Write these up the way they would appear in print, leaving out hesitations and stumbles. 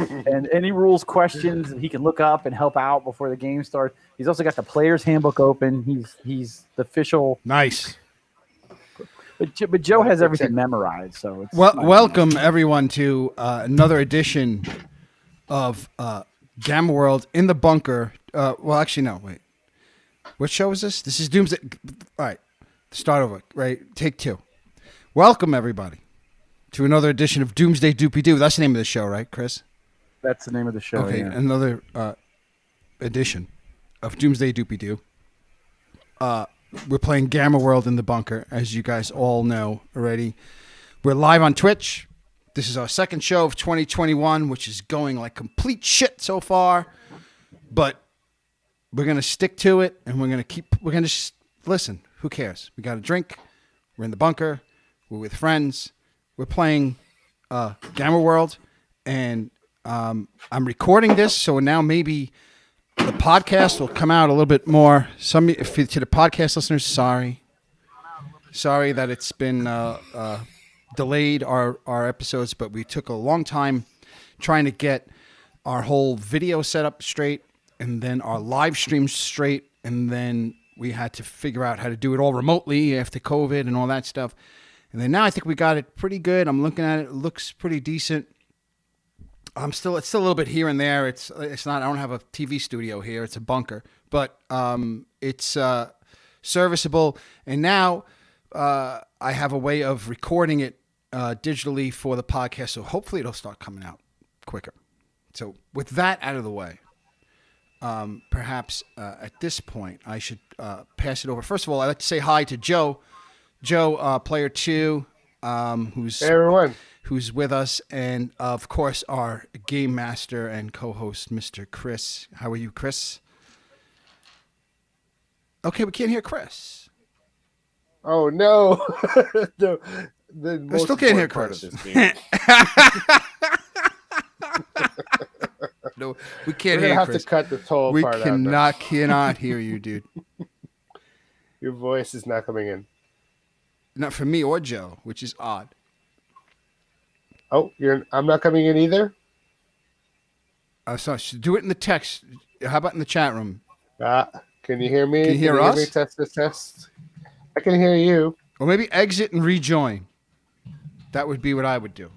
And any rules questions he can look up and help out before the game starts. He's also got the player's handbook open. He's the official. Nice. But Joe has everything memorized, so it's welcome everyone to another edition of Gamma World in the Bunker. Well, actually, no, wait. What show is this? This is Doomsday. All right, start over. Right, take two. Welcome everybody to another edition of Doomsday Doopy Doo. That's the name of the show, right, Chris? That's the name of the show. Okay, yeah. Another edition of Doomsday Doopy Doo. We're playing Gamma World in the Bunker, as you guys all know already. We're live on Twitch. This is our second show of 2021, which is going like complete shit so far. But we're going to stick to it, and we're going to just listen. Who cares? We got a drink. We're in the bunker. We're with friends. We're playing Gamma World, and I'm recording this, so now maybe the podcast will come out a little bit more. To the podcast listeners, sorry that it's been delayed our episodes, but we took a long time trying to get our whole video setup straight, and then our live stream straight, and then we had to figure out how to do it all remotely after COVID and all that stuff. And then now I think we got it pretty good. I'm looking at it; it looks pretty decent. It's still a little bit here and there. It's not. I don't have a TV studio here. It's a bunker, but it's serviceable. And now I have a way of recording it digitally for the podcast. So hopefully it'll start coming out quicker. So with that out of the way, perhaps at this point I should pass it over. First of all, I'd like to say hi to Joe. Joe, player 2, who's hey everyone. Who's with us, and of course our game master and co-host, Mr. Chris. How are you, Chris? Okay, we can't hear Chris. Oh no! No, I still can't hear Chris. No, we can't hear Chris. Have to cut this whole we part out. We cannot hear you, dude. Your voice is not coming in. Not for me or Joe, which is odd. Oh, I'm not coming in either? Sorry, do it in the text. How about in the chat room? Can you hear me? Can you hear us? Me? Test. I can hear you. Or maybe exit and rejoin. That would be what I would do.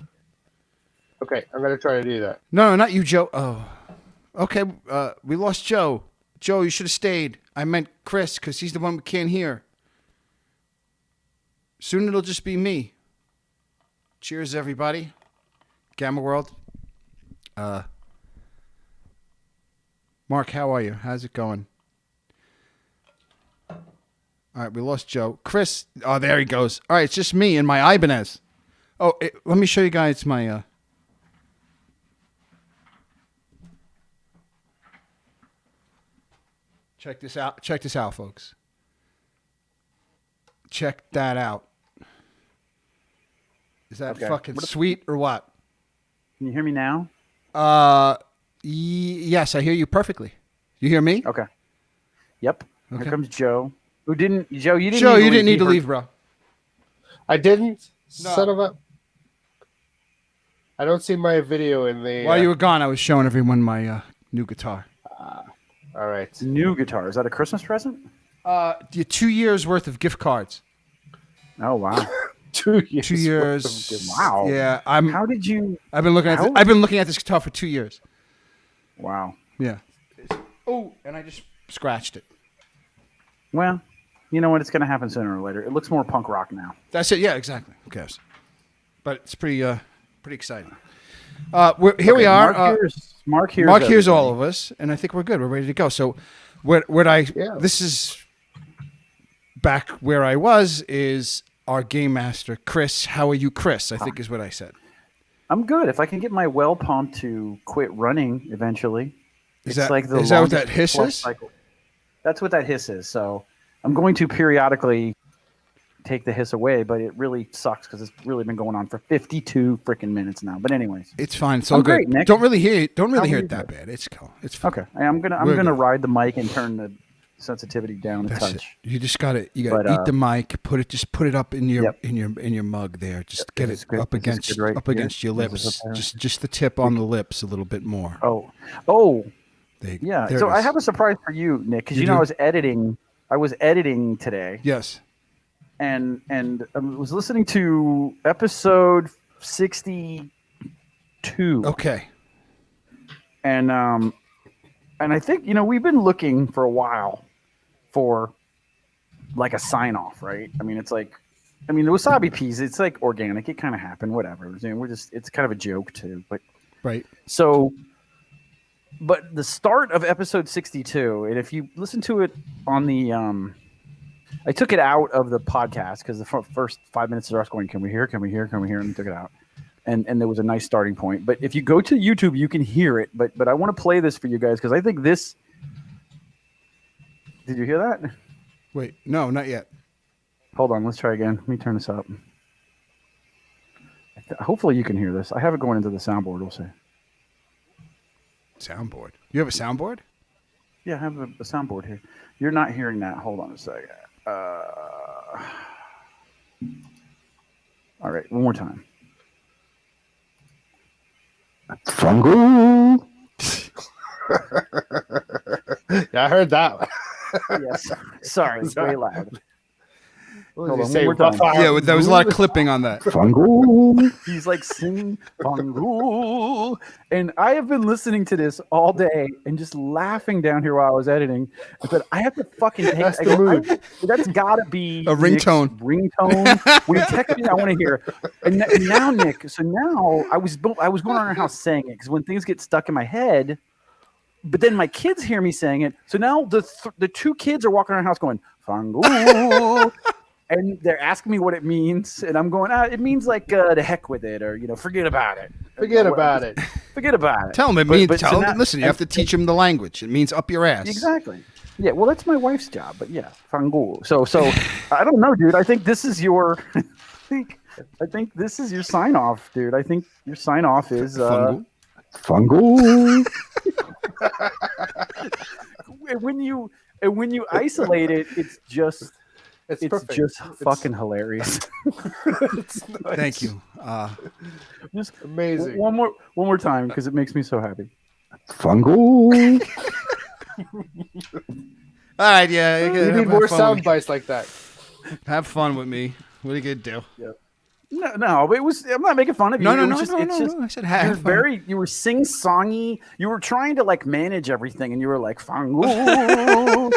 Okay, I'm going to try to do that. No, not you, Joe. Oh, okay. We lost Joe. Joe, you should have stayed. I meant Chris, because he's the one we can't hear. Soon it'll just be me. Cheers, everybody. Gamma World. Mark, how are you? How's it going? All right, we lost Joe. Chris, oh, there he goes. All right, it's just me and my Ibanez. Oh, let me show you guys my... Check this out. Check this out, folks. Check that out. Is that fucking sweet or what? Can you hear me now? Yes, I hear you perfectly. You hear me? Okay. Yep. Okay. Here comes Joe. You didn't need to leave, bro. I didn't? No. Son of a... I don't see my video in the... While you were gone, I was showing everyone my new guitar. All right. New guitar. Is that a Christmas present? 2 years worth of gift cards. Oh, wow. 2 years. 2 years. Wow. Yeah. How did you... I've been looking at this guitar for 2 years. Wow. Yeah. Oh, and I just scratched it. Well, you know what? It's going to happen sooner or later. It looks more punk rock now. That's it. Yeah, exactly. Who cares? But it's pretty exciting. Here we are. Mark hears all of us, and I think we're good. We're ready to go. So, this is back where I was. Is our game master, Chris? How are you, Chris? I think is what I said. I'm good. If I can get my well pump to quit running eventually, is that what that hiss is? Cycle. That's what that hiss is. So I'm going to periodically take the hiss away, but it really sucks because it's really been going on for 52 freaking minutes now. But anyways, it's fine. It's all good. Great, Nick. Don't really hear it that bad. It's cool. It's fine. Okay. I'm gonna ride the mic and turn the sensitivity down a That's touch. it. You just gotta eat the mic. Put it up in your in your mug there. Just get it up against your lips. Just the tip on the lips a little bit more. Oh. Yeah. So I have a surprise for you, Nick, because I was editing. I was editing today. Yes. And I was listening to episode 62. Okay. And I think we've been looking for a while for like a sign off, right? I mean, it's like, the wasabi peas. It's like organic. It kind of happened. Whatever. It's kind of a joke too. But right. So. But the start of episode 62, and if you listen to it on the, I took it out of the podcast because the first 5 minutes of us going, can we hear, and I took it out, and there was a nice starting point. But if you go to YouTube, you can hear it. But I want to play this for you guys because I think this. Did you hear that? Wait, no, not yet. Hold on, let's try again. Let me turn this up. Hopefully you can hear this. I have it going into the soundboard. We'll see. Soundboard. You have a soundboard? Yeah, I have a soundboard here. You're not hearing that. Hold on a second. All right, one more time. Fungal. Yeah, I heard that. Yes. Sorry, it's way loud. What was he saying? Yeah, there was a lot of clipping on that. Fungal. He's like singing Fungal. And I have been listening to this all day and just laughing down here while I was editing. But I have to fucking take that's the mood. That's gotta be a ringtone. When you text me, I want to hear. And now, Nick. So now I was going around our house saying it because when things get stuck in my head. But then my kids hear me saying it. So now the two kids are walking around the house going Fungal. And they're asking me what it means, and I'm going, it means like the heck with it, or forget about it. Forget about it. Forget about it. Tell them it means. Listen, you have to teach them the language. It means up your ass. Exactly. Yeah. Well, that's my wife's job, but yeah, fangul. So I don't know, dude. I think this is your. I think this is your sign off, dude. I think your sign off is fangul. And when you isolate it, it's just. It's just fucking hilarious. It's nice. Thank you. Just amazing. One more time because it makes me so happy. Fungal. All right, yeah. You need more sound bites like that. Have fun with me. What are you gonna do? Yeah. No, it was. I'm not making fun of you. No. I said have fun. You were sing-songy. You were trying to like manage everything, and you were like Fungal.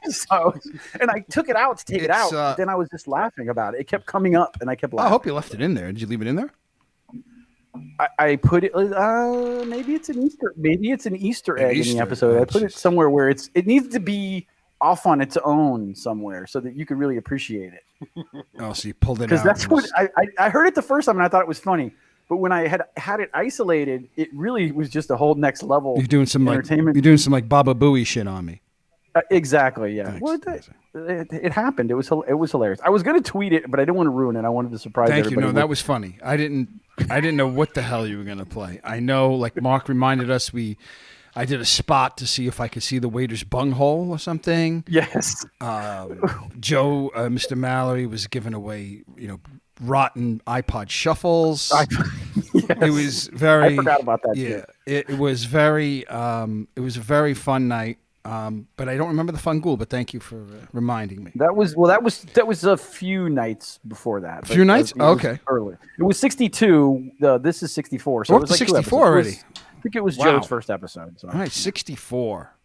So, and I took it out to take it out. But then I was just laughing about it. It kept coming up, and I kept laughing. I hope you left it in there. Did you leave it in there? I put it. Maybe it's an Easter egg in the episode. I put it somewhere where it needs to be off on its own somewhere so that you can really appreciate it. Oh, so you pulled it out. Because that's what I heard it the first time and I thought it was funny. But when I had it isolated, it really was just a whole next level. You're doing some entertainment. You're doing some like Baba Booey shit on me. Exactly. Yeah. Thanks. Well, it happened. It was hilarious. I was going to tweet it, but I didn't want to ruin it. I wanted to surprise everybody. Thank you. No, that was funny. I didn't know what the hell you were going to play. I know, like Mark reminded us, I did a spot to see if I could see the waiter's bunghole or something. Yes. Joe, Mr. Mallory was giving away, rotten iPod shuffles. Yes. It was very. I forgot about that. Yeah, it was very. It was a very fun night. But I don't remember the Fungal. But thank you for reminding me. That was a few nights before that. A few nights? Okay. Earlier. It was 62. This is 64. So We're it was up to like 64 already. I think it was Joe's first episode. So. All right, 64.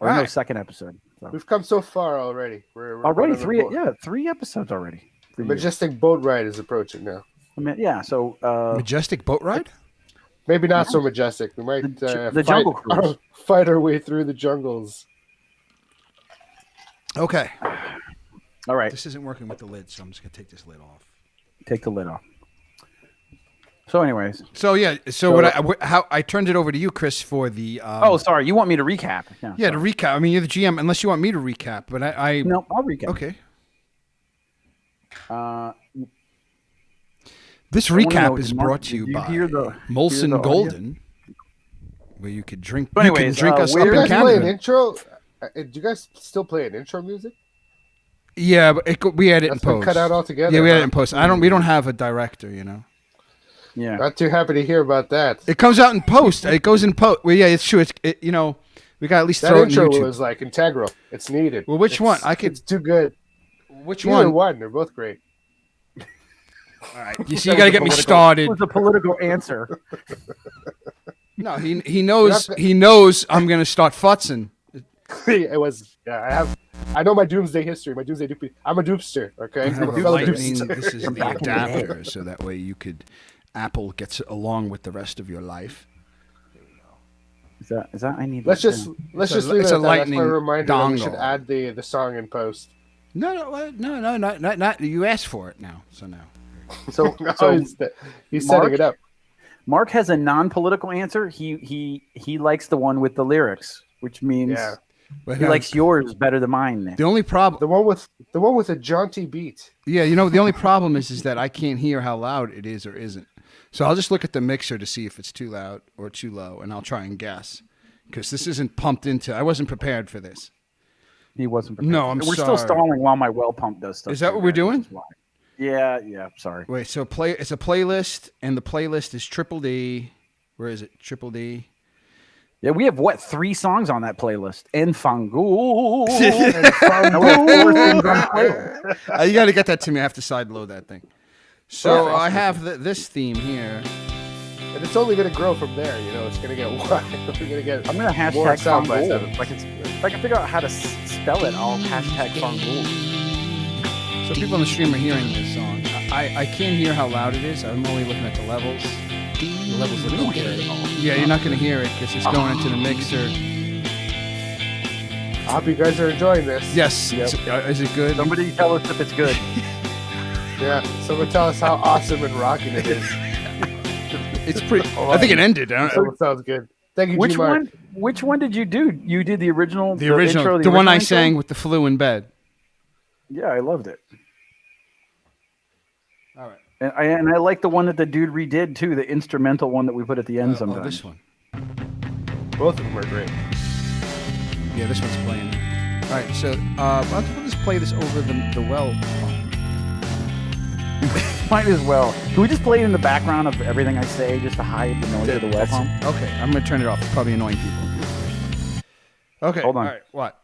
Or no, second episode. So. We've come so far already. We're already 3 episodes already. The Majestic boat ride is approaching now. Yeah, so Majestic boat ride? Maybe not so majestic. We might the jungle cruise. Fight our way through the jungles. Okay. All right. This isn't working with the lid, so I'm just gonna take this lid off. Take the lid off. So, anyways. How I turned it over to you, Chris, for the. Sorry. You want me to recap? Yeah, to recap. I mean, you're the GM, unless you want me to recap. But I no, I'll recap. Okay. This recap is brought to you by Molson Golden, where you could drink. But anyways, you can drink us up in in Canada. An intro. Do you guys still play an intro music? Yeah, but we edit in That's been post. cut out altogether. Yeah, we edit huh? in post. We don't have a director, you know. Yeah. Not too happy to hear about that. It comes out in post. It goes in post. Well, yeah, it's true. You know, we got to at least That throw it in intro YouTube. was like integral. It's needed. Well, which one? It's too good. Which Either one? one. They're both great. All right. You see, you got to get me started. It was a political answer. No, he knows. He knows I'm gonna start futzing. It was. Yeah, I know my Doomsday history. My Doomsday Doopy. I'm a Doopster. Okay. I'm a fellow Lightning. Doopster. This is the back in the day. adapter, so that way Apple gets along with the rest of your life. Is that I need? Let's that just down. leave a it at that. That's lightning my reminder that we should dongle. add the song in post. No, not. You asked for it now, so now. So He's Mark? setting it up. Mark has a non-political answer. He likes the one with the lyrics, which means Yeah. But he likes yours better than mine. Nick. the only problem. The one with a jaunty beat. Yeah, you know, the only problem is that I can't hear how loud it is or isn't. So I'll just look at the mixer to see if it's too loud or too low, and I'll try and guess. Because this isn't pumped into. I wasn't prepared for this. He wasn't prepared. No, I'm We're still sorry. stalling while my well pump does stuff. Is that too, what we're guys, doing? which is why. Yeah. Sorry. Wait, so it's a playlist, and the playlist is Triple D. Where is it? Triple D. Yeah, we have 3 songs on that playlist? Enfangu. You got to get that to me. I have to side load that thing. So Perfect. I have this theme here. And it's only going to grow from there. You know, it's going to get wild. We're going to get. I'm gonna More hashtag sound bites Fangool. out of it. If I can figure out how to spell it, I'll hashtag Fangool. So people on the stream are hearing this song. I can't hear how loud it is. I'm only looking at the levels. The levels of don't hear it at all. Yeah, you're not going to hear it because it's going into the mixer. I hope you guys are enjoying this. Yes. Yep. Is it good? Somebody tell us if it's good. Yeah. Someone tell us how awesome and rocking it is. It's pretty. I think it ended. I don't know. That sounds good. Thank you, Which G-Mark. one? Which one did you do? You did the original. The original. Intro, The one I intro? sang with the flu in bed. Yeah, I loved it. All right. And I like the one that the dude redid too, the instrumental one that we put at the end sometimes. This one. Both of them are great. Yeah, this one's playing. All right, so we'll just play this over the well. Might as well. Can we just play it in the background of everything I say just to hide the noise of the well pump? Okay, I'm going to turn it off. It's probably annoying people. Okay, Hold on. All right, what?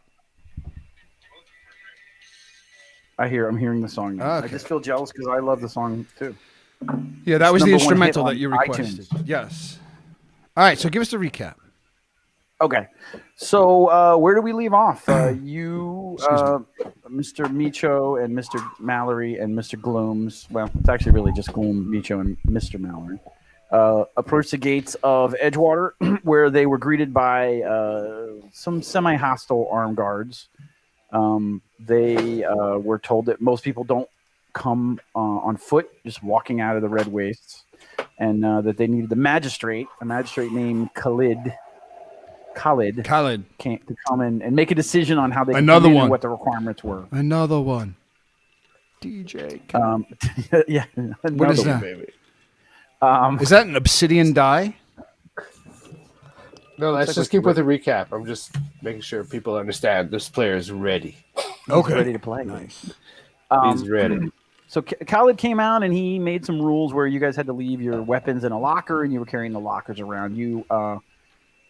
I'm hearing the song now. Okay. I just feel jealous because I love the song too. Yeah, that was the number 1 hit instrumental on that you requested. iTunes. Yes. All right, so give us the recap. Okay, so where do we leave off? You, Mr. Meecho and Mr. Mallory and Mr. Glume's. Well, it's actually really just Glume, Meecho, and Mr. Mallory. Approached the gates of Edgewater, where they were greeted by some semi-hostile armed guards. They were told that most people don't come on foot, just walking out of the red wastes, and that they needed a magistrate named Khalid came to come in and make a decision on how they could Another come in one. and what the requirements were. Another one. DJ. Yeah. What is another that? one. Is that an obsidian die? No, let's just keep with the recap. I'm just making sure people understand this player is ready. He's ready to play. Nice. He's ready. So Khalid came out and he made some rules where you guys had to leave your weapons in a locker and you were carrying the lockers around you.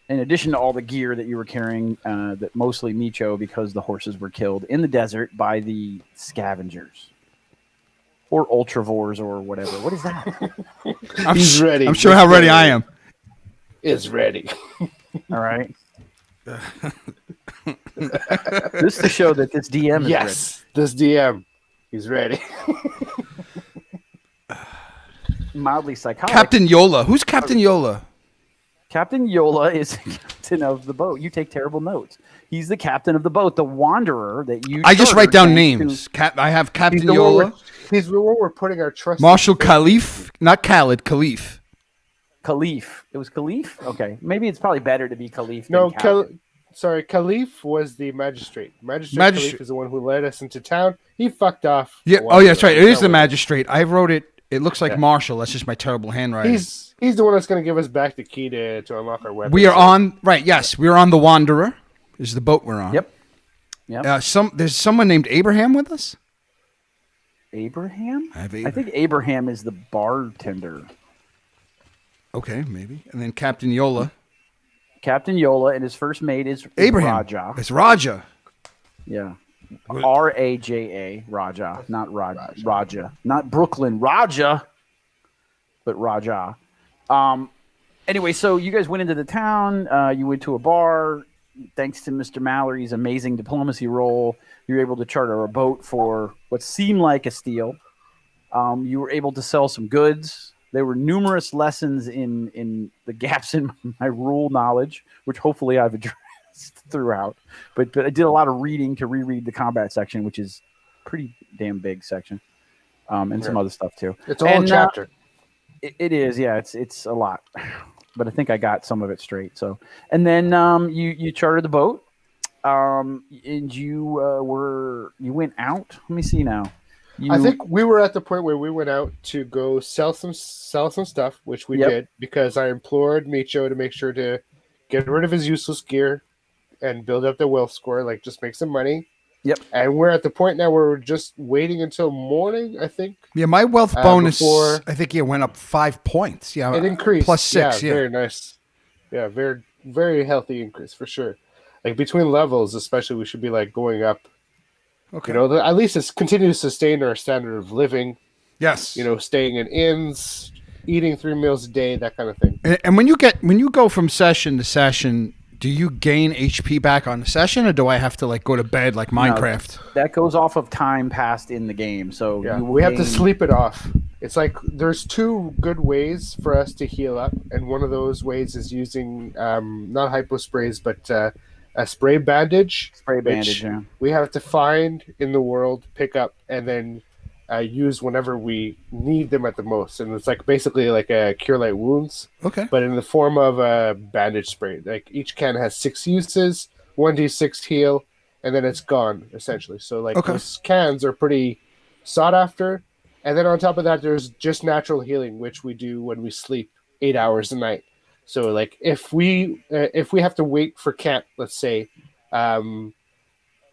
In addition to all the gear that you were carrying, that mostly Meecho, because the horses were killed in the desert by the scavengers or ultravores or whatever. What is that? He's ready. I'm sure how ready I am. Is ready. All right. This is to show that this DM is Yes, this DM. He's ready. mildly psychotic. Captain Yola. Who's Captain Yola? Captain Yola is the captain of the boat. You take terrible notes. He's the captain of the boat, the wanderer that you. I just write chartered down thanks names. to- I have Captain He's the Yola. He's the one we're putting our trust Marshal in. Khalif. Not Khalid, Khalif. Khalif. It was Khalif? Okay. Maybe it's probably better to be Khalif No, than captain. Khalif was the magistrate. Magistrate Magistrate. Khalif is the one who led us into town. He fucked off. Yeah. a while Oh, yeah, that's ago. right. It is the That was- magistrate. I wrote it. It looks like Yeah. Marshal. That's just my terrible handwriting. He's the one that's going to give us back the key to unlock our weapons. We are on. Right. Yes, we are on the Wanderer. is the boat we're on. Yep. There's someone named Abraham with us. Abraham? I think Abraham is the bartender. Okay, maybe. And then Captain Yola. Captain Yola, and his first mate is Abraham. Raja. It's Raja. Yeah. Raja, Raja, not Raja. Not Brooklyn, Raja, but Raja. Anyway, so you guys went into the town. You went to a bar. Thanks to Mr. Mallory's amazing diplomacy role, you were able to charter a boat for what seemed like a steal. You were able to sell some goods. There were numerous lessons in the gaps in my rule knowledge, which hopefully I've addressed throughout. But I did a lot of reading to reread the combat section, which is a pretty damn big section, and some other stuff too. It's a whole chapter. It is, yeah. It's a lot, but I think I got some of it straight. So, and then you chartered the boat, and you went out. Let me see now. I think we were at the point where we went out to go sell some stuff, which we did because I implored Meecho to make sure to get rid of his useless gear and build up the wealth score, like just make some money. Yep. And we're at the point now where we're just waiting until morning, I think. Yeah, my wealth bonus, I think it went up 5 points. Yeah, it increased. +6, yeah. Very nice. Yeah, very, very healthy increase for sure. Like between levels, especially, we should be like going up. Okay. You know, at least it's continues to sustain our standard of living. Yes. You know, staying in inns, eating 3 meals a day, that kind of thing. And when you go from session to session, do you gain HP back on the session, or do I have to like go to bed like Minecraft? No, that goes off of time passed in the game. So yeah, we have to sleep it off. It's like there's 2 good ways for us to heal up, and one of those ways is using not hypo sprays, but a spray bandage. Yeah. We have to find in the world, pick up, and then use whenever we need them at the most. And it's like basically like a cure light wounds. Okay. But in the form of a bandage spray. Like each can has 6 uses, 1d6 heal, and then it's gone essentially. So like those cans are pretty sought after. And then on top of that, there's just natural healing, which we do when we sleep 8 hours a night. So like if we have to wait for camp, let's say,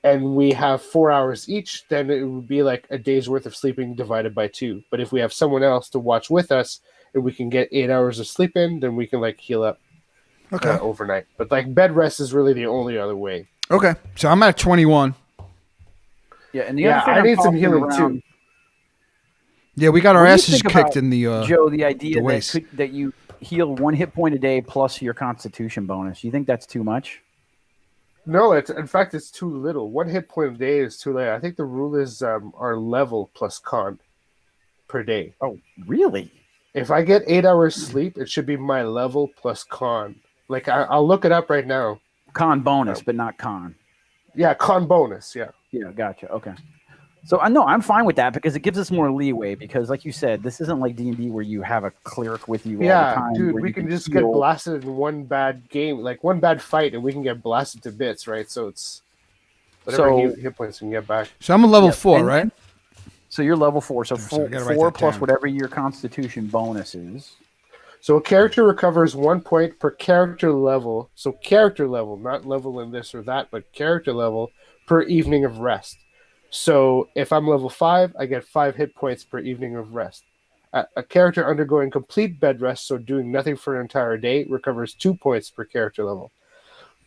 and we have 4 hours each, then it would be like a day's worth of sleeping divided by 2. But if we have someone else to watch with us and we can get 8 hours of sleep in, then we can like heal up overnight. But like bed rest is really the only other way. Okay, so I'm at 21. Yeah, and the other thing I need some healing too. Yeah, we got our asses kicked in the Joe. The idea the that you heal 1 hit point a day plus your Constitution bonus. You think that's too much? No, in fact it's too little. 1 hit point a day is too late. I think the rule is our level plus con per day. Oh, really? If I get 8 hours sleep, it should be my level plus con. Like I'll look it up right now. Con bonus, but not con. Yeah, con bonus. Yeah. Yeah, gotcha. Okay. So I know I'm fine with that because it gives us more leeway. Because, like you said, this isn't like D&D where you have a cleric with you all the time. Yeah, dude, we can just get blasted in one bad game, like one bad fight, and we can get blasted to bits, right? So it's whatever hit points we can get back. So I'm a level 4, right? So you're level 4. So 4 plus whatever your Constitution bonus is. So a character recovers 1 point per character level. So character level, not level in this or that, but character level per evening of rest. So if I'm level 5, I get 5 hit points per evening of rest. A character undergoing complete bed rest, so doing nothing for an entire day, recovers 2 points per character level.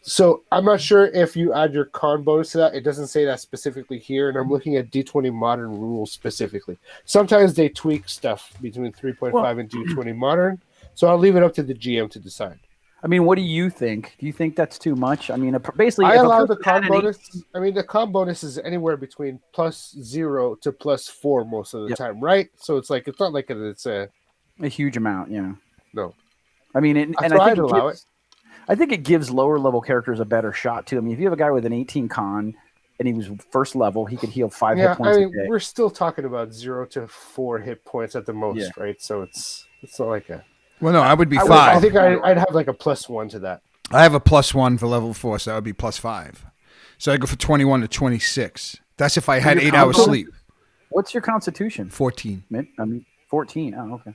So I'm not sure if you add your con bonus to that. It doesn't say that specifically here, and I'm looking at D20 Modern rules specifically. Sometimes they tweak stuff between 3.5 and D20 Modern, so I'll leave it up to the GM to decide. I mean, what do you think? Do you think that's too much? I mean, basically, I allow the con bonus. I mean, the con bonus is anywhere between +0 to +4 most of the time, right? So it's like it's not like it's a huge amount, yeah. No, I mean, I think it gives lower level characters a better shot too. I mean, if you have a guy with an 18 con and he was first level, he could heal 5 hit points. I mean, we're still talking about 0 to 4 hit points at the most, right? So it's not like a. Well, no, I would be 5. I think I'd have like a +1 to that. I have a +1 for level 4, so that would be +5. So I go for 21 to 26. That's if I had 8 hours sleep. What's your Constitution? 14. I mean, 14. Oh, okay.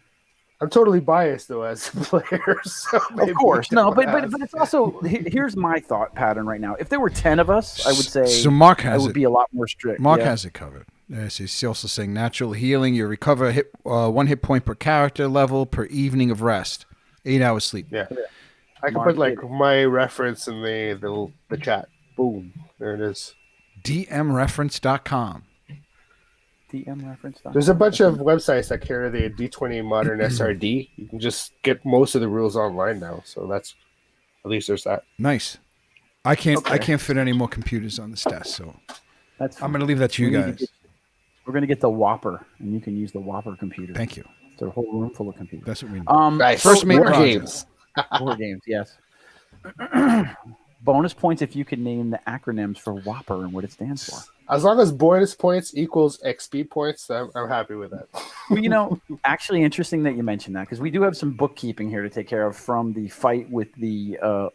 I'm totally biased though as a player. So Of course, no, but it's also here's my thought pattern right now. If there were 10 of us, I would say so. Mark I has would it. be a lot more strict. Mark yeah. has it covered. Yes, he's also saying natural healing. You recover 1 hit point per character level per evening of rest. 8 hours sleep. Yeah. I can Mark put like my reference in the chat. Boom. There it is. DMreference.com. DM reference. There's a bunch of websites that carry the D20 Modern SRD. You can just get most of the rules online now. So that's at least there's that. Nice. I can't Okay. fit any more computers on this desk, so That's I'm fine. going to leave that to you guys. We're gonna get the Whopper, and you can use the Whopper computer. Thank you. It's a whole room full of computers. That's what we need. Nice. First main War project. games. War games, yes. Bonus points if you can name the acronyms for Whopper and what it stands for. As long as bonus points equals XP points, I'm happy with that. Well, actually interesting that you mentioned that because we do have some bookkeeping here to take care of from the fight with the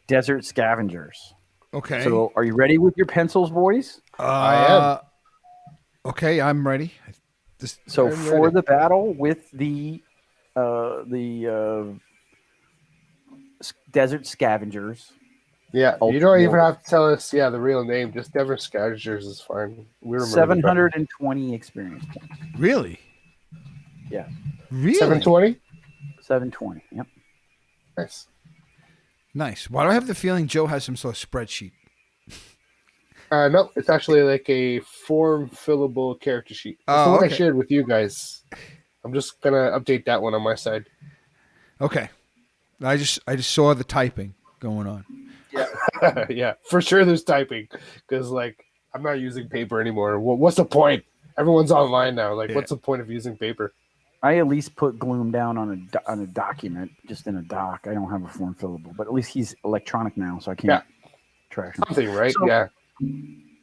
desert scavengers. Okay. So, are you ready with your pencils, boys? I am. Okay, I'm ready. So, I'm for ready. the battle with the desert scavengers. Yeah, you don't even have to tell us. Yeah, the real name. Just Denver Scavengers is fine. We remember 720 experience points. Really? Yeah. Really? 720. 720. Yep. Nice. Nice. Why do I have the feeling Joe has some sort of spreadsheet? No, it's actually like a form fillable character sheet. It's the one I shared with you guys. I'm just gonna update that one on my side. Okay. I just saw the typing going on. Yeah, yeah, for sure. There's typing because like I'm not using paper anymore. What's the point? Everyone's online now. Like, what's the point of using paper? I at least put Glume down on a document, just in a doc. I don't have a form fillable, but at least he's electronic now, so I can't trash him. Something, right? So, yeah.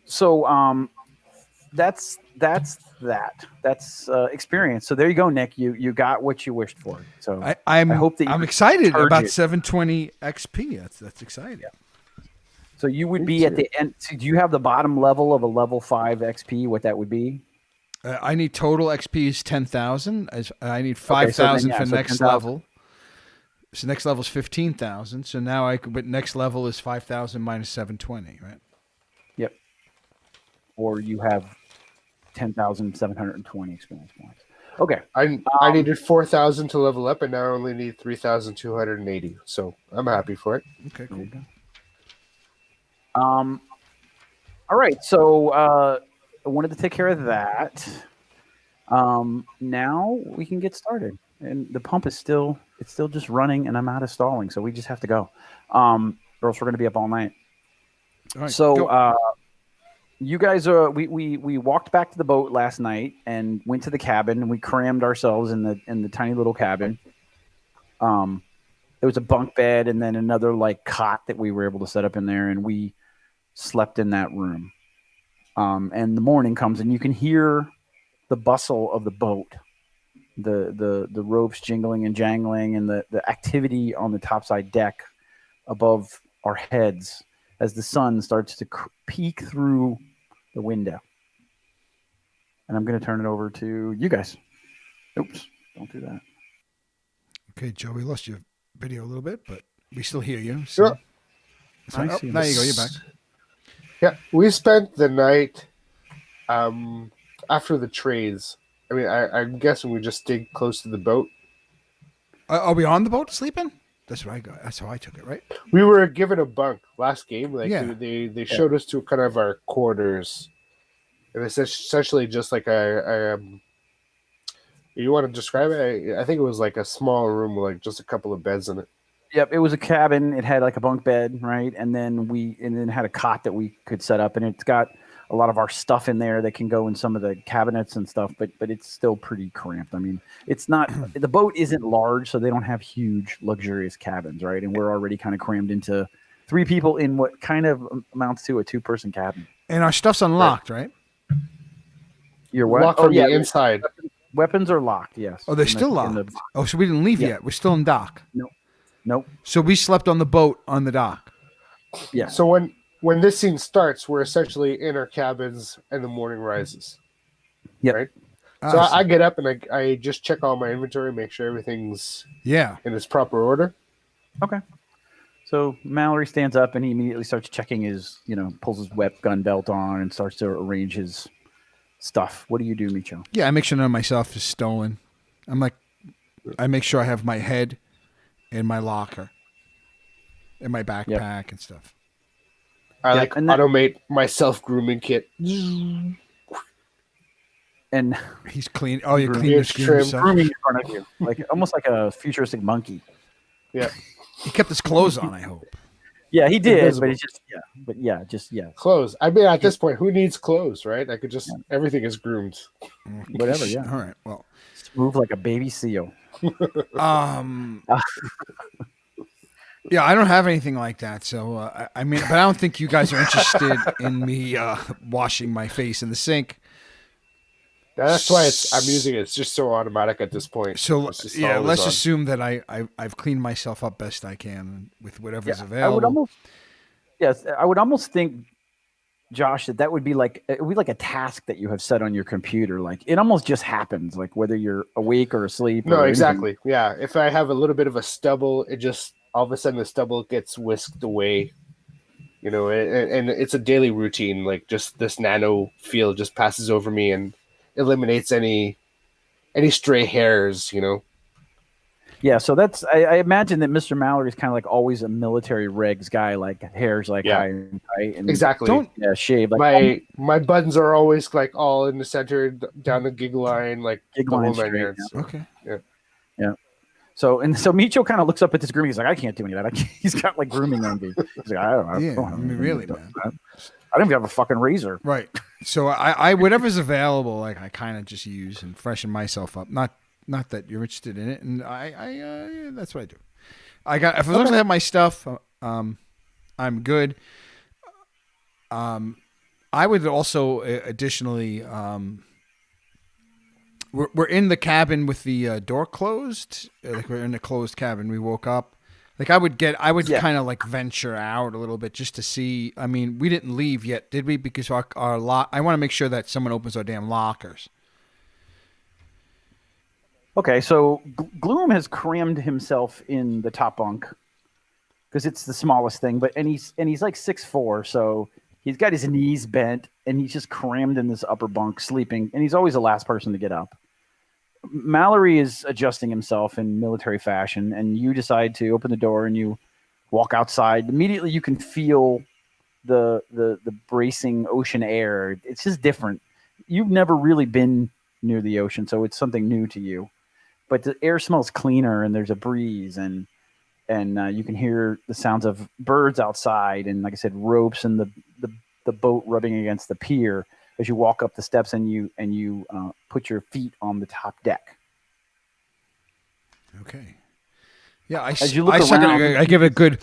So that's that. That's experience. So there you go, Nick. You got what you wished for. So I hope that I'm excited about it. 720 XP. That's exciting. Yeah. So you would be at the end. So do you have the bottom level of a level 5 XP? What that would be? I need total XP is 10,000. I need 5,000 for next 10, level. So next level is 15,000. So now but next level is 5,000 minus 720, right? Yep. Or you have 10,720 experience points. Okay. I needed 4,000 to level up, and now I only need 3,280. So I'm happy for it. Okay, cool. All right. So I wanted to take care of that. Now we can get started, and the pump is still just running, and I'm out of stalling, so we just have to go. Or else we're going to be up all night. All right, so you guys we walked back to the boat last night and went to the cabin, and we crammed ourselves in the tiny little cabin. There was a bunk bed and then another like cot that we were able to set up in there, and we slept in that room. And the morning comes, and you can hear the bustle of the boat, the ropes jingling and jangling, and the activity on the topside deck above our heads as the sun starts to peek through the window. And I'm going to turn it over to you guys. Oops, don't do that. Okay, Joe, we lost your video a little bit, but we still hear you. So, sure. Now you go. You're back. Yeah, we spent the night after the trades. I mean, I'm guessing we just stayed close to the boat. Are we on the boat sleeping? That's what I got. That's how I took it, right? We were given a bunk last game. Like they showed us to kind of our quarters, and it's essentially just like a you want to describe it? I think it was like a small room with like just a couple of beds in it. Yep, it was a cabin. It had like a bunk bed, right? And then had a cot that we could set up, and it's got a lot of our stuff in there that can go in some of the cabinets and stuff, but it's still pretty cramped. I mean, it's not the boat isn't large, so they don't have huge luxurious cabins, right? And we're already kind of crammed into 3 people in what kind of amounts to a 2-person cabin. And our stuff's unlocked, right? You're locked from the inside. Weapons are locked, yes. Oh, they're still locked. So we didn't leave yet. We're still in dock. Nope. So we slept on the boat on the dock. Yeah. So when this scene starts, we're essentially in our cabins and the morning rises. Yep. Right? So I get up and I just check all my inventory, make sure everything's in its proper order. Okay. So Mallory stands up and he immediately starts checking his, pulls his gun belt on and starts to arrange his stuff. What do you do, Meecho? Yeah, I make sure none of my stuff is stolen. I make sure I have my head in my locker, in my backpack and stuff. I automate my self-grooming kit. And he's clean. Oh, you clean the grooming in front of you, almost like a futuristic monkey. Yeah, he kept his clothes on. I hope. Yeah, he did, invisible. But it's just clothes. I mean, at this point, who needs clothes, right? I could just everything is groomed. Whatever. Yeah. All right. Well, smooth like a baby seal. Yeah, I don't have anything like that. So but I don't think you guys are interested in me washing my face in the sink. That's why I'm using it. It's just so automatic at this point. So let's assume that I've cleaned myself up best I can with whatever's available. I would almost think, Josh, that would be like a task that you have set on your computer. Like it almost just happens, like whether you're awake or asleep. No, exactly. Anything. Yeah, if I have a little bit of a stubble, it just all of a sudden the stubble gets whisked away. And it's a daily routine. Like just this nano field just passes over me and eliminates any stray hairs. Yeah, so that's I imagine that Mr. Mallory is kind of like always a military regs guy, like hairs high and tight and exactly shave. Like my buttons are always like all in the center down the gig line, like gig line straight. Yeah. Okay. Yeah. So Meecho kind of looks up at this grooming. He's like, I can't do any of that. He's got like grooming envy. He's like, I don't know. Yeah, really, man. I don't even have a fucking razor. Right. So I whatever's available, like I kind of just use and freshen myself up. Not that you're interested in it, and I that's what I do. As long as I have my stuff, I'm good. I would also additionally, we're in the cabin with the door closed. Like we're in a closed cabin. We woke up. Like I would kind of like venture out a little bit just to see. I mean, we didn't leave yet, did we? Because our lock. I want to make sure that someone opens our damn lockers. Okay, so Glume has crammed himself in the top bunk because it's the smallest thing, and he's like 6'4", so he's got his knees bent and he's just crammed in this upper bunk sleeping, and he's always the last person to get up. Mallory is adjusting himself in military fashion, and you decide to open the door and you walk outside. Immediately you can feel the bracing ocean air. It's just different. You've never really been near the ocean, so it's something new to you. But the air smells cleaner, and there's a breeze, and you can hear the sounds of birds outside, and like I said, ropes and the boat rubbing against the pier as you walk up the steps, and you put your feet on the top deck. Okay. Yeah, I give it a good.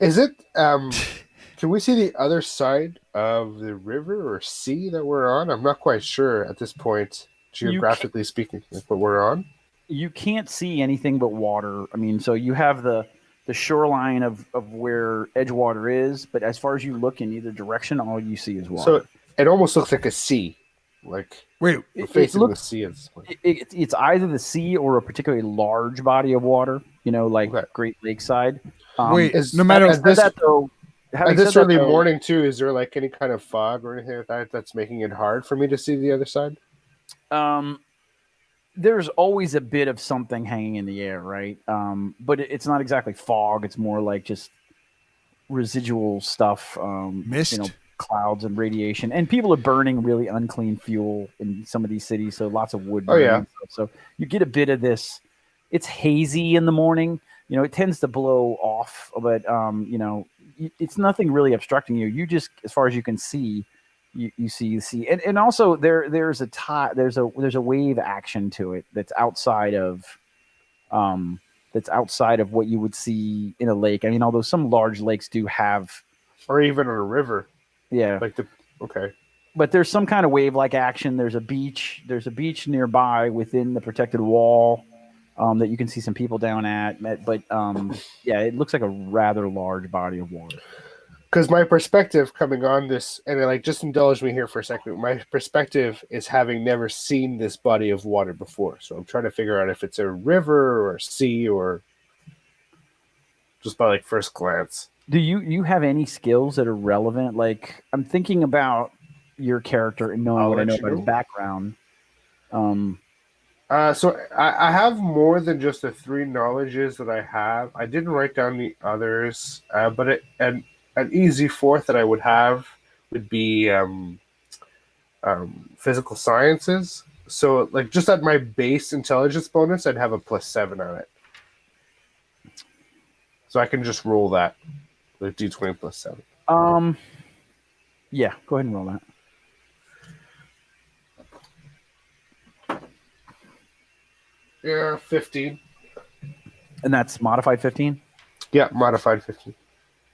Is it? Can we see the other side of the river or sea that we're on? I'm not quite sure at this point. Geographically speaking, like what we're on, you can't see anything but water. I mean, so you have the shoreline of where Edgewater is, but as far as you look in either direction, all you see is water. So it almost looks like a sea. Like we're facing the sea at this point. It's either the sea or a particularly large body of water. Like Great Lakeside. No matter that though. At this early morning too, is there like any kind of fog or anything like that that's making it hard for me to see the other side? There's always a bit of something hanging in the air, right? But it's not exactly fog. It's more like just residual stuff. Mist, clouds and radiation, and people are burning really unclean fuel in some of these cities. So lots of wood. Oh yeah. So you get a bit of this. It's hazy in the morning. It tends to blow off, but it's nothing really obstructing you. You just, as far as you can see. You see the sea, and also there's a wave action to it that's outside of what you would see in a lake. I mean, although some large lakes do have, or even a river, okay. But there's some kind of wave-like action. There's a beach nearby within the protected wall that you can see some people down at. But it looks like a rather large body of water. Because my perspective coming on this, and like just indulge me here for a second. My perspective is having never seen this body of water before, so I'm trying to figure out if it's a river or a sea or just by like first glance. Do you have any skills that are relevant? Like I'm thinking about your character and knowing I'll what I let know you about his know. background. So I have more than just the 3 knowledges that I have. I didn't write down the others, but an easy fourth that I would have would be physical sciences. So like just at my base intelligence bonus, I'd have a +7 on it. So I can just roll that with d20 +7. Yeah, go ahead and roll that. Yeah, 15. And that's modified 15? Yeah, modified 15.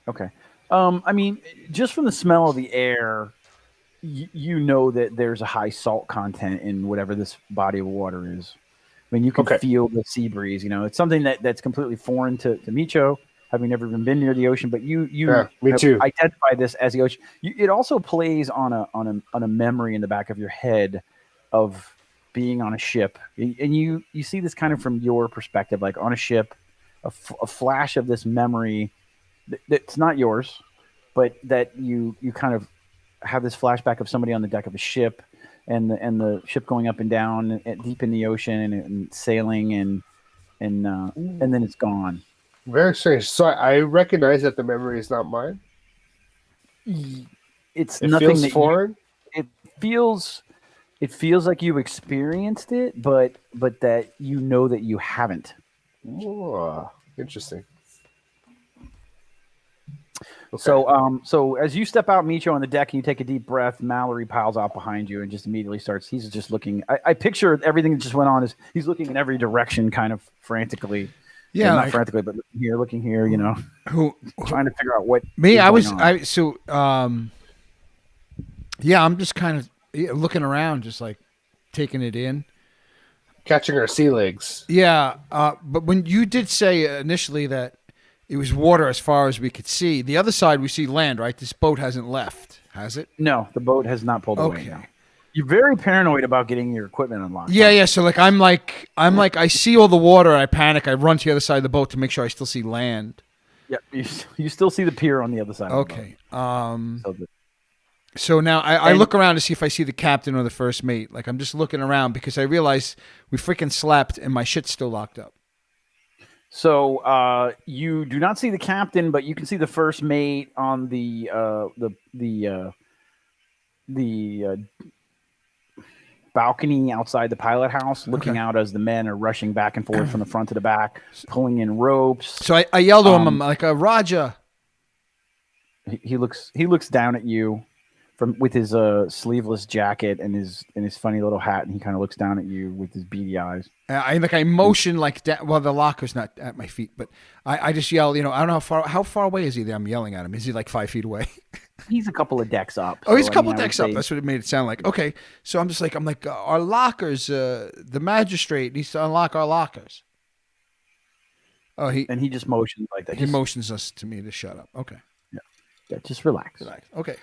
Okay. I mean, just from the smell of the air, you know that there's a high salt content in whatever this body of water is. I mean, you can feel the sea breeze. You know, it's something that's completely foreign to Meecho, having never even been near the ocean. But you me too. identify this as the ocean. It also plays on a memory in the back of your head of being on a ship, and you see this kind of from your perspective, like on a ship, a flash of this memory that's not yours, but that you kind of have this flashback of somebody on the deck of a ship, and the ship going up and down deep in the ocean and sailing and then it's gone. Very strange. So I recognize that the memory is not mine. It's it nothing feels that foreign. It feels like you experienced it, but that you know that you haven't. Oh, interesting. Okay. So as you step out, Meecho, on the deck, and you take a deep breath, Mallory piles out behind you and just immediately starts. He's just looking. I picture everything that just went on is he's looking in every direction, kind of frantically. Yeah, not frantically, but looking here. You know, trying to figure out what. Me, I'm just kind of looking around, just like taking it in, catching our sea legs. Yeah, but when you did say initially that it was water as far as we could see, the other side we see land, right? This boat hasn't left, has it? No, the boat has not pulled away now. You're very paranoid about getting your equipment unlocked. Yeah. So like I'm like I see all the water, I panic, I run to the other side of the boat to make sure I still see land. Yeah, you still see the pier on the other side. Okay. So now I look around to see if I see the captain or the first mate. Like I'm just looking around because I realize we freaking slept and my shit's still locked up. So you do not see the captain, but you can see the first mate on the balcony outside the pilot house, looking out as the men are rushing back and forth from the front to the back, pulling in ropes. So I yelled to him, I'm like, Roger. He looks down at you with his sleeveless jacket and his funny little hat, and he kind of looks down at you with his beady eyes. I motion like that. Well, the locker's not at my feet, but I just yell. I don't know how far away is he that I'm yelling at him. Is he like 5 feet away? He's a couple of decks up. Oh, he's a couple of decks up. That's what it made it sound like. Okay, so I'm like our lockers. The magistrate needs to unlock our lockers. Oh, he just motions like that. He motions us to me to shut up. Okay. Yeah, just relax. Okay.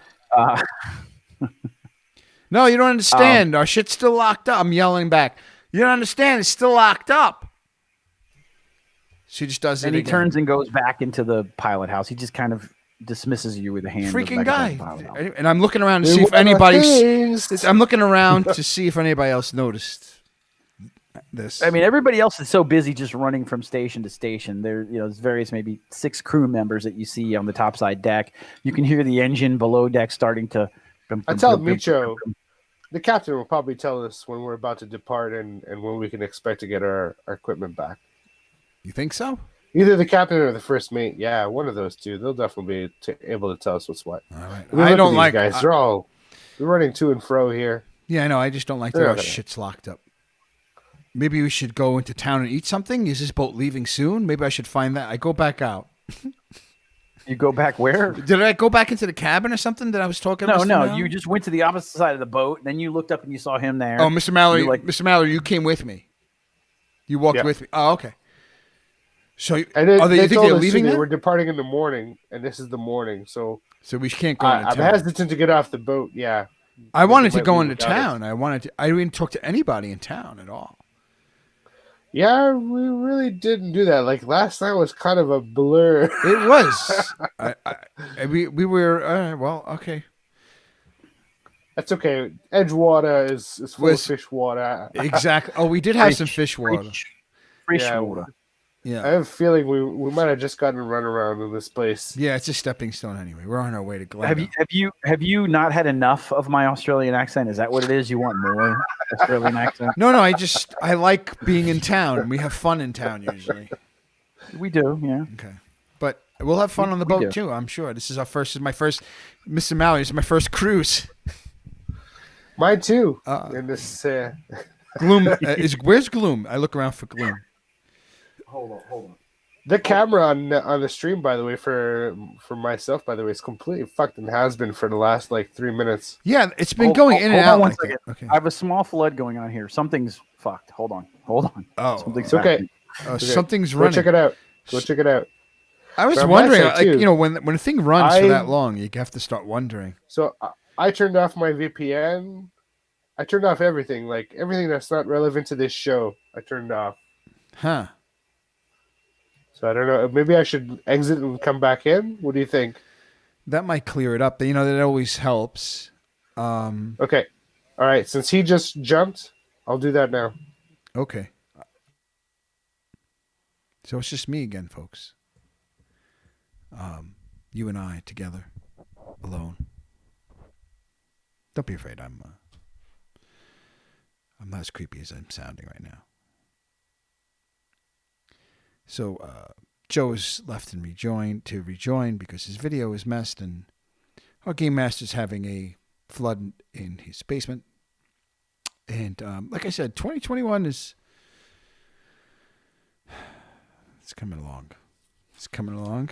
No, you don't understand. Our shit's still locked up. I'm yelling back. You don't understand. It's still locked up. She just does it and he again. Turns and goes back into the pilot house. He just kind of dismisses you with a hand. Freaking guy. And I'm looking around to see if anybody's. I'm looking around to see if anybody else noticed this. I mean, everybody else is so busy just running from station to station. There's various maybe 6 crew members that you see on the topside deck. You can hear the engine below deck starting to. I tell Meecho, the captain will probably tell us when we're about to depart and when we can expect to get our equipment back. You think so? Either the captain or the first mate. Yeah, one of those two. They'll definitely be able to tell us what's what. All right. I don't like guys. They're running to and fro here. Yeah, I know. I just don't like that our shit's locked up. Maybe we should go into town and eat something. Is this boat leaving soon? Maybe I should find that. I go back out. You go back where? Did I go back into the cabin or something that I was talking about? No. You just went to the opposite side of the boat. Then you looked up and you saw him there. Oh, Mr. Mallory. Mr. Mallory, you came with me. You walked with me. Oh, okay. So And then you they think told they're us leaving they now? were departing in the morning, and this is the morning. So We can't go into I'm town. hesitant to get off the boat. Yeah, I because they wanted to might go leave into without us. town. I didn't talk to anybody in town at all. Yeah, we really didn't do that. Like last night was kind of a blur. It was. We were well, okay. That's okay. Edgewater is full of Was fish water. exactly. Oh, we did have some fish water. Fresh Yeah, water. I Yeah. have a feeling we might have just gotten run around in this place. Yeah, it's a stepping stone anyway. We're on our way to Glendale. Have you not had enough of my Australian accent? Is that what it is? You want more Australian accent? No, I like being in town. We have fun in town usually. We do, yeah. Okay. But we'll have fun on the We boat do. too, I'm sure. This is my first Mr. Mallory, this is my first cruise. Mine too. Uh, in this, Glume where's Glume? I look around for Glume. Hold on. the camera on the stream, by the way, for myself, by the way, is completely fucked and has been for the last like 3 minutes. Yeah, it's been going in and Hold out. on one like second. that. Okay. I have a small flood going on here. Something's fucked. Hold on. Oh, Something's okay. happening. Okay. Something's Go running. check it out. Go check it out. I was But on my wondering, side, like, too, you know, when a thing runs for that long, you have to start wondering. So I turned off my VPN. I turned off everything, like everything that's not relevant to this show. I turned off. Huh. So I don't know. Maybe I should exit and come back in. What do you think? That might clear it up. You know, that always helps. Okay. All right. Since he just jumped, I'll do that now. Okay. So it's just me again, folks. You and I together, alone. Don't be afraid. I'm not as creepy as I'm sounding right now. So Joe is left and rejoin because his video is messed, and our game master's having a flood in his basement. And like I said, 2021 is it's coming along. It's coming along.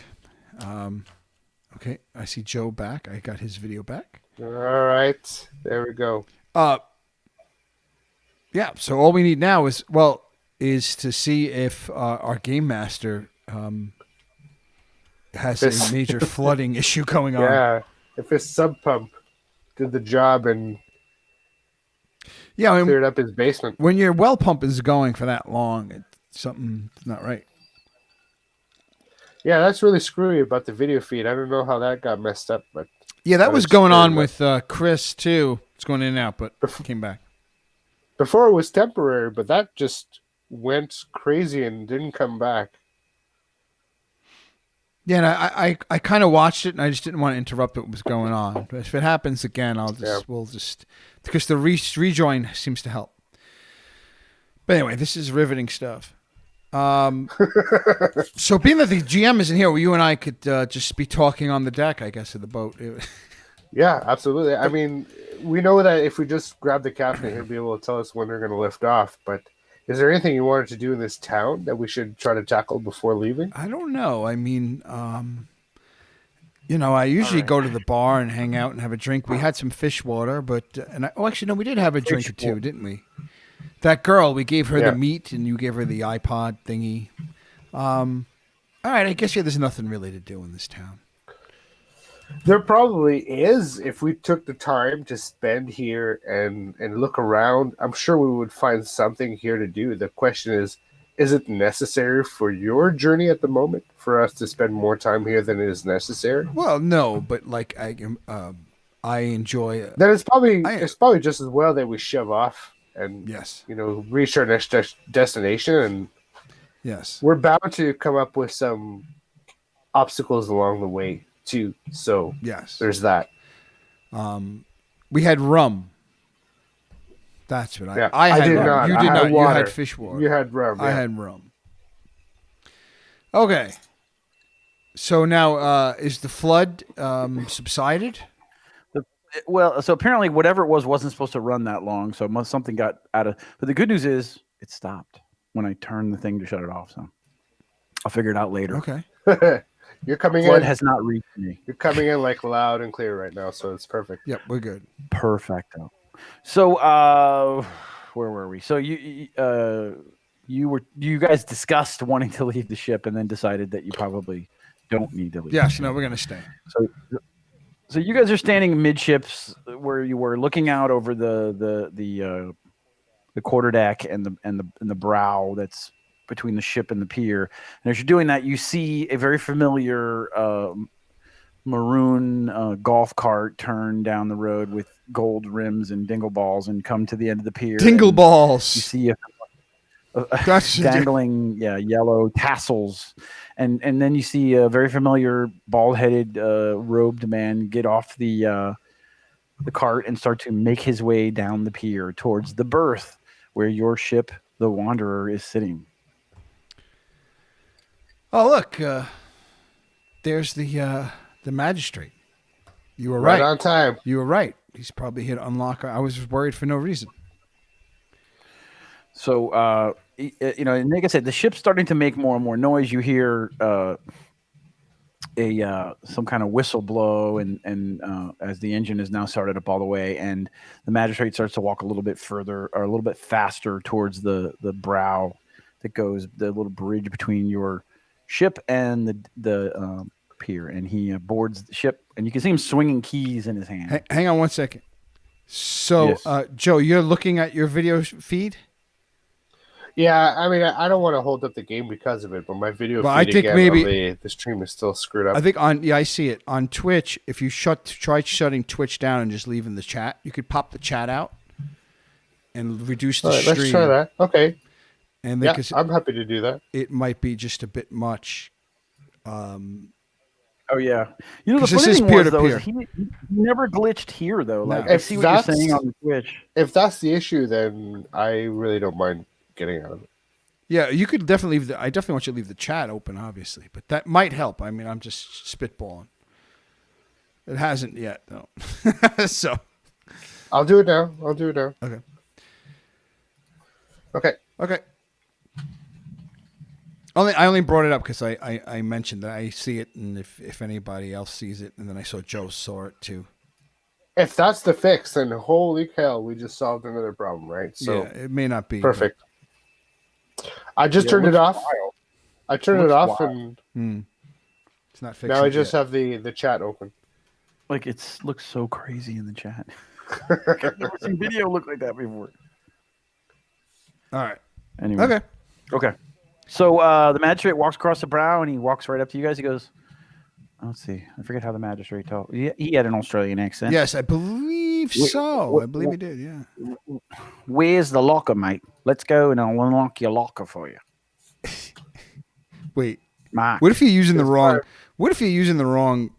Okay, I see Joe back. I got his video back. All right. There we go. Yeah, so all we need now is to see if our game master has a major flooding issue going on. Yeah. If his sub pump did the job and Yeah, I mean, cleared up his basement. when your well pump is going for that long, something's not right. Yeah, that's really screwy about the video feed. I don't know how that got messed up, but Yeah, that That was is going on very with Chris too. It's going in and out, but came back. before it was temporary, but that just went crazy and didn't come back. Yeah, and I kind of watched it, and I just didn't want to interrupt what was going on. But if it happens again, we'll just because the rejoin seems to help. But anyway, this is riveting stuff. So being that the GM isn't here, you and I could just be talking on the deck, I guess, of the boat. Yeah, absolutely. I mean, we know that if we just grab the captain, he'll be able to tell us when they're going to lift off. But is there anything you wanted to do in this town that we should try to tackle before leaving? I don't know. I mean, you know, I usually go to the bar and hang out and have a drink. We had some fish water, but actually, no, we did have a drink or two, didn't we? That girl, we gave her the meat, and you gave her the iPod thingy. All right, I guess there's nothing really to do in this town. There probably is. If we took the time to spend here and look around, I'm sure we would find something here to do. The question is it necessary for your journey at the moment for us to spend more time here than is necessary? Well, no, but like I enjoy. Then it's probably just as well that we shove off and Yes, reach our next destination. And yes, we're bound to come up with some obstacles along the way too. So yes. there's that. We had rum. That's what Yeah, I had. did rum. not. You I did had not. You water. had fish water. You had rum. I yeah. had rum. Okay. So now, is the flood subsided? Well, so apparently whatever it was wasn't supposed to run that long, so something got out of. But the good news is it stopped when I turned the thing to shut it off. So I'll figure it out later. Okay. You're coming Flood in. has not reached me. You're coming in like loud and clear right now, so it's perfect. Yep, we're good. Perfecto. So where were we? So you you guys discussed wanting to leave the ship and then decided that you probably don't need to leave. Yes, no, we're gonna stay. So you guys are standing midships where you were looking out over the quarterdeck and the brow that's between the ship and the pier. And as you're doing that, you see a very familiar maroon golf cart turn down the road with gold rims and dingle balls and come to the end of the pier. Dingle balls. You see dangling yellow tassels, and then you see a very familiar bald-headed robed man get off the cart and start to make his way down the pier towards the berth where your ship, the Wanderer, is sitting. Oh, look, there's the magistrate. You were Right right. on time. You were right. He's probably here to unlock. I was worried for no reason. So, and like I said, the ship's starting to make more and more noise. You hear some kind of whistle blow, and as the engine is now started up all the way, and the magistrate starts to walk a little bit further or a little bit faster towards the brow that goes, the little bridge between your ship and the pier, and he boards the ship, and you can see him swinging keys in his hand. Hang on one second. So, Yes. Joe, you're looking at your video feed? Yeah, I mean, I don't want to hold up the game because of it, but my video Well, feed I think again maybe- on the stream is still screwed up. I think I see it on Twitch. If you try shutting Twitch down and just leaving the chat, you could pop the chat out and reduce the All right, stream. let's try that. Okay. And Yeah, then, 'cause I'm happy to do that. it might be just a bit much. Oh yeah, the 'Cause funny this is thing was though, peer-to-peer. is he never glitched here though. Like No. I If see what you're that's- saying on the Twitch. If that's the issue, then I really don't mind getting out of it. Yeah, you could definitely leave I definitely want you to leave the chat open, obviously, but that might help. I mean, I'm just spitballing. It hasn't yet, though. So, I'll do it now. okay. Okay. I only brought it up because I mentioned that I see it, and if anybody else sees it, and then I saw Joe saw it too. If that's the fix, then holy cow, we just solved another problem, right? So Yeah, it may not be perfect. I just turned it off. I turned it off, and but, it's not fixed. now I just have the chat open. Like looks so crazy in the chat. I've never seen video look like that before. All right. Anyway. Okay. So the magistrate walks across the brow and he walks right up to you guys. He goes, let's see. I forget how the magistrate talked. He had an Australian accent. Yes, I believe so. I believe he did, yeah. Where's the locker, mate? Let's go and I'll unlock your locker for you. Wait. Mark. What if you're using the wrong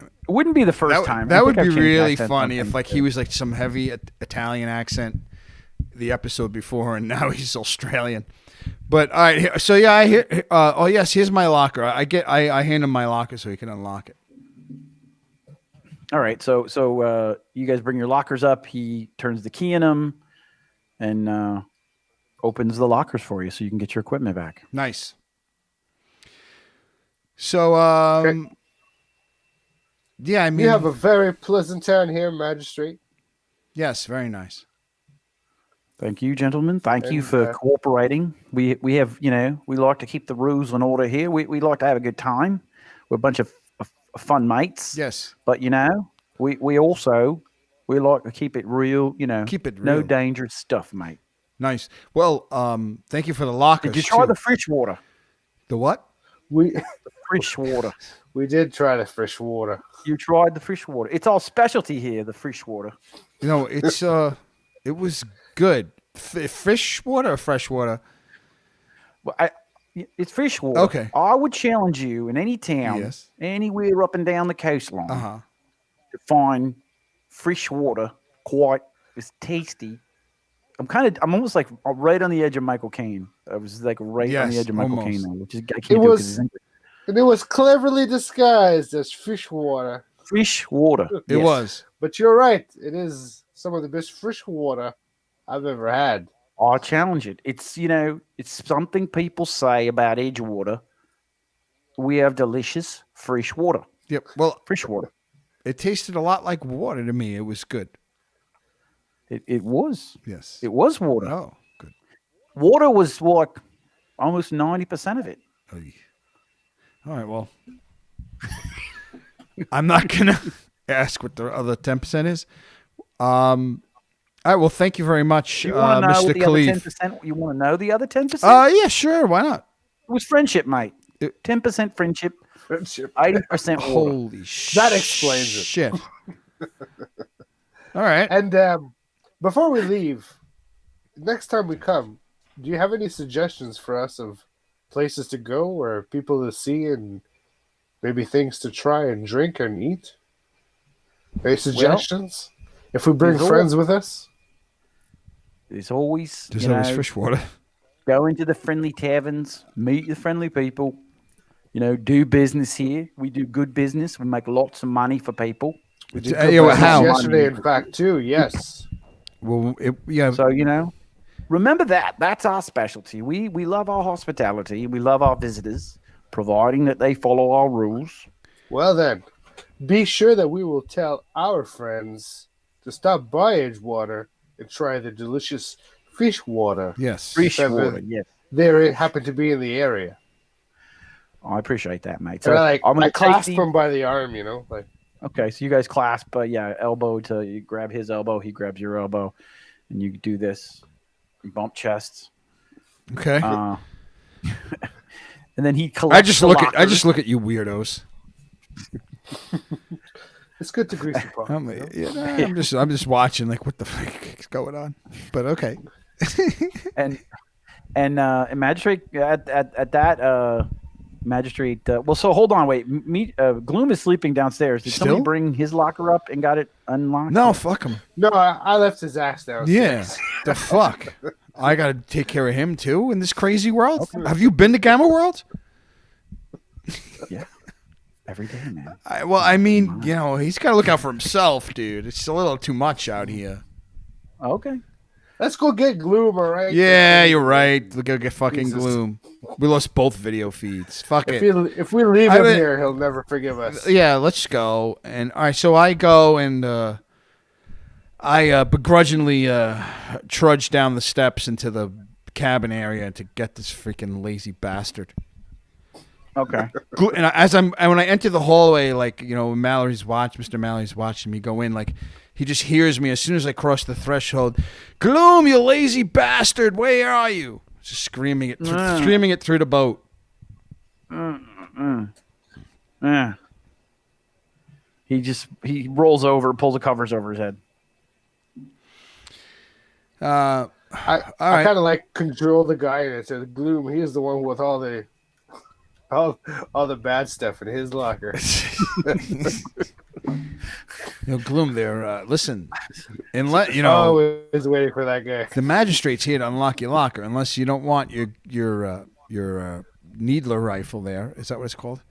It wouldn't be the first time. That I would think be I've changed really accents funny on if like he was like some heavy Italian accent the episode before and now he's Australian. But all right, so yeah, I hear. Oh yes, here's my locker. I hand him my locker so he can unlock it. All right, so you guys bring your lockers up. He turns the key in them and opens the lockers for you so you can get your equipment back. Nice. So yeah, I mean, You have a very pleasant town here, Magistrate. yes, very nice. Thank you, gentlemen. Thank you And, for cooperating. We have, we like to keep the rules in order here. We like to have a good time. We're a bunch of fun mates. Yes, But, we also like to keep it real, keep it no real. dangerous stuff, mate. Nice. Well, thank you for the lockers. Did you try too. the fresh water? The what? We Fresh water. we did try the fresh water. You tried the fresh water. It's all specialty here, the fresh water. It's it was good. Fish water or fresh water? Well, it's fresh water. Okay. I would challenge you in any town, Yes. anywhere up and down the coastline, Uh-huh. to find fresh water quite as tasty. I'm almost like right on the edge of Michael Caine. I was like right on the Yes, edge of Michael almost. Caine now, which is I It can't do was- because it's English. And it was cleverly disguised as fish water. Fresh water. It Yes. was. But you're right. It is some of the best fresh water I've ever had. I challenge it. It's it's something people say about Edgewater. We have delicious fresh water. Yep. Well, Fresh water. it tasted a lot like water to me. It was good. It was. Yes. It was water. Oh, good. Water was like almost 90% of it. Oy. All right, well, I'm not gonna ask what the other 10% is. All right, well, thank you very much, You want to know Mr. what the other Khalif. 10%? You want to know the other 10%? Yeah, sure, why not? It was friendship, mate. It- 10% friendship, Friendship. 80% water. Holy That explains it. shit. All right. And before we leave, next time we come, do you have any suggestions for us of places to go or people to see and maybe things to try and drink and eat? Any suggestions? If we bring there's friends with us? There's always, There's always fish water. go into the friendly taverns, meet the friendly people, do business here. We do good business. We make lots of money for people. We do good Yeah, well, business how? for Yesterday, money. in fact, too. Yes. Well, yeah. So, remember that. That's our specialty. We love our hospitality. We love our visitors, providing that they follow our rules. Well, then, be sure that we will tell our friends to stop by Edgewater and try the delicious fish water. Yes. Fish If water, yes. they happen to be in the area. I appreciate that, mate. So So like, I'm I gonna clasp take him by the arm, like. Okay, so you guys clasp, elbow to you grab his elbow, he grabs your elbow, and you do this. You bump chests. Okay. And then he collects. I just look at you weirdos. It's good to grease the palm. I'm just watching like what the fuck is going on. But okay. and magistrate at that magistrate. Well, so hold on, wait. Glume is sleeping downstairs. Did somebody Still? bring his locker up and got it unlocked? No, fuck him. No, I left his ass downstairs. Yeah. The fuck. I gotta take care of him too in this crazy world. Okay. Have you been to Gamma World? Yeah. Every day, man. I mean, he's got to look out for himself, dude. It's a little too much out here. Okay. Let's go get Glume, all right? Yeah, you're right. We'll go get fucking Jesus. Glume. We lost both video feeds. Fuck it. If we leave him here, he'll never forgive us. Yeah, let's go. And all right, so I go and I begrudgingly trudge down the steps into the cabin area to get this freaking lazy bastard. Okay. And when I enter the hallway, like Mr. Mallory's watching me go in, like he just hears me as soon as I cross the threshold. Glume, you lazy bastard! Where are you? Just screaming it through the boat. He rolls over, pulls the covers over his head. I kind of like control the guy and it says Glume. He's the one with all the bad stuff in his locker. Glume there. Listen, always waiting for that guy. The magistrate's here to unlock your locker, unless you don't want your needler rifle there. Is that what it's called?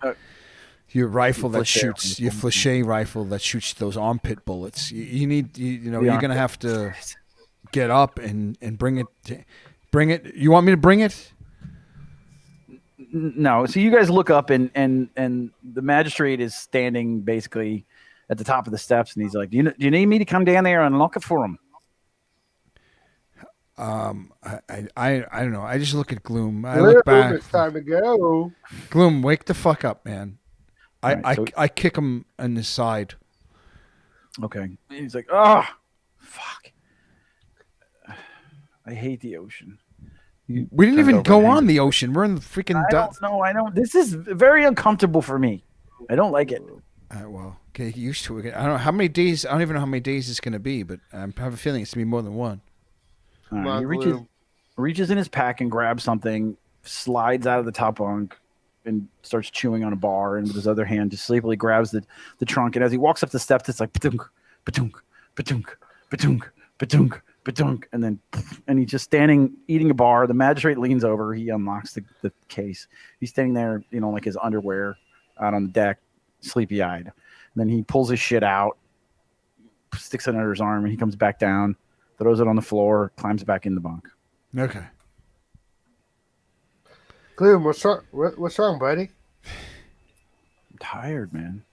Your rifle that shoots your flechet rifle that shoots those armpit bullets. You need you're gonna have to get up and bring it. Bring it. You want me to bring it? No. So you guys look up and the magistrate is standing basically at the top of the steps, and he's like, "Do you need me to come down there and unlock it for him?" I don't know. I just look at Glume. I look back. It's time to go. Glume, wake the fuck up, man. I kick him in the side. Okay. He's like, "Oh, fuck! I hate the ocean." We didn't even go on the ocean. We're in the freaking. I don't. This is very uncomfortable for me. I don't like it. Well, get used to it. I don't know how many days. I don't even know how many days it's going to be, but I have a feeling it's going to be more than one. He reaches in his pack and grabs something, slides out of the top bunk, and starts chewing on a bar. And with his other hand, just sleepily grabs the trunk. And as he walks up the steps, it's like patunk, patunk, patunk, patunk, patunk, patunk, and he's just standing eating a bar. The magistrate leans over. He unlocks the case. He's standing there, like his underwear out on the deck, sleepy-eyed. And then he pulls his shit out, sticks it under his arm, and he comes back down, throws it on the floor, climbs back in the bunk. Okay. Glume, what's wrong, buddy? I'm tired, man.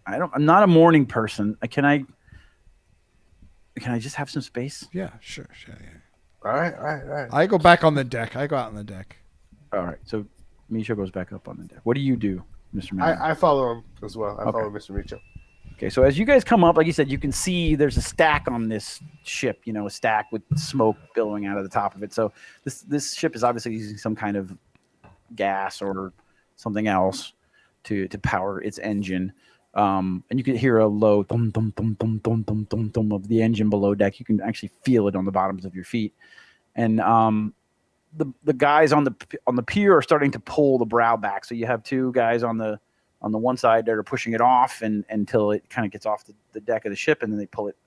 I'm not a morning person. Can I just have some space? Yeah, sure. Yeah. All right, all right, all right. I go back on the deck. I go out on the deck. All right. So Meecho goes back up on the deck. What do you do, Mr. Mallory? I follow him as well. I Okay. follow Mr. Meecho. Okay, so as you guys come up, like you said, you can see there's a stack on this ship. A stack with smoke billowing out of the top of it. So this ship is obviously using some kind of gas or something else to power its engine. And you can hear a low thum thum thum thum thum thum thum thum of the engine below deck. You can actually feel it on the bottoms of your feet. And the guys on the pier are starting to pull the brow back. So you have two guys on the one side that are pushing it off until it kind of gets off the deck of the ship, and then they pull it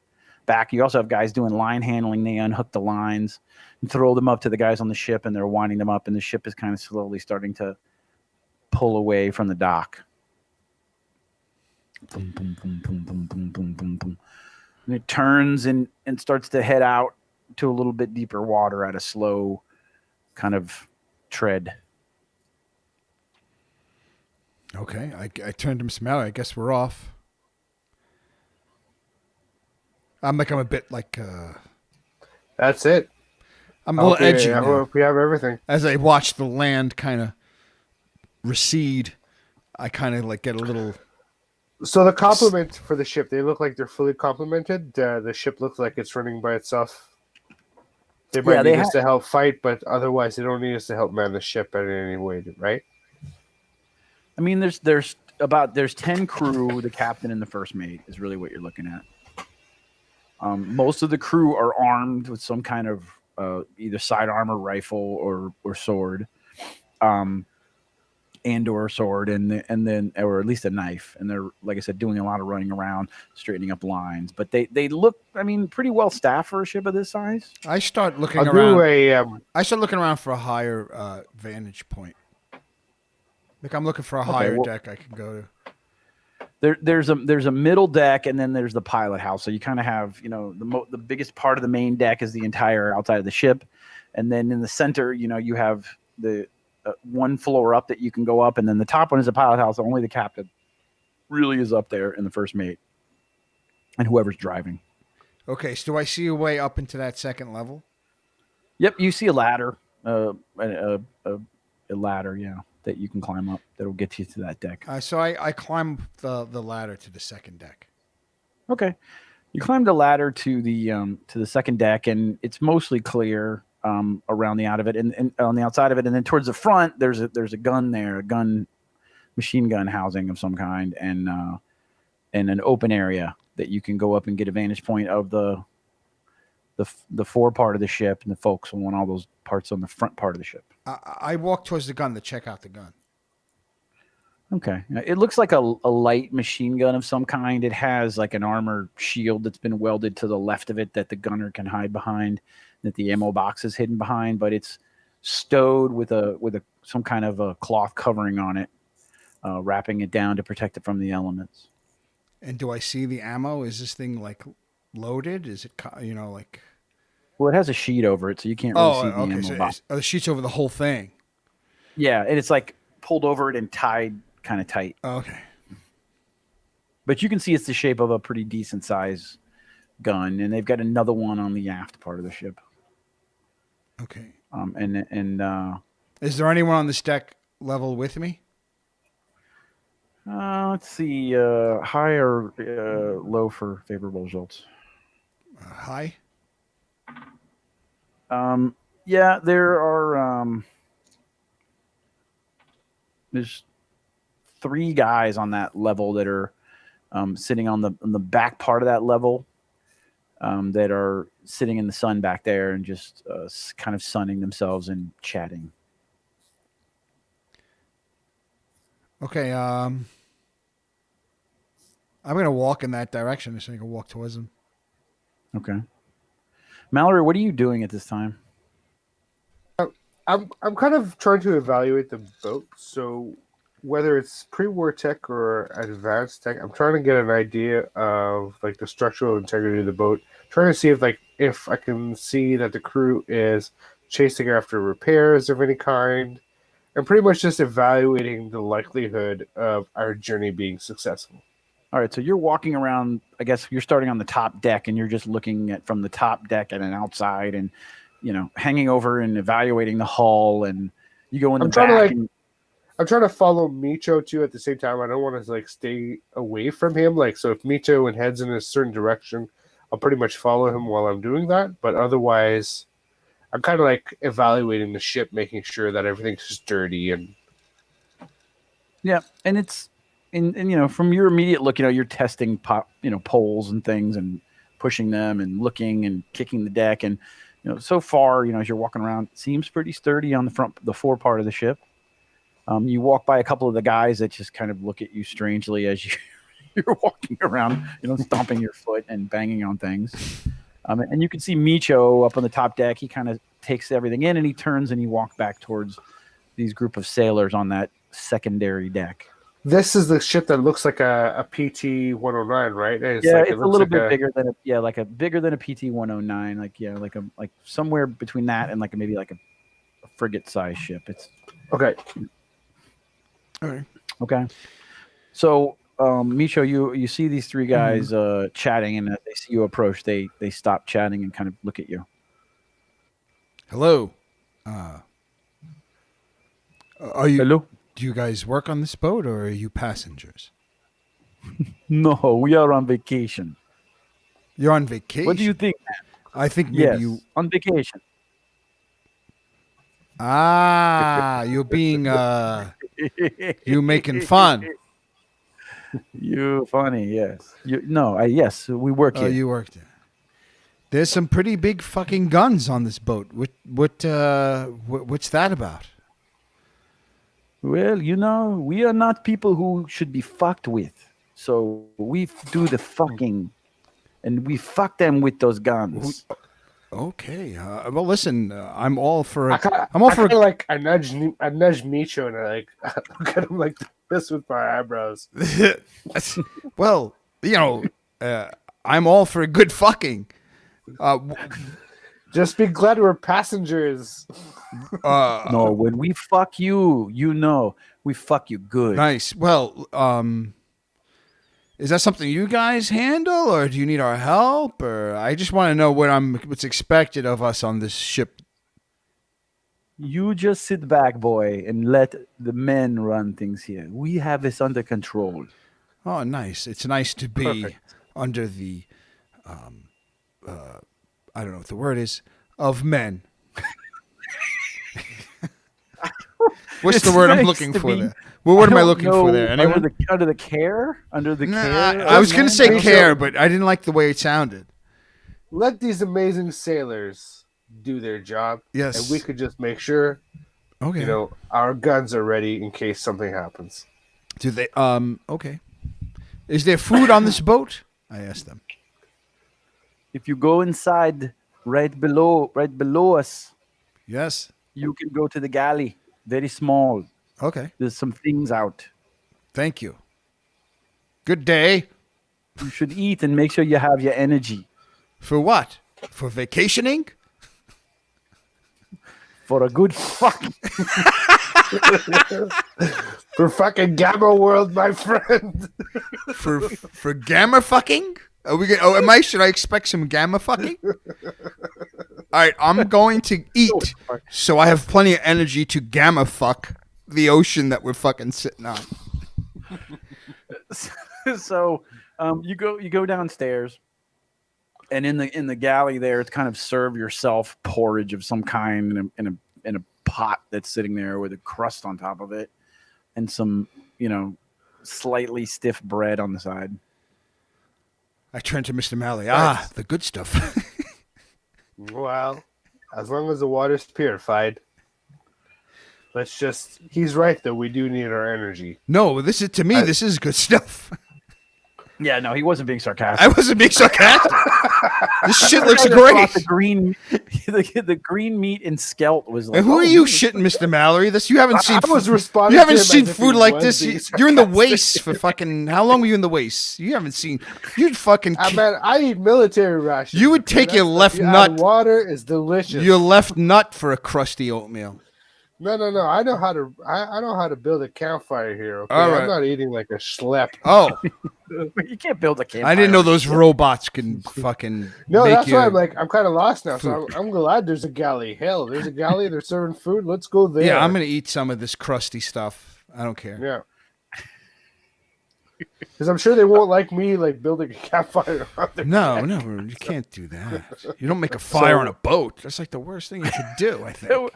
back. You also have guys doing line handling. They unhook the lines and throw them up to the guys on the ship, and they're winding them up, and the ship is kind of slowly starting to pull away from the dock. Boom, boom, boom, boom, boom, boom, boom, boom, boom. And it turns and starts to head out to a little bit deeper water at a slow kind of tread. Okay, I turned to Mr. Mallory. I guess we're off. I'm a bit like. That's it. I'm a little edgy I now. hope we have everything. As I watch the land kind of recede, I kind of like get a little. So the complement for the ship, they look like they're fully complemented. The ship looks like it's running by itself. They might need us to help fight, but otherwise they don't need us to help man the ship in any way, right? I mean, there's 10 crew, the captain and the first mate is really what you're looking at. Most of the crew are armed with some kind of either sidearm or rifle or sword, or sword, and then or at least a knife. And they're, like I said, doing a lot of running around, straightening up lines. But they look, I mean, pretty well staffed for a ship of this size. I start looking around. I start looking around for a higher vantage point. Like I'm looking for a higher deck I can go to. There's a middle deck, and then there's the pilot house. So you kind of have, the biggest part of the main deck is the entire outside of the ship, and then in the center, you have the one floor up that you can go up, and then the top one is a pilot house. Only the captain really is up there, and the first mate, and whoever's driving. Okay, so do I see a way up into that second level? Yep, you see a ladder, a ladder, yeah, that you can climb up. That'll get you to that deck. So I climb the ladder to the second deck. Okay, you climb the ladder to the second deck, and it's mostly clear around the out of it, and on the outside of it, and then towards the front, there's a gun there, machine gun housing of some kind, and an open area that you can go up and get a vantage point of the fore part of the ship and the folks on all those parts on the front part of the ship. I walk towards the gun to check out the gun. Okay. It looks like a light machine gun of some kind. It has like an armor shield that's been welded to the left of it that the gunner can hide behind, that the ammo box is hidden behind, but it's stowed with some kind of a cloth covering on it, wrapping it down to protect it from the elements. And do I see the ammo? Is this thing like loaded? Is it, like... Well, it has a sheet over it, so you can't really see the ammo box. The sheet's over the whole thing. Yeah, and it's like pulled over it and tied kind of tight. Okay. But you can see it's the shape of a pretty decent size gun, and they've got another one on the aft part of the ship. Okay. And is there anyone on this deck level with me? Let's see, high or low for favorable results. High. Yeah, there are. There's 3 guys on that level that are sitting on the back part of that level, that are sitting in the sun back there and just kind of sunning themselves and chatting. Okay. I'm gonna walk in that direction. So I can walk towards them. Okay. Mallory, what are you doing at this time? I'm kind of trying to evaluate the boat. So whether it's pre-war tech or advanced tech, I'm trying to get an idea of like the structural integrity of the boat. Trying to see if I can see that the crew is chasing after repairs of any kind, and pretty much just evaluating the likelihood of our journey being successful. All right, so you're walking around. I guess you're starting on the top deck, and you're just looking at from the top deck and an outside, and hanging over and evaluating the hull, and you go in the I'm trying back. to I'm trying to follow Meecho too at the same time. I don't want to like stay away from him. Like, so if Meecho heads in a certain direction, I'll pretty much follow him while I'm doing that. But otherwise, I'm kind of like evaluating the ship, making sure that everything's sturdy and. Yeah, and it's and from your immediate look, you're testing poles and things and pushing them and looking and kicking the deck, and so far, as you're walking around, it seems pretty sturdy on the fore part of the ship. You walk by a couple of the guys that just kind of look at you strangely as you're walking around, stomping your foot and banging on things. And you can see Meecho up on the top deck. He kind of takes everything in and he turns and he walks back towards these group of sailors on that secondary deck. This is the ship that looks like a PT 109, right? It's a little bit bigger than bigger than a PT 109, like somewhere between that and maybe a frigate size ship. It's okay. All right. Okay. So, Meecho, you see these three guys chatting, and as they see you approach, they stop chatting and kind of look at you. Hello. Hello? Do you guys work on this boat, or are you passengers? No, we are on vacation. You're on vacation? What do you think? I think maybe you... on vacation. You're being... you making fun. You funny, yes. Yes, we work here. Oh, you work there. There's some pretty big fucking guns on this boat. What's that about? Well, we are not people who should be fucked with. So we do the fucking, and we fuck them with those guns. Okay. Well, listen. I'm all for. I nudge Meecho and I look at him like this with my eyebrows. Well, I'm all for a good fucking. Just be glad we're passengers. No, when we fuck you, we fuck you good. Nice. Well, is that something you guys handle, or do you need our help? Or I just want to know what's expected of us on this ship. You just sit back, boy, and let the men run things here. We have this under control. Oh, nice. It's nice to be Perfect. Under the, I don't know what the word is, of men. What's the word I'm looking for there? What word am I looking for there? Anyone? Under the care? Care? I was going to say care, but I didn't like the way it sounded. Let these amazing sailors do their job. Yes. And we could just make sure, our guns are ready in case something happens. Do they? Okay. Is there food on this boat? I asked them. If you go inside right below us, yes, you can go to the galley. Very small. Okay. There's some things out. Thank you. Good day. You should eat and make sure you have your energy. For what? For vacationing? For a good fuck. For fucking Gamma World, my friend. For gamma fucking? Are we gonna, should I expect some gamma fucking? All right, I'm going to eat so I have plenty of energy to gamma fuck the ocean that we're fucking sitting on. So, you go downstairs, and in the galley there, it's kind of serve yourself porridge of some kind in a pot that's sitting there with a crust on top of it, and some slightly stiff bread on the side. I turn to Mr. Mallory. The good stuff. Well, as long as the water's purified. He's right though, we do need our energy. No, this is good stuff. Yeah, no, he wasn't being sarcastic. I wasn't being sarcastic. This shit looks great. The green meat and skelt was like. And who are you shitting, Mr. Mallory? You haven't seen. You haven't seen food like this. You're in the waste for fucking. How long were you in the waste? You haven't seen. You'd fucking. Man, I eat military rations. You would take your left nut. Water is delicious. Your left nut for a crusty oatmeal. No. I know how to. I know how to build a campfire here. Okay, All right. I'm not eating like a schlep. Oh, You can't build a campfire. I didn't know those shit. robots can fucking No, make that's you. why I'm kind of lost now. food. So I'm glad there's a galley. Hell, there's a galley. They're serving food. Let's go there. Yeah, I'm gonna eat some of this crusty stuff. I don't care. Yeah. Because I'm sure they won't like me like building a campfire on their No, deck. no, you can't do that. You don't make a fire So- on a boat. That's like the worst thing you could do, I think.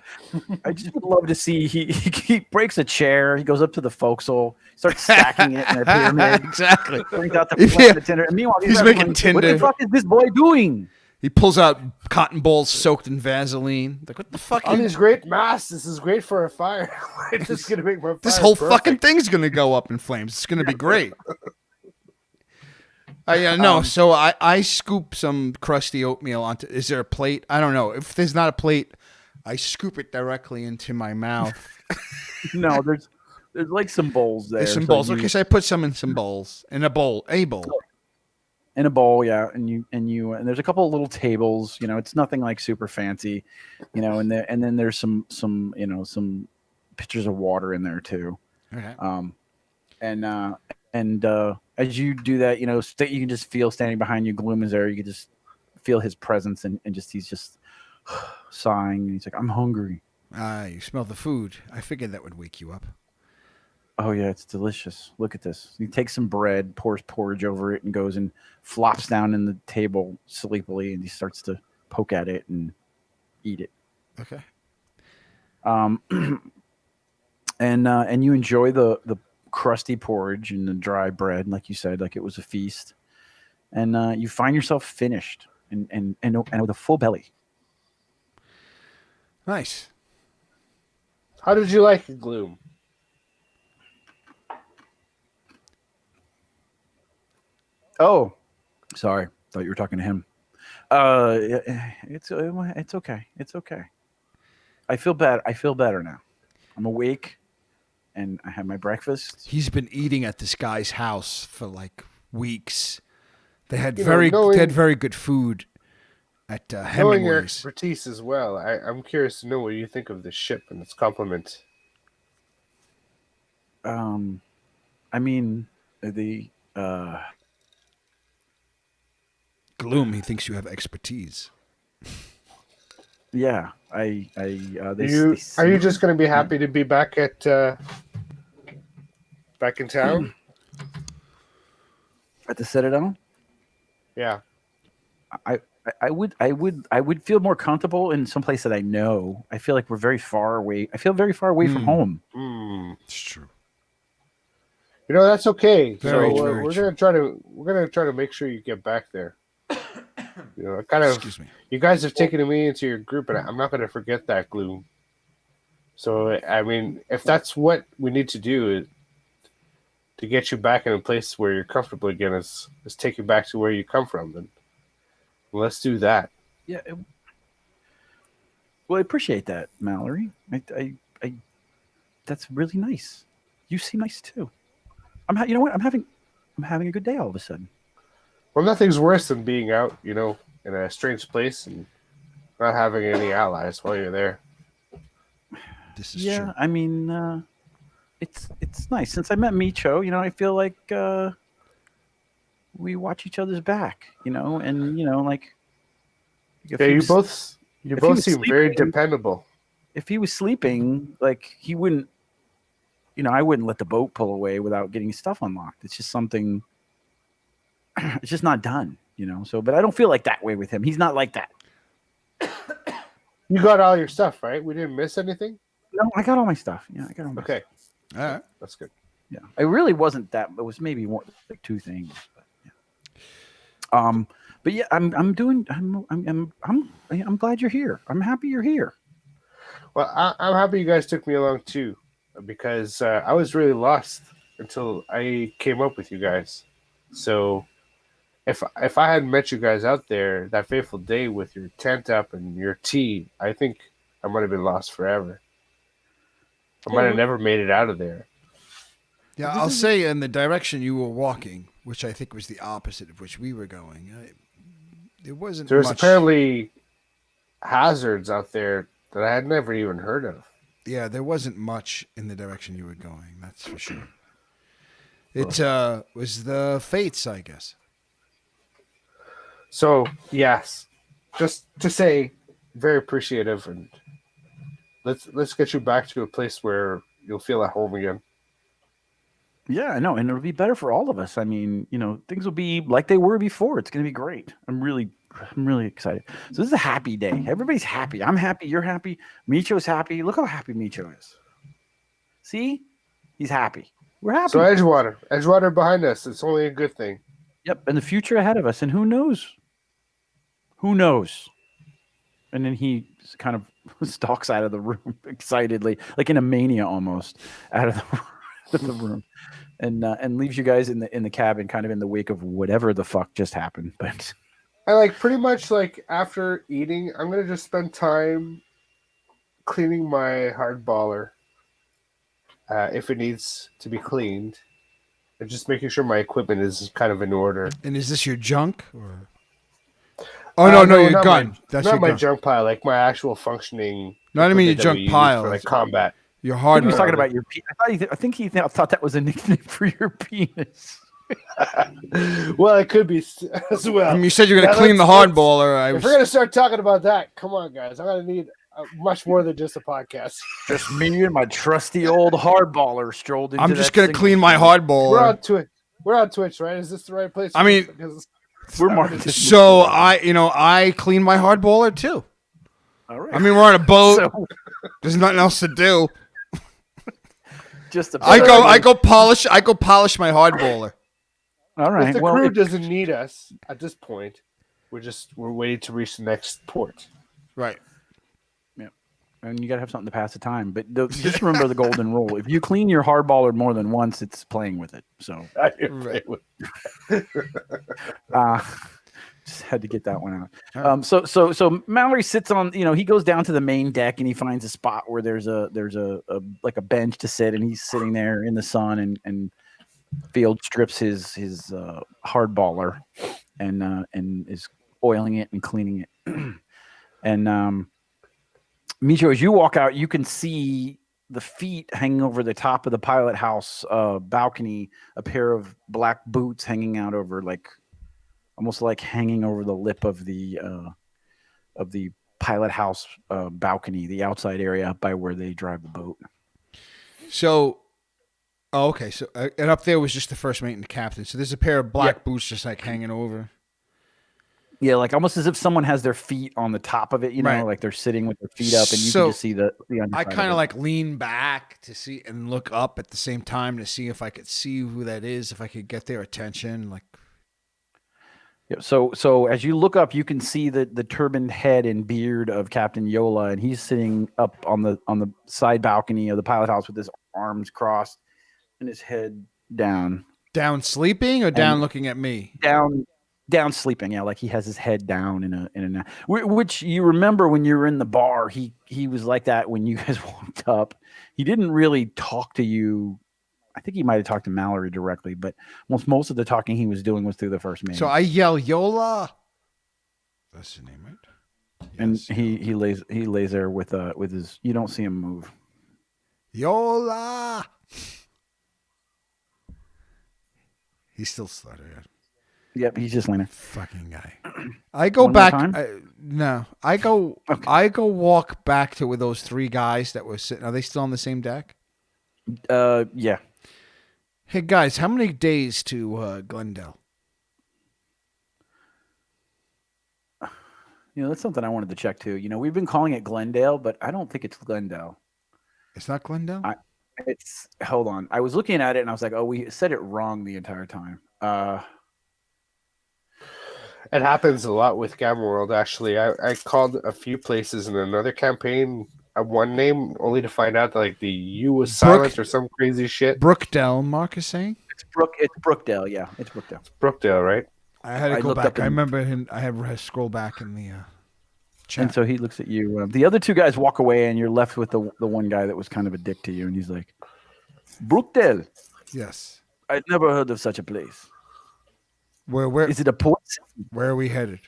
I just would love to see he breaks a chair. He goes up to the forecastle, starts stacking it in their pyramid. Exactly. Brings out the If plate he- of tinder. And meanwhile, he's guys are making going, tinder. What the fuck is this boy doing? He pulls out cotton balls soaked in Vaseline. Like, what the fuck? All these great masts. This is great for a fire. It's just gonna make my fire This whole perfect. fucking thing's gonna go up in flames. It's gonna be great. No. So I scoop some crusty oatmeal onto. Is there a plate? I don't know. If there's not a plate, I scoop it directly into my mouth. No, there's like some bowls there. There's some so bowls. you- Okay, so I put some in some bowls. In a bowl. in a bowl, yeah, and there's a couple of little tables. You know, it's nothing like super fancy. You know, and then there's some some pitchers of water in there too. Okay. And as you do that, you know, you can just feel standing behind you, Glume is there. You can just feel his presence, and just he's just sighing. And he's like, "I'm hungry." You smell the food. I figured that would wake you up. Oh yeah, it's delicious. Look at this. He takes some bread, pours porridge over it, and goes and flops down in the table sleepily, and he starts to poke at it and eat it. Okay. And you enjoy the crusty porridge and the dry bread, like you said, like it was a feast. And you find yourself finished and with a full belly. Nice. How did you like it, Gloom? Oh, sorry. Thought you were talking to him. It's okay. It's okay. I feel better. I feel better now. I'm awake, and I had my breakfast. He's been eating at this guy's house for like weeks. They had You know, very knowing- they had very good food at Knowing your Hemingway's. expertise as well, I'm curious to know what you think of the ship and its complement. I mean, the Gloom, he thinks you have expertise. yeah. They Are you just going to be happy to be back at back in town? at the Citadel? Yeah. I would feel more comfortable in some place that I know. I feel like we're very far away. I feel very far away from home. It's true. You know, that's okay. Very So true. we're gonna try to make sure you get back there. You know, kind of. Excuse me. You guys have taken me into your group, and I'm not going to forget that, Gloom. So, I mean, if that's what we need to do to get you back in a place where you're comfortable again, is take you back to where you come from, then let's do that. Yeah. Well, I appreciate that, Mallory. I that's really nice. You seem nice too. You know what? I'm having a good day all of a sudden. Well, nothing's worse than being out, you know, in a strange place and not having any allies while you're there. This is Yeah, true. I mean, it's nice. Since I met Meecho, you know, I feel like we watch each other's back, you know, and you know, like if Yeah, he you was- both he seem was very sleeping- dependable. if he was sleeping, like he wouldn't, you know, I wouldn't let the boat pull away without getting his stuff unlocked. It's just something. It's just not done, you know. So, but I don't feel like that way with him. He's not like that. You got all your stuff, right? We didn't miss anything? No, I got all my stuff. Yeah, I got all my Okay, All right. that's good. Yeah, it really wasn't that. It was maybe more like two things. But yeah, I'm glad you're here. I'm happy you're here. Well, I'm happy you guys took me along too, because I was really lost until I came up with you guys. So, if I hadn't met you guys out there that fateful day with your tent up and your tea, I think I might have been lost forever. I might have never made it out of there. Yeah, I'll say in the direction you were walking, which I think was the opposite of which we were going. There wasn't There's much. apparently hazards out there that I had never even heard of. Yeah, there wasn't much in the direction you were going. That's for sure. It was the fates, I guess. So yes, just to say, very appreciative, and let's get you back to a place where you'll feel at home again. Yeah, I know, and it'll be better for all of us. I mean, things will be like they were before. It's going to be great. I'm really excited. So this is a happy day. Everybody's happy. I'm happy. You're happy. Meecho's happy. Look how happy Meecho is. See, he's happy. We're happy. So Edgewater behind us. It's only a good thing. Yep, and the future ahead of us, and who knows? Who knows? And then he kind of stalks out of the room excitedly, like in a mania almost, out of the room. And leaves you guys in the cabin, kind of in the wake of whatever the fuck just happened. But I pretty much after eating, I'm gonna just spend time cleaning my hardballer if it needs to be cleaned, and just making sure my equipment is kind of in order. And is this your junk? Or... Oh no, your gun. That's not my junk pile, like my actual functioning. No, I mean your junk pile for combat. Your hard. He was talking about your. I think he thought that was a nickname for your penis. Well, it could be as well. I mean, you said you're going to clean the hardballer. If we're going to start talking about that, come on, guys. I'm going to need much more than just a podcast. Just me and my trusty old hardballer strolled into. I'm just going to clean my hardballer. We're on Twitch, right? Is this the right place? I mean, we're marketing. So I clean my hardballer too. All right. I mean, we're on a boat. There's nothing else to do. I go polish my hardballer. All right. If the crew doesn't need us at this point, we're waiting to reach the next port. Right. Yeah. And you got to have something to pass the time. But just remember the golden rule: if you clean your hardballer more than once, it's playing with it. So. Just had to get that one out. So Mallory sits on, he goes down to the main deck and he finds a spot where there's a like a bench to sit, and he's sitting there in the sun, and Field strips his hardballer and is oiling it and cleaning it. And Meecho, as you walk out, you can see the feet hanging over the top of the pilot house balcony, a pair of black boots hanging out over almost like hanging over the lip of the pilot house balcony, the outside area by where they drive the boat. So, okay. So, and up there was just the first mate and the captain. So there's a pair of black boots just hanging over. Yeah, almost as if someone has their feet on the top of it, right. Like they're sitting with their feet up, and you can just see the underside. I kind of lean back to see and look up at the same time to see if I could see who that is, if I could get their attention, Yeah, so as you look up, you can see the turbaned head and beard of Captain Yola, and he's sitting up on the side balcony of the pilot house with his arms crossed and his head down. Down sleeping or down looking at me? Down sleeping, yeah, like he has his head down in a which you remember when you were in the bar, he was like that when you guys walked up. He didn't really talk to you. I think he might have talked to Mallory directly, but most of the talking he was doing was through the first mate. So I yell, Yola. That's the name, right? And yes. he lays there with his. You don't see him move. Yola. He's still stuttering. Yep, he's just laying there. Fucking guy. I go back. I go. Okay. I go walk back to where those three guys that were sitting. Are they still on the same deck? Yeah. Hey guys, how many days to Glendale? That's something I wanted to check too. We've been calling it Glendale, but I don't think it's Glendale. It's not Glendale? Hold on. I was looking at it and I was like, oh, we said it wrong the entire time. It happens a lot with Gamma World, actually. I called a few places in another campaign one name only to find out that the U was silent or some crazy shit. Brookdale, Mark is saying? It's Brookdale, yeah. It's Brookdale. It's Brookdale, right? I had to go back. I remember him. I had to scroll back in the chat. And so he looks at you. The other two guys walk away, and you're left with the one guy that was kind of a dick to you, and he's like, Brookdale? Yes. I'd never heard of such a place. Where is it a port? Where are we headed?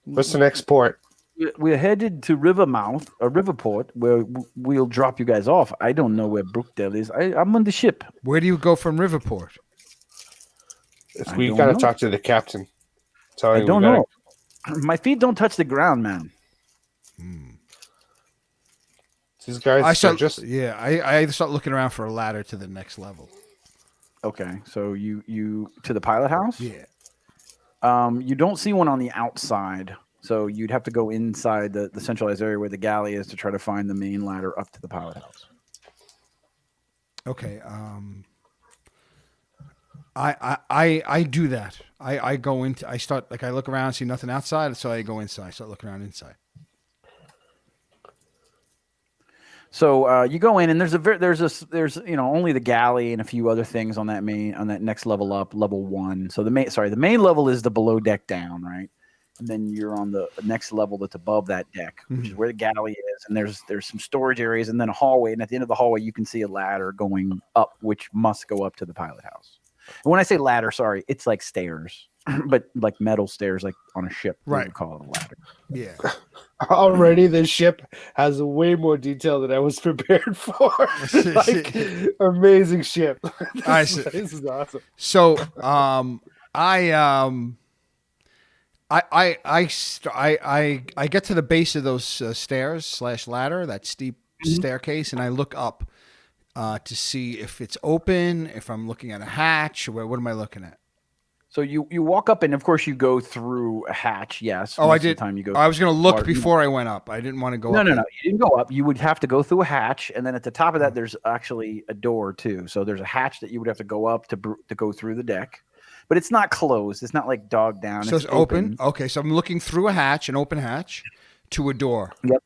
What's the next port? we're headed to Rivermouth, or Riverport, where we'll drop you guys off. I don't know where Brookdale is. I'm on the ship. Where do you go from Riverport? We don't gotta know. talk to the captain. Tell I him don't we gotta. know. My feet don't touch the ground, man. These guys I are start, just. yeah, I start looking around for a ladder to the next level. Okay, so you to the pilot house? Yeah. You don't see one on the outside, so you'd have to go inside the centralized area where the galley is to try to find the main ladder up to the pilot house. Okay. I do that. I go into. I start like I look around, see nothing outside, so I go inside. Start looking around inside. So you go in, and there's only the galley and a few other things on that next level up, level 1. So the main level is the below deck down, right? And then you're on the next level that's above that deck, which is where the galley is, and there's some storage areas, and then a hallway. And at the end of the hallway, you can see a ladder going up, which must go up to the pilot house. And when I say ladder, sorry, it's like stairs, but like metal stairs, like on a ship. Right. We would call it a ladder. Yeah. Already, this ship has way more detail than I was prepared for. Like, amazing ship. This is awesome. So, I get to the base of those stairs / ladder, that steep staircase, and I look up to see if it's open, if I'm looking at a hatch, or what am I looking at? So you walk up, and of course you go through a hatch. Yes. Oh, I did. The time you go. I was going to look before I went up. I didn't want to go up. No. You didn't go up. You would have to go through a hatch, and then at the top of that, there's actually a door too. So there's a hatch that you would have to go up to go through the deck, but it's not closed. It's not like dog down. So it's open. Okay, so I'm looking through a hatch, an open hatch, to a door. Yep.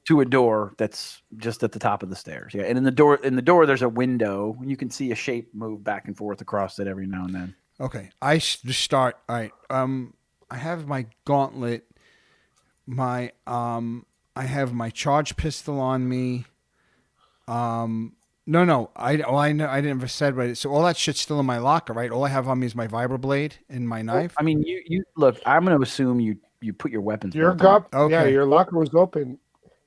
To a door that's just at the top of the stairs. Yeah, and in the door, there's a window. You can see a shape move back and forth across it every now and then. Okay, I just start. All right. I have my gauntlet. I have my charge pistol on me. No. I never said right. So all that shit's still in my locker, right? All I have on me is my vibroblade and my knife. I mean, you look. I'm going to assume you put your weapons. Yeah, your locker was open,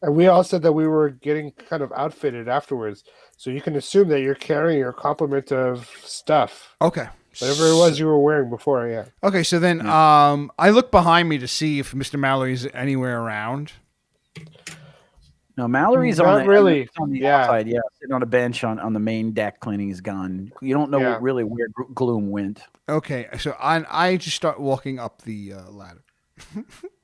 and we all said that we were getting kind of outfitted afterwards. So you can assume that you're carrying your complement of stuff. Okay. Whatever it was you were wearing before, yeah. Okay, so then I look behind me to see if Mr. Mallory's anywhere around. No, Mallory's Not on the outside, yeah, sitting on a bench on the main deck cleaning his gun. You don't know really where Glume went. Okay, so I just start walking up the ladder.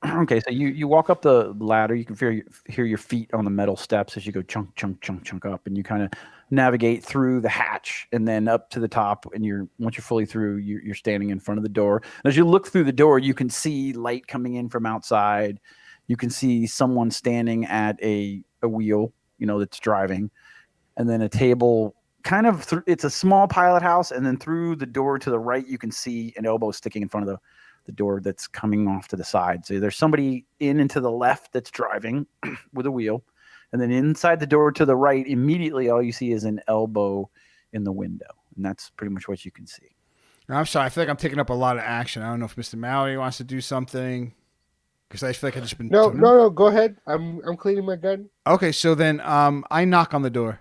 Okay, so you walk up the ladder. You can hear your feet on the metal steps as you go chunk, chunk, chunk, chunk up, and you kind of navigate through the hatch and then up to the top. And once you're fully through, you're standing in front of the door. And as you look through the door, you can see light coming in from outside. You can see someone standing at a wheel, that's driving, and then a table. Kind of, it's a small pilot house, and then through the door to the right, you can see an elbow sticking in front of the door that's coming off to the side. So there's somebody in and to the left that's driving with a wheel, and then inside the door to the right, immediately all you see is an elbow in the window, and that's pretty much what you can see. I'm sorry, I feel like I'm taking up a lot of action. I don't know if Mr. Mallory wants to do something, because I feel like I've just been no. Go ahead. I'm cleaning my gun. Okay, so then I knock on the door.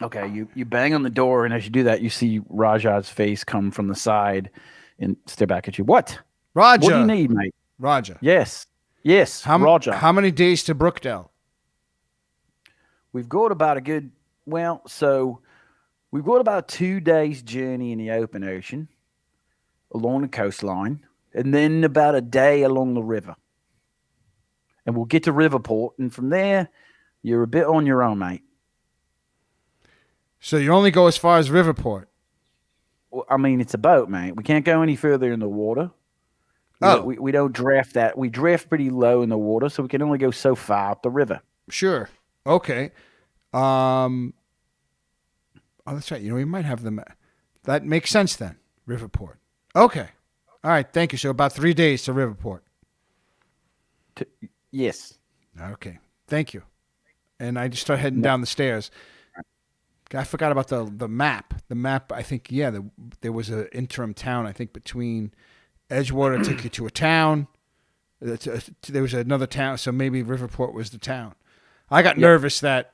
Okay, you bang on the door, and as you do that, you see Raja's face come from the side and stare back at you. What? Raja. What do you need, mate? Raja. Yes, Raja. How many days to Brookdale? We've got about we've got about 2 days journey in the open ocean along the coastline, and then about a day along the river. And we'll get to Riverport, and from there, you're a bit on your own, mate. So you only go as far as Riverport? Well, I mean, it's a boat, mate. We can't go any further in the water. We don't draft that. We draft pretty low in the water, so we can only go so far up the river. Sure. Okay. Oh, that's right. We might have them. That makes sense then. Riverport. Okay. All right. Thank you. So about 3 days to Riverport. Yes. Okay. Thank you. And I just start heading down the stairs. I forgot about the map. The map, I think, there was an interim town, I think, between Edgewater took you to a town, There was another town, so maybe Riverport was the town. I got Yeah. nervous that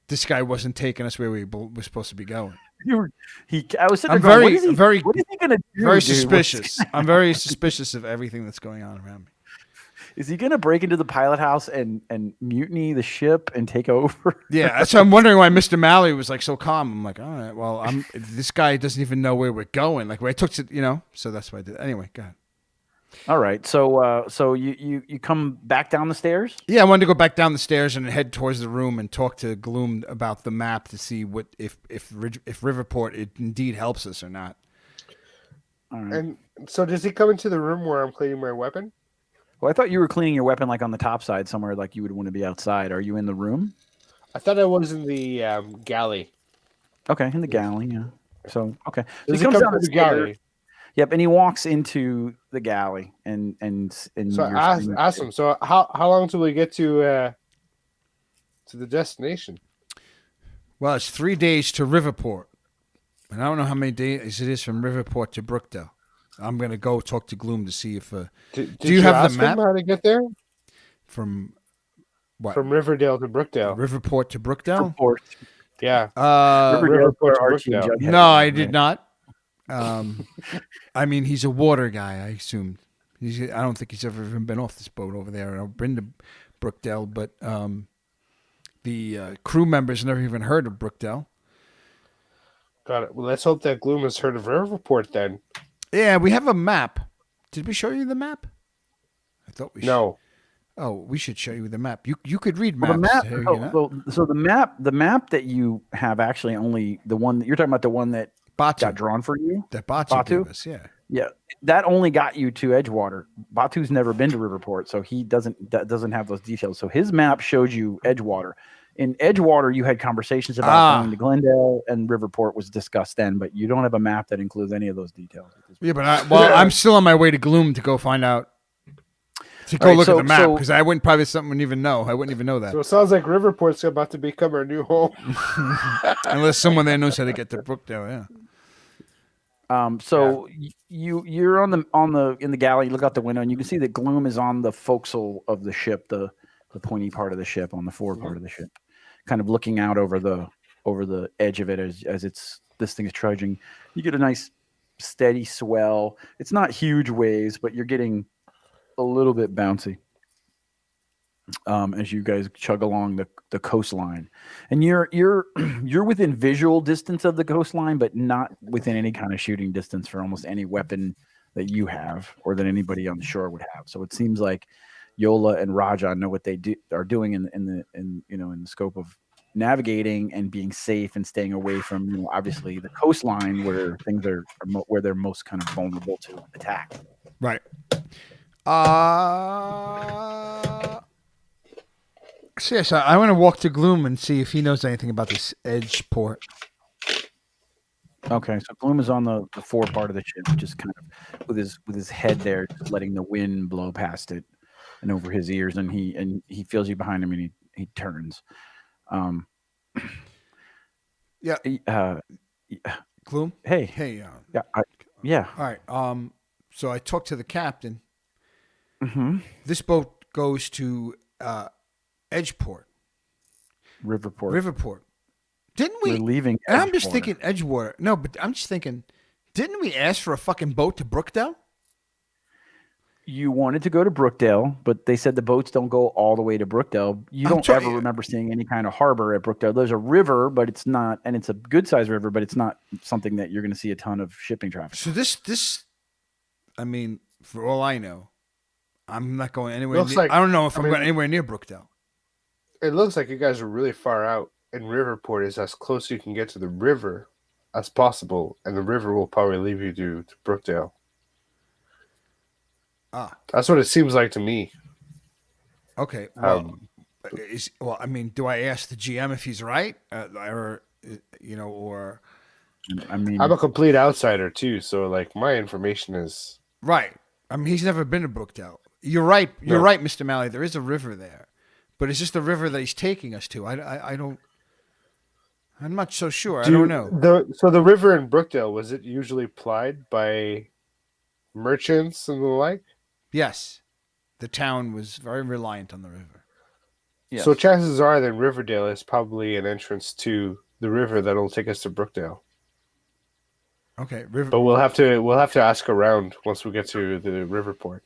this guy wasn't taking us where we were supposed to be going. I was sitting I'm there going, very what is he going to do? very dude? suspicious. I'm very suspicious of everything that's going on around me. Is he going to break into the pilot house and mutiny the ship and take over? Yeah, so I'm wondering why Mr. Mallory was like so calm. I'm like, all right, well, this guy doesn't even know where we're going. Like, where I took to, so that's why I did. Anyway, go ahead. All right, so you come back down the stairs? Yeah, I wanted to go back down the stairs and head towards the room and talk to Glume about the map to see what if Riverport it indeed helps us or not. All right. And so does he come into the room where I'm cleaning my weapon? Well, I thought you were cleaning your weapon like on the top side somewhere, like you would want to be outside. Are you in the room? I thought I was in the galley. Okay, in the galley. Yeah. So okay, so Does he he comes come down to the the galley? Yep, and he walks into the galley and So I asked him. So how long till we get to the destination? Well, it's 3 days to Riverport, and I don't know how many days it is from Riverport to Brookdale. I'm gonna go talk to Glume to see if. Did you have ask the map him how to get there? from what? From Riverdale to Brookdale. Riverport to Brookdale. Report. Yeah. Riverdale Riverport for to Archie and Brookdale. Jughead. No, I did not. I mean, he's a water guy. I assumed. I don't think he's ever even been off this boat over there. I've been to Brookdale, but the crew members never even heard of Brookdale. Got it. Well, let's hope that Glume has heard of Riverport then. Yeah, we have a map. Did we show you the map? I thought we should. No. Oh, we should show you the map. You could read Well, maps. the map. So the map that you have actually only the one that you're talking about, the one that Batu. got drawn for you. That Batu gave us, yeah. Yeah, that only got you to Edgewater. Batu's never been to Riverport, so he doesn't have those details. So his map showed you Edgewater. In Edgewater, you had conversations about going to Glendale, and Riverport was discussed then. But you don't have a map that includes any of those details. Yeah, but I'm still on my way to Glume to go find out. To go look at the map because I wouldn't probably wouldn't even know. I wouldn't even know that. So it sounds like Riverport's about to become our new home. Unless someone there knows how to get to Brookdale, yeah. So you're in the galley. You look out the window and you can see that Glume is on the forecastle of the ship, the pointy part of the ship, on the forward part of the ship, kind of looking out over the edge of it as this thing is trudging. You get a nice steady swell. It's not huge waves, but you're getting a little bit bouncy as you guys chug along the coastline, and you're within visual distance of the coastline, but not within any kind of shooting distance for almost any weapon that you have or that anybody on the shore would have. So it seems like Yola and Raja know what they are doing in the scope of navigating and being safe and staying away from obviously the coastline where things where they're most kind of vulnerable to attack. Right. So yes, I want to walk to Glume and see if he knows anything about this edge port. Okay, so Glume is on the fore part of the ship, just kind of with his head there, just letting the wind blow past it and over his ears, and he feels you behind him, and he turns. Yeah. Glume. Hey. Hey. Yeah. All right. So I talked to the captain. Mm-hmm. This boat goes to Edgeport. Riverport. Didn't we? We're leaving. And I'm just thinking Edgewater. No, but I'm just thinking, didn't we ask for a fucking boat to Brookdale? You wanted to go to Brookdale, but they said the boats don't go all the way to Brookdale. You don't ever remember seeing any kind of harbor at Brookdale. There's a river, but it's not, and it's a good sized river, but it's not something that you're going to see a ton of shipping traffic. So this, I mean, for all I know, I'm not going anywhere. I don't know if I'm going anywhere near Brookdale. It looks like you guys are really far out, and Riverport is as close as you can get to the river as possible, and the river will probably lead you to Brookdale. That's what it seems like to me. Okay. Well, do I ask the GM if he's right, or? I'm a complete outsider too, so like my information is right. I mean, he's never been to Brookdale. You're right. You're right, Mr. Malley. There is a river there, but it's just the river that he's taking us to. I don't. I'm not so sure. I don't know. So the river in Brookdale, was it usually plied by merchants and the like? Yes. the town was very reliant on the river. Yes. So chances are that Riverdale is probably an entrance to the river that'll take us to Brookdale. Okay, river. But we'll have to ask around once we get to the river port.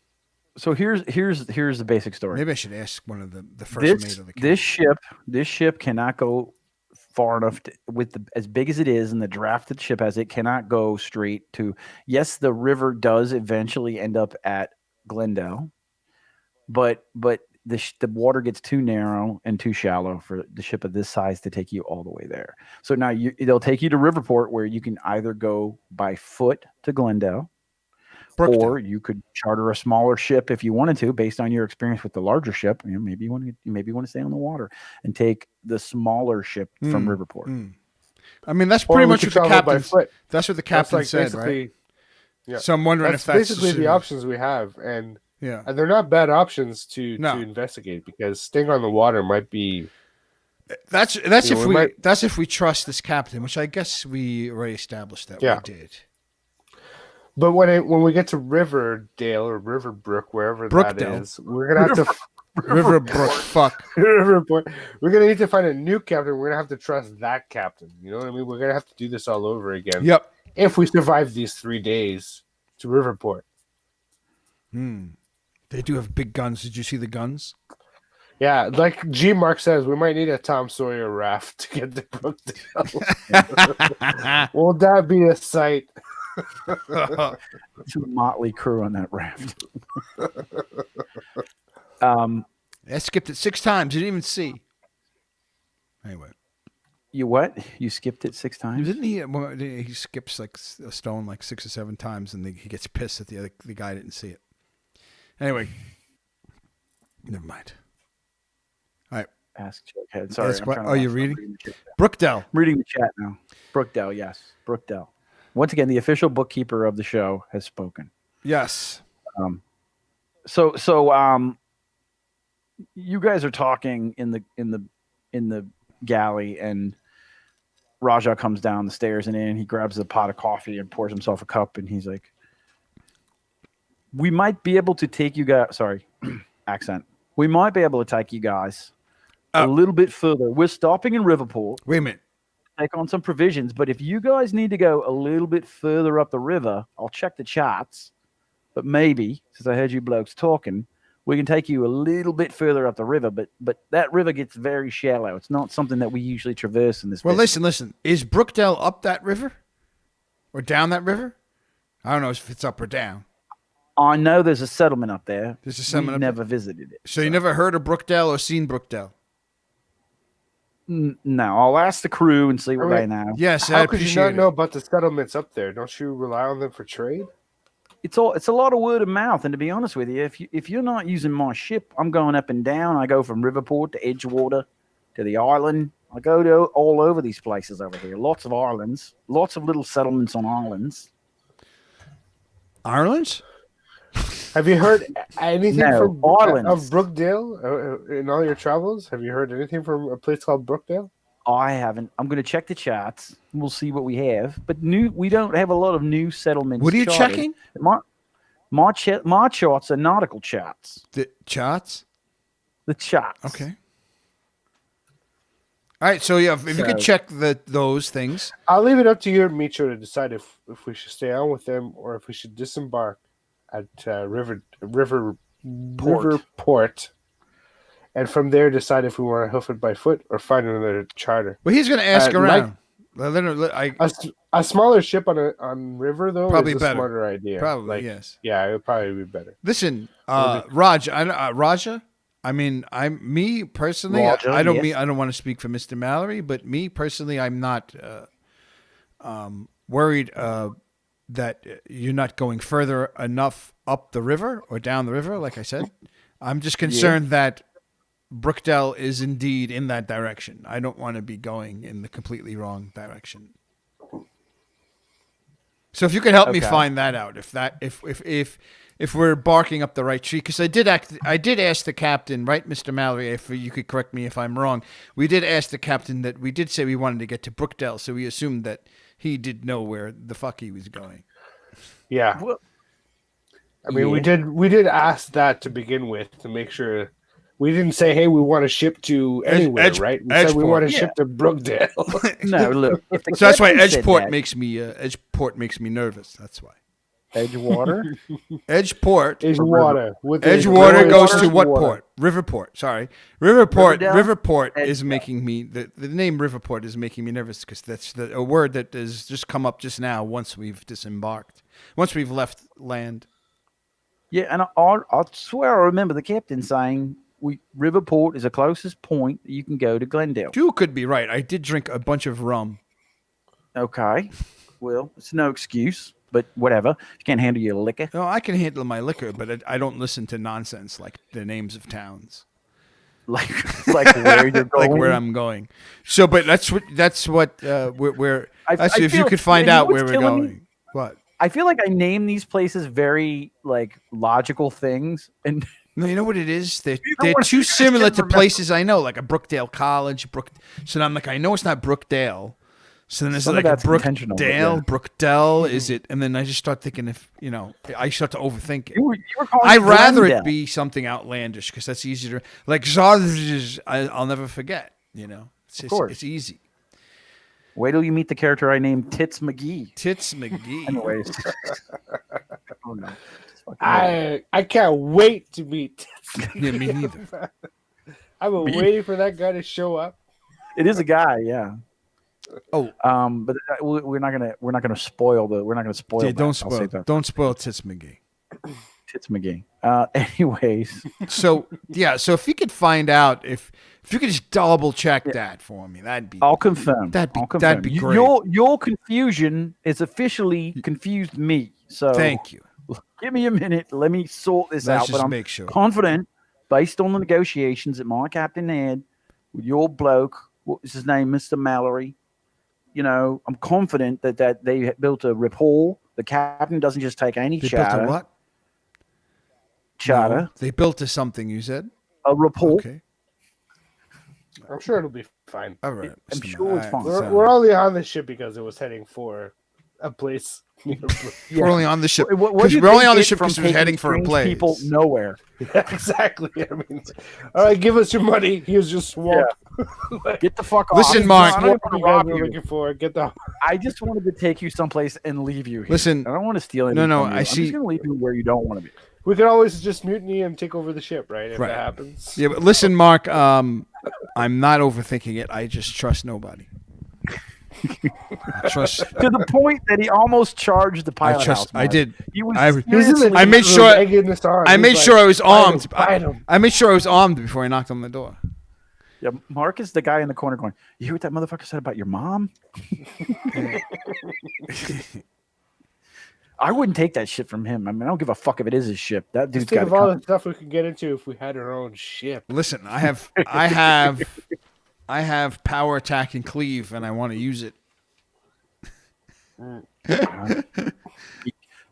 So here's the basic story. Maybe I should ask one of the first mate of the This ship cannot go far enough with as big as it is, and the draft that the ship has, it cannot go straight to. Yes, the river does eventually end up at Glendale, but the water gets too narrow and too shallow for the ship of this size to take you all the way there. So now they'll take you to Riverport, where you can either go by foot to Glendale. Brookdale. Or you could charter a smaller ship if you wanted to, based on your experience with the larger ship. Maybe you want to stay on the water and take the smaller ship from Riverport. I mean, that's pretty much what the captain. That's what the captain like said, right? Yeah. So I'm wondering if that's basically the options we have, and yeah, and they're not bad options to investigate, because staying on the water might be. That's if we trust this captain, which I guess we already established that we did. But when we get to Riverdale or Riverbrook, wherever Brookdale. that is, we're gonna have to Riverbrook. Fuck. Riverport. We're gonna need to find a new captain. We're gonna have to trust that captain. You know what I mean? We're gonna have to do this all over again. Yep. If we survive these 3 days to Riverport. They do have big guns. Did you see the guns? Yeah, like G Mark says, we might need a Tom Sawyer raft to get to Brookdale. Won't that be a sight? It's a motley crew on that raft. I skipped it 6 times. You didn't even see. Anyway. You what? You skipped it 6 times? Didn't he? He skips like a stone like 6 or 7 times, and he gets pissed that the guy didn't see it. Anyway. Never mind. All right. Ask Chuckhead. Sorry. Are you reading? Brookdale. I'm reading the chat now. Brookdale, yes. Brookdale. Once again, the official bookkeeper of the show has spoken. Yes. So you guys are talking in the galley, and Raja comes down the stairs and in. He grabs a pot of coffee and pours himself a cup, and he's like, "We might be able to take you guys." Sorry, accent. We might be able to take you guys a little bit further. We're stopping in Riverport. Wait a minute. Take on some provisions, but if you guys need to go a little bit further up the river, I'll check the charts. But maybe, since I heard you blokes talking, we can take you a little bit further up the river. But that river gets very shallow. It's not something that we usually traverse in this. Well, business. listen. Is Brookdale up that river, or down that river? I don't know if it's up or down. I know there's a settlement up there. There's a settlement. We've never visited it. So you never heard of Brookdale or seen Brookdale? No, I'll ask the crew and see what they know. Yes, how could you not know about the settlements up there? Don't you rely on them for trade? It's a lot of word of mouth, and to be honest with you, if you're not using my ship, I'm going up and down. I go from Riverport to Edgewater to the island. I go to all over these places over here. Lots of islands, lots of little settlements on islands. Ireland? Have you heard anything from islands of Brookdale in all your travels? Have you heard anything from a place called Brookdale? I haven't. I'm going to check the charts. We'll see what we have. But we don't have a lot of new settlements. What are you charted. checking? My charts are nautical charts. The charts? The charts. Okay. All right. So yeah, if you could check those things. I'll leave it up to you and Meecho to decide if we should stay on with them or if we should disembark at Riverport, and from there decide if we want to hoof it by foot or find another charter. Well, he's going to ask around. A smaller ship on river though probably is a better. Smarter idea. Probably yes. Yeah, it would probably be better. Listen, Raja. I mean, me personally. Raja, I don't want to speak for Mr. Mallory, but me personally, I'm not worried that you're not going further enough up the river or down the river. Like I said, I'm just concerned that Brookdale is indeed in that direction. I don't want to be going in the completely wrong direction. So if you could help me find that out, if we're barking up the right tree, because I did ask the captain, right, Mr. Mallory, if you could correct me if I'm wrong. We did ask the captain that we did say we wanted to get to Brookdale, so we assumed that he did know where the fuck he was going. Yeah. I mean, we did ask that to begin with to make sure. We didn't say, "Hey, we want to ship to anywhere," right? We said we want to ship to Brookdale. No, look. If the So that's why captain said Edgeport that- makes me nervous. That's why. Edgewater. Edgeport. Edgewater. Edgewater goes to what Water. port? Riverport. Sorry, Riverport. Riverdale? Riverport is Edgedale. making me the name Riverport is making me nervous because that's a word that has just come up just now. Once we've disembarked, once we've left land. Yeah, and I swear I remember the captain saying Riverport is the closest point that you can go to Glendale. You could be right. I did drink a bunch of rum. Okay, well, it's no excuse, but whatever. If you can't handle your liquor. No, I can handle my liquor, but I don't listen to nonsense like the names of towns. like where you're going, Like where I'm going. So, but that's what we're. I That's if you feel- could find you know out where what's we're killing me? going. What? I feel like I name these places very like logical things, and No, you know what it is? They're wanna too say I similar shouldn't to remember. places I know, like a Brookdale College. So then I'm like, I know it's not Brookdale. So then there's Some of like a that's intentional, but Brookdale, yeah. Brookdale, is it? And then I just start thinking I start to overthink it. you were calling I'd rather Glendale. it be something outlandish because that's easier to like. I'll never forget. It's course. it's easy. Wait till you meet the character I named Tits McGee. Tits McGee. Anyways, oh no, It's fucking weird. I can't wait to meet. Yeah, me neither. I've been waiting for that guy to show up. It is a guy, yeah. Oh, But we're not gonna spoil yeah, that. don't I'll say spoil. that. Don't spoil Tits McGee. Tits McGee. Anyways, So yeah, so if you could find out if you could just double check that for me, that'd be. I'll confirm. That'd be- I'll confirm. that'd be great. Your confusion is officially confused me. So Thank you. give me a minute. Let me sort this Let's out. just But I'm make sure. confident, based on the negotiations that my captain had with your bloke, what was his name, Mr. Mallory. I'm confident that they built a rapport. The captain doesn't just take any They charter. built a what? Charter. No, they built a something. You said. A rapport. Okay. I'm sure it'll be fine. All right. I'm Mr. sure it's Matt. fine. We're only on this ship because it was heading for a place. We're only on the ship. What do Because you we're only think on the it ship from because we're taking heading for a strange place. People nowhere. Yeah, exactly. I mean, all right, give us your money. Here's your swamp. Get the fuck off. Listen, Mark. I What don't you want to guys rob were you. looking for? Get the. I just wanted to take you someplace and leave you here. Listen, I don't want to steal anything. no, from you. I I'm see- just going to leave you where you don't want to be. We could always just mutiny and take over the ship, right? If Right. that happens. Yeah, but listen, Mark. I'm not overthinking it. I just trust nobody. I trust. To the point that he almost charged the pilot I trust. house. I Mark. did. He was I- seriously- I made sure- Egg in this arm. I He's made like, sure I was "Bite him, armed. bite him." I made sure I was armed before I knocked on the door. Yeah, Mark is the guy in the corner going, "You hear what that motherfucker said about your mom?" I wouldn't take that shit from him. I mean, I don't give a fuck if it is his ship. That dude's Just think got of all to the stuff we could get into if we had our own ship. Listen, I have power attack and cleave, and I want to use it.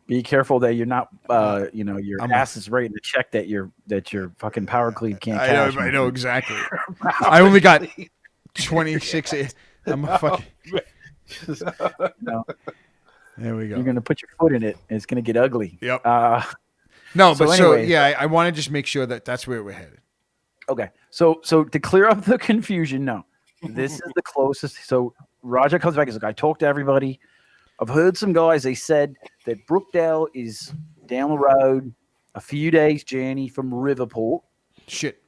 Be careful that you're not, your I'm- ass is ready to check that your fucking power cleave can't I catch. know. I know exactly. I only got 26. I'm a fucking. No, There we you're go. gonna put your foot in it, and it's gonna get ugly. Yep. so No, but so anyways- yeah, I want to just make sure that that's where we're headed. Okay, so to clear up the confusion, no, this is the closest. So Roger comes back. He's like, I talked to everybody. I've heard some guys. They said that Brookdale is down the road, a few days journey from Riverport. Shit.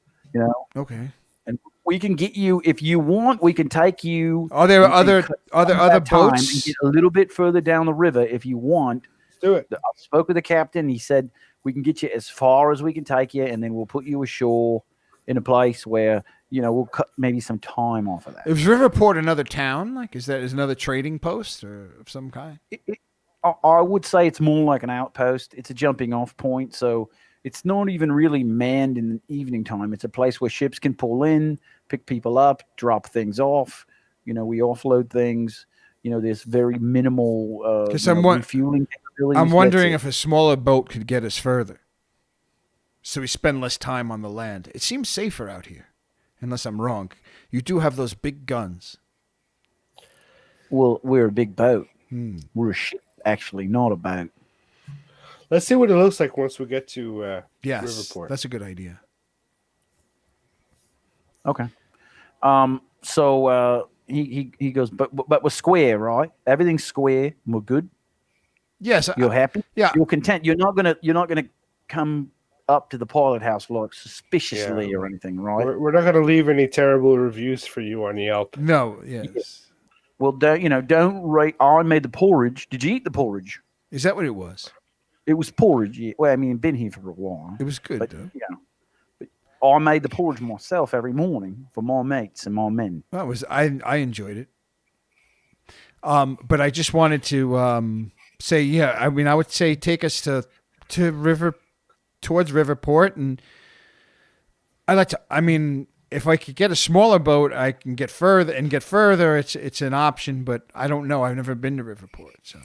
Okay. And we can get you if you want. We can take you. Are there and other cut other some of other that time and boats? get a little bit further down the river if you want. Let's do it. I spoke with the captain. He said we can get you as far as we can take you, and then we'll put you ashore in a place where we'll cut maybe some time off of that. Is Riverport another town? Like, is another trading post or of some kind? I would say it's more like an outpost. It's a jumping off point, so it's not even really manned in the evening time. It's a place where ships can pull in, pick people up, drop things off. We offload things. There's very minimal 'Cause refueling capabilities. I'm wondering That's if a smaller boat could get us further, so we spend less time on the land. It seems safer out here, unless I'm wrong. You do have those big guns. Well, we're a big boat. Hmm. We're a ship, actually, not a boat. Let's see what it looks like once we get to Yes, Riverport. that's a good idea. Okay. So he goes, but we're square, right? Everything's square. We're good. Yes, You're happy. yeah. You're content. You're not gonna come up to the pilot house like suspiciously or anything, right? We're not going to leave any terrible reviews for you on Yelp. No, yes. Well, don't rate. I made the porridge. Did you eat the porridge? Is that what it was? It was porridge. Yeah. Well, I mean, been here for a while. It was good, but, though. But I made the porridge myself every morning for my mates and my men. Well, I enjoyed it. But I just wanted to say, yeah. I mean, I would say take us to towards Riverport, and I like to. I mean, if I could get a smaller boat, I can get further. It's an option, but I don't know. I've never been to Riverport, so.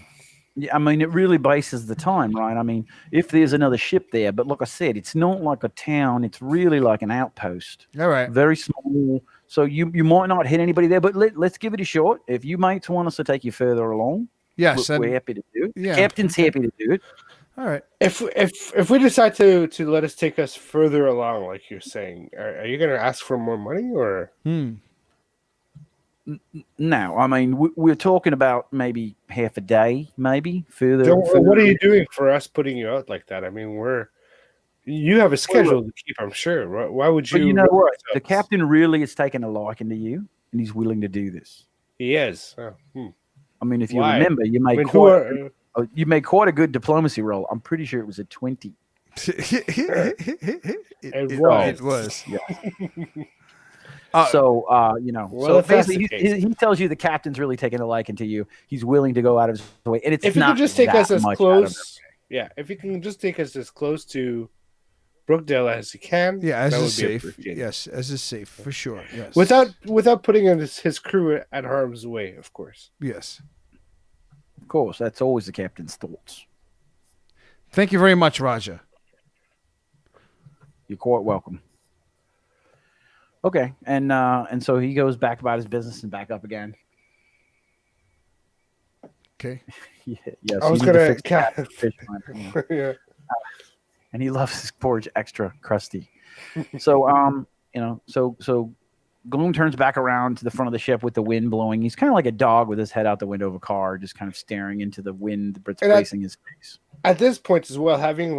Yeah, I mean, it really bases the time, right? I mean, if there's another ship there, but like I said, it's not like a town. It's really like an outpost. All right. Very small. So you might not hit anybody there, but let's give it a shot. If you mates want us to take you further along, yes, we're happy to do it. Yeah. Captain's happy to do it. All right. If we decide to let us take us further along, like you're saying, are you going to ask for more money or? No, I mean we're talking about maybe half a day, maybe further. So what are you doing for us putting you out like that? I mean, you have a schedule to keep, I'm sure. Why would you? But you know what? The captain really has taken a liking to you, and he's willing to do this. He is. I mean, if you Why? remember, you made quite a good diplomacy roll. I'm pretty sure it was a 20. It was. Yeah. Well, so basically, he tells you the captain's really taking a liking to you. He's willing to go out of his way, and it's if you not can just take us as close. Yeah, if you can just take us as close to Brookdale as you can. Yeah, as is safe. Yes, as is safe for sure. Yes. Without putting his crew at harm's way, of course. Yes. Of course, that's always the captain's thoughts. Thank you very much, Raja. You're quite welcome. Okay, and so he goes back about his business and back up again. Okay. Yes. I was gonna fish line. Yeah. And he loves his porridge extra crusty. So so Glume turns back around to the front of the ship with the wind blowing. He's kind of like a dog with his head out the window of a car, just kind of staring into the wind that's bracing his face. At this point as well, having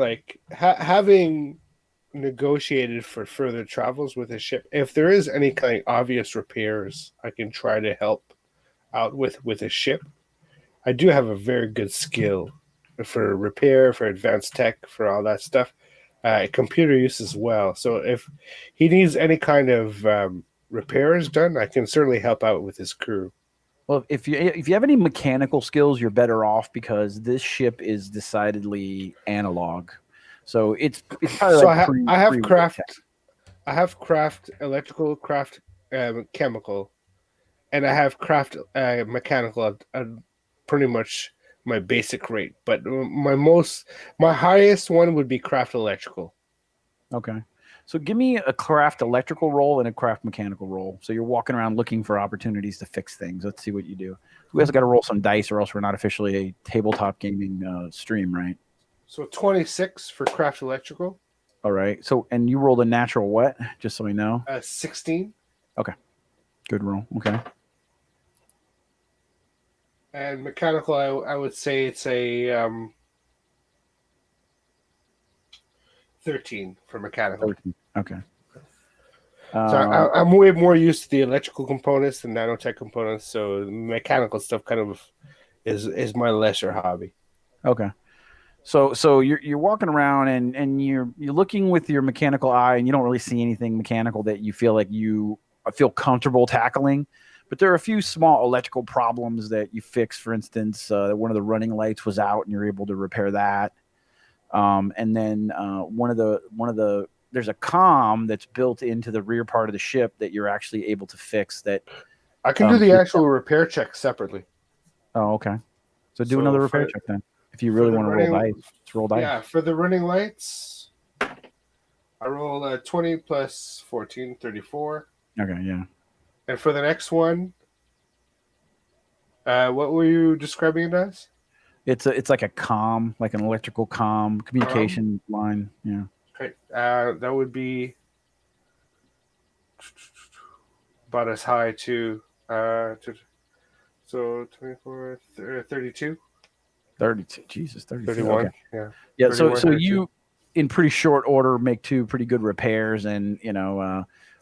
negotiated for further travels with his ship, if there is any kind of obvious repairs I can try to help out with his ship, I do have a very good skill for repair, for advanced tech, for all that stuff, computer use as well. So if he needs any kind of repairs done, I can certainly help out with his crew. Well, if you have any mechanical skills, you're better off because this ship is decidedly analog. So it's probably so like I have craft electrical, craft chemical, and I have craft mechanical at pretty much my basic rate. But my highest one would be craft electrical. Okay. So give me a craft electrical roll and a craft mechanical roll. So you're walking around looking for opportunities to fix things. Let's see what you do. We also got to roll some dice or else we're not officially a tabletop gaming stream, right? So 26 for craft electrical. All right. So, and you rolled a natural what? Just so we know. 16. Okay. Good roll. Okay. And mechanical, I would say it's a 13 for mechanical. 13. Okay. So I'm way more used to the electrical components than nanotech components. So mechanical stuff kind of is my lesser hobby. Okay. So you're walking around and you're looking with your mechanical eye and you don't really see anything mechanical that you feel like you feel comfortable tackling. But there are a few small electrical problems that you fix. For instance, one of the running lights was out and you're able to repair that. And then one of the there's a comm that's built into the rear part of the ship that you're actually able to fix. That I can do the actual repair check separately. Oh, okay. So do another repair check then. If you really want to roll dice, let's roll dice. Yeah, for the running lights, I roll 20 plus 14, 34. Okay, yeah. And for the next one, what were you describing it as? It's like a comm, like an electrical comm communication line. Yeah. Okay. That would be about as high so 24, 32, 32. Jesus, 32. 31. Okay. Yeah. Yeah. So 31, 32. you, in pretty short order, make two pretty good repairs, and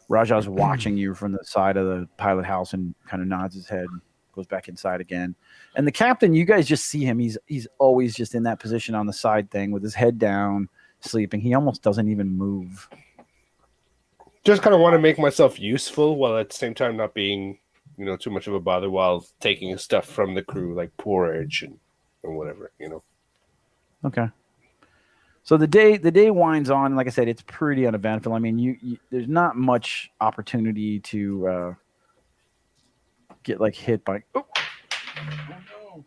Raja's watching you from the side of the pilot house and kind of nods his head, goes back inside again. And the captain, you guys just see him. He's always just in that position on the side thing with his head down, sleeping. He almost doesn't even move. Just kind of want to make myself useful while at the same time not being, too much of a bother while taking stuff from the crew like porridge and whatever, Okay. So the day winds on. Like I said, it's pretty uneventful. I mean, you there's not much opportunity to get like hit by. Oh no!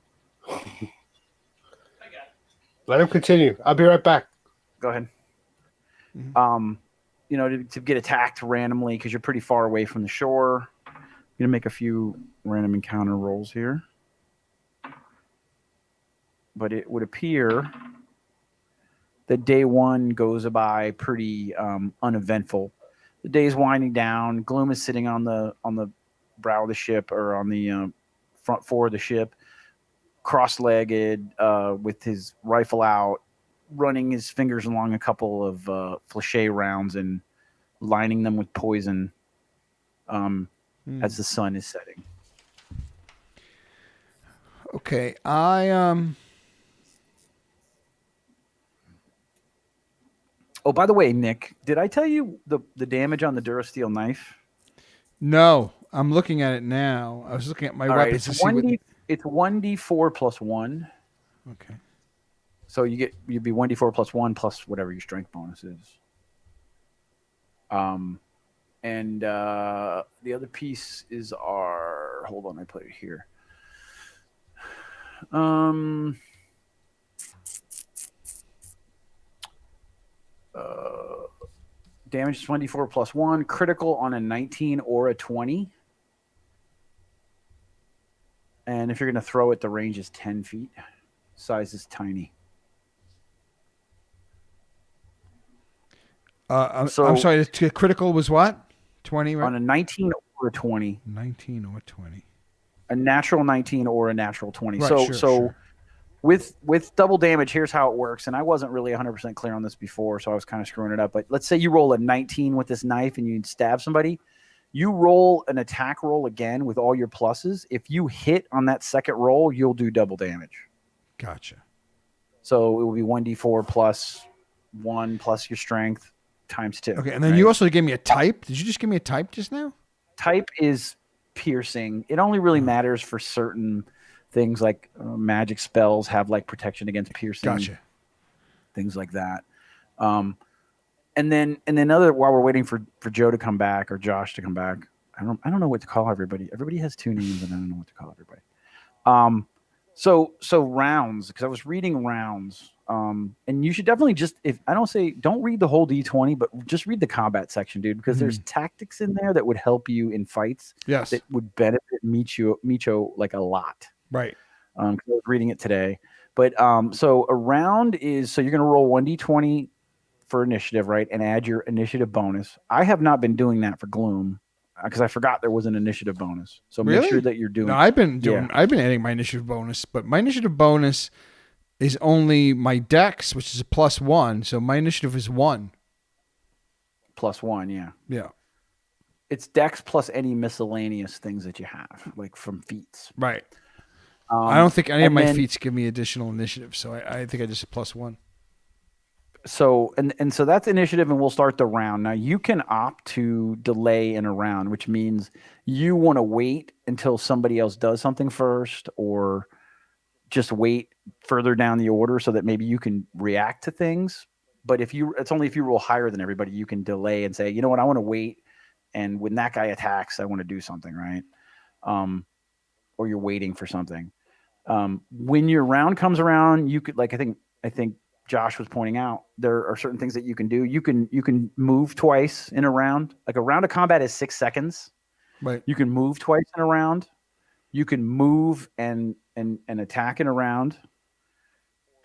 Let him continue. I'll be right back. Go ahead. To get attacked randomly because you're pretty far away from the shore. I'm gonna make a few random encounter rolls here, but it would appear that day one goes by pretty uneventful. The day's winding down. Glume is sitting on the brow of the ship, or on the front fore of the ship, cross-legged, with his rifle out, running his fingers along a couple of flèche rounds and lining them with poison as the sun is setting. Okay, Oh, by the way, Nick, did I tell you the damage on the Durasteel knife? No, I'm looking at it now. I was looking at my weapons to see what... It's 1d4 plus 1. Okay. So you'd be 1d4 plus 1 plus whatever your strength bonus is. And the other piece is our... Hold on, I put it here. Damage 24 plus 1. Critical on a 19 or a 20. And if you're going to throw it, the range is 10 feet. Size is tiny. I'm sorry, the critical was what? 20, right? On a 19 or a 20. 19 or 20. A natural 19 or a natural 20. Right, sure. With double damage, here's how it works. And I wasn't really 100% clear on this before, so I was kind of screwing it up. But let's say you roll a 19 with this knife and you stab somebody. You roll an attack roll again with all your pluses. If you hit on that second roll, you'll do double damage. Gotcha. So it will be 1d4 plus 1 plus your strength times 2. Okay, and then you also gave me a type. Did you just give me a type just now? Type is piercing. It only really matters for certain things, like magic spells have like protection against piercing. Gotcha. Things like that. And then while we're waiting for Joe to come back or Josh to come back, I don't know what to call everybody. Everybody has two names and I don't know what to call everybody. So rounds, because I was reading rounds. And you should definitely don't read the whole D20, but just read the combat section, dude, because there's tactics in there that would help you in fights. Yes. That would benefit Meecho like a lot. Right. 'Cause I was reading it today. But so a round is, so you're going to roll 1d20 for initiative, right? And add your initiative bonus. I have not been doing that for Glume because I forgot there was an initiative bonus. So really? Make sure that you're doing. No, I've been adding my initiative bonus, but my initiative bonus is only my dex, which is a +1. So my initiative is 1. +1, yeah. Yeah. It's dex plus any miscellaneous things that you have, like from feats. Right. I don't think any of my feats give me additional initiative, so I think I just +1. So and so that's initiative, and we'll start the round. Now you can opt to delay in a round, which means you want to wait until somebody else does something first, or just wait further down the order so that maybe you can react to things. But it's only if you roll higher than everybody, you can delay and say, you know what, I want to wait, and when that guy attacks, I want to do something, right? Or you're waiting for something. When your round comes around, you could, like, I think Josh was pointing out, there are certain things that you can do. You can move twice in a round. Like a round of combat is 6 seconds. Right. You can move twice in a round. You can move and attack in a round.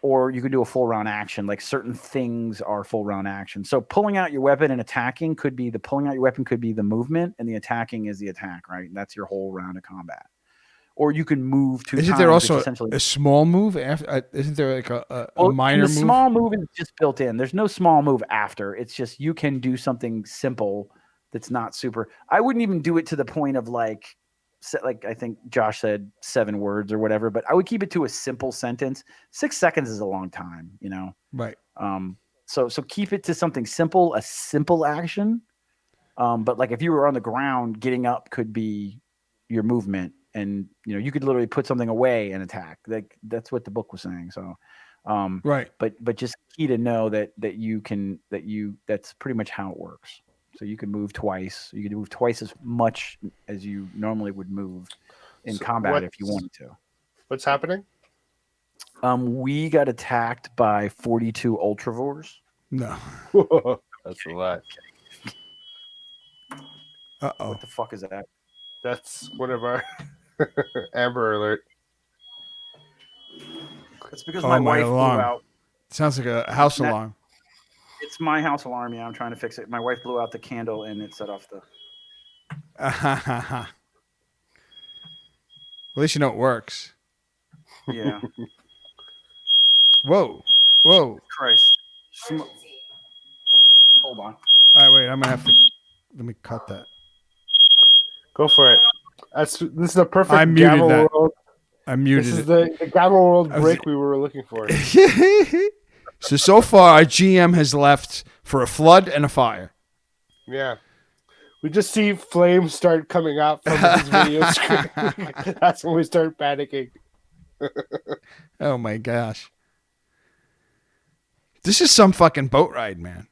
or you could do a full round action. Like certain things are full round action. So pulling out your weapon and attacking could be the movement, and the attacking is the attack, right? And that's your whole round of combat. Or you can move 2 times. Isn't there also essentially a small move after? Isn't there like a minor the move? Small move is just built in. There's no small move after. It's just you can do something simple that's not super. I wouldn't even do it to the point of like I think Josh said 7 words or whatever, but I would keep it to a simple sentence. 6 seconds is a long time, you know? Right. So keep it to something simple, a simple action. But like if you were on the ground, getting up could be your movement, and you could literally put something away and attack. Like that's what the book was saying. So, right. But just key to know that's pretty much how it works. So you can move twice. You can move twice as much as you normally would move in combat if you wanted to. What's happening? We got attacked by 42 ultravores. No. That's a lot. Uh-oh. What the fuck is that? That's one of our Amber Alert. It's because my wife blew out. Sounds like a house alarm. It's my house alarm. Yeah, I'm trying to fix it. My wife blew out the candle and it set off the. At least you know it works. Yeah. Whoa. Christ. Hold on. All right, wait. I'm gonna have to. Let me cut that. Go for it. This is the perfect I muted Gamma that. World. I muted This is it. the Gamma World break we were looking for. So far, our GM has left for a flood and a fire. Yeah. We just see flames start coming up from his video screen. That's when we start panicking. Oh my gosh. This is some fucking boat ride, man.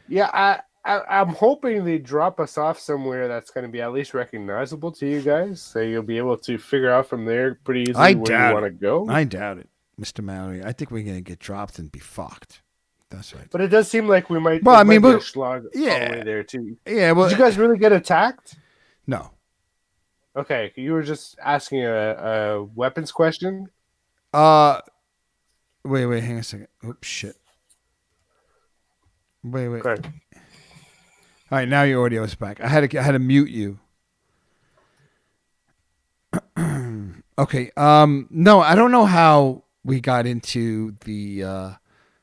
Yeah, I'm hoping they drop us off somewhere that's going to be at least recognizable to you guys, so you'll be able to figure out from there pretty easily where you want to go. I doubt it, Mr. Mallory. I think we're going to get dropped and be fucked. That's right. But it does seem like we might. Well, I mean, be a slog all the way there too. Yeah. Well, did you guys really get attacked? No. Okay, you were just asking a weapons question. Wait, hang on a second. Oops, shit. Wait. Okay. All right, now your audio is back. I had to mute you. Okay. No, I don't know how we got into the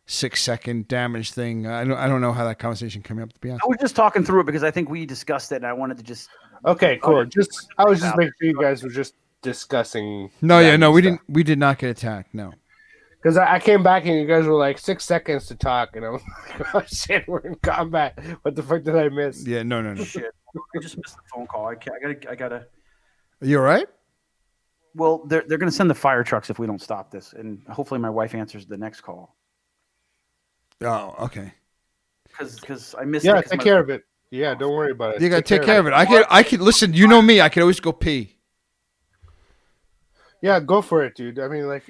6-second damage thing. I don't know how that conversation came up. To be honest, I was just talking through it because I think we discussed it, and I wanted to just. Okay, cool. I was just making sure you guys were just discussing. We did not get attacked. No. Because I came back and you guys were like 6 seconds to talk, and I'm like, oh shit, we're in combat. What the fuck did I miss? Yeah, no. Shit, I just missed the phone call. I gotta. Are you all right? Well, they're gonna send the fire trucks if we don't stop this, and hopefully my wife answers the next call. Oh, okay. Because I missed. Yeah, take care of it. Yeah, don't worry about it. You gotta take care of it. I could listen. You know me. I could always go pee. Yeah, go for it, dude. I mean, like,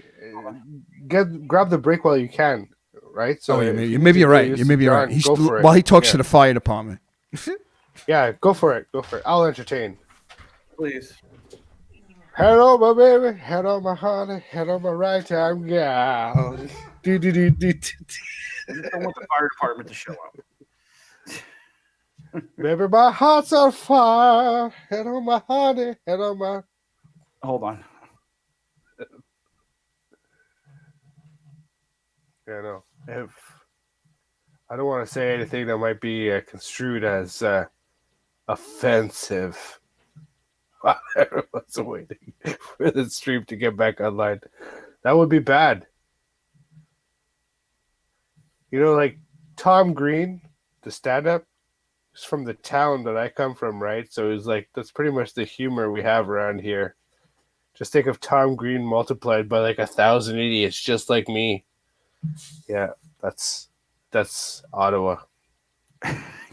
grab the break while you can, right? So maybe you're right. You maybe you're right. Go for it. While he talks to the fire department. Yeah, go for it. I'll entertain. Please. Head on my baby, head on my honey, head on my right time gal. Do. I don't want the fire department to show up. Baby, my heart's on fire. Head on my honey, head on my. Hold on. Yeah, no. If I don't want to say anything that might be construed as offensive. I was waiting for the stream to get back online. That would be bad. You know, like Tom Green, the stand-up, is from the town that I come from, right? So it's like that's pretty much the humor we have around here. Just think of Tom Green multiplied by like 1,000 idiots just like me. Yeah, that's Ottawa.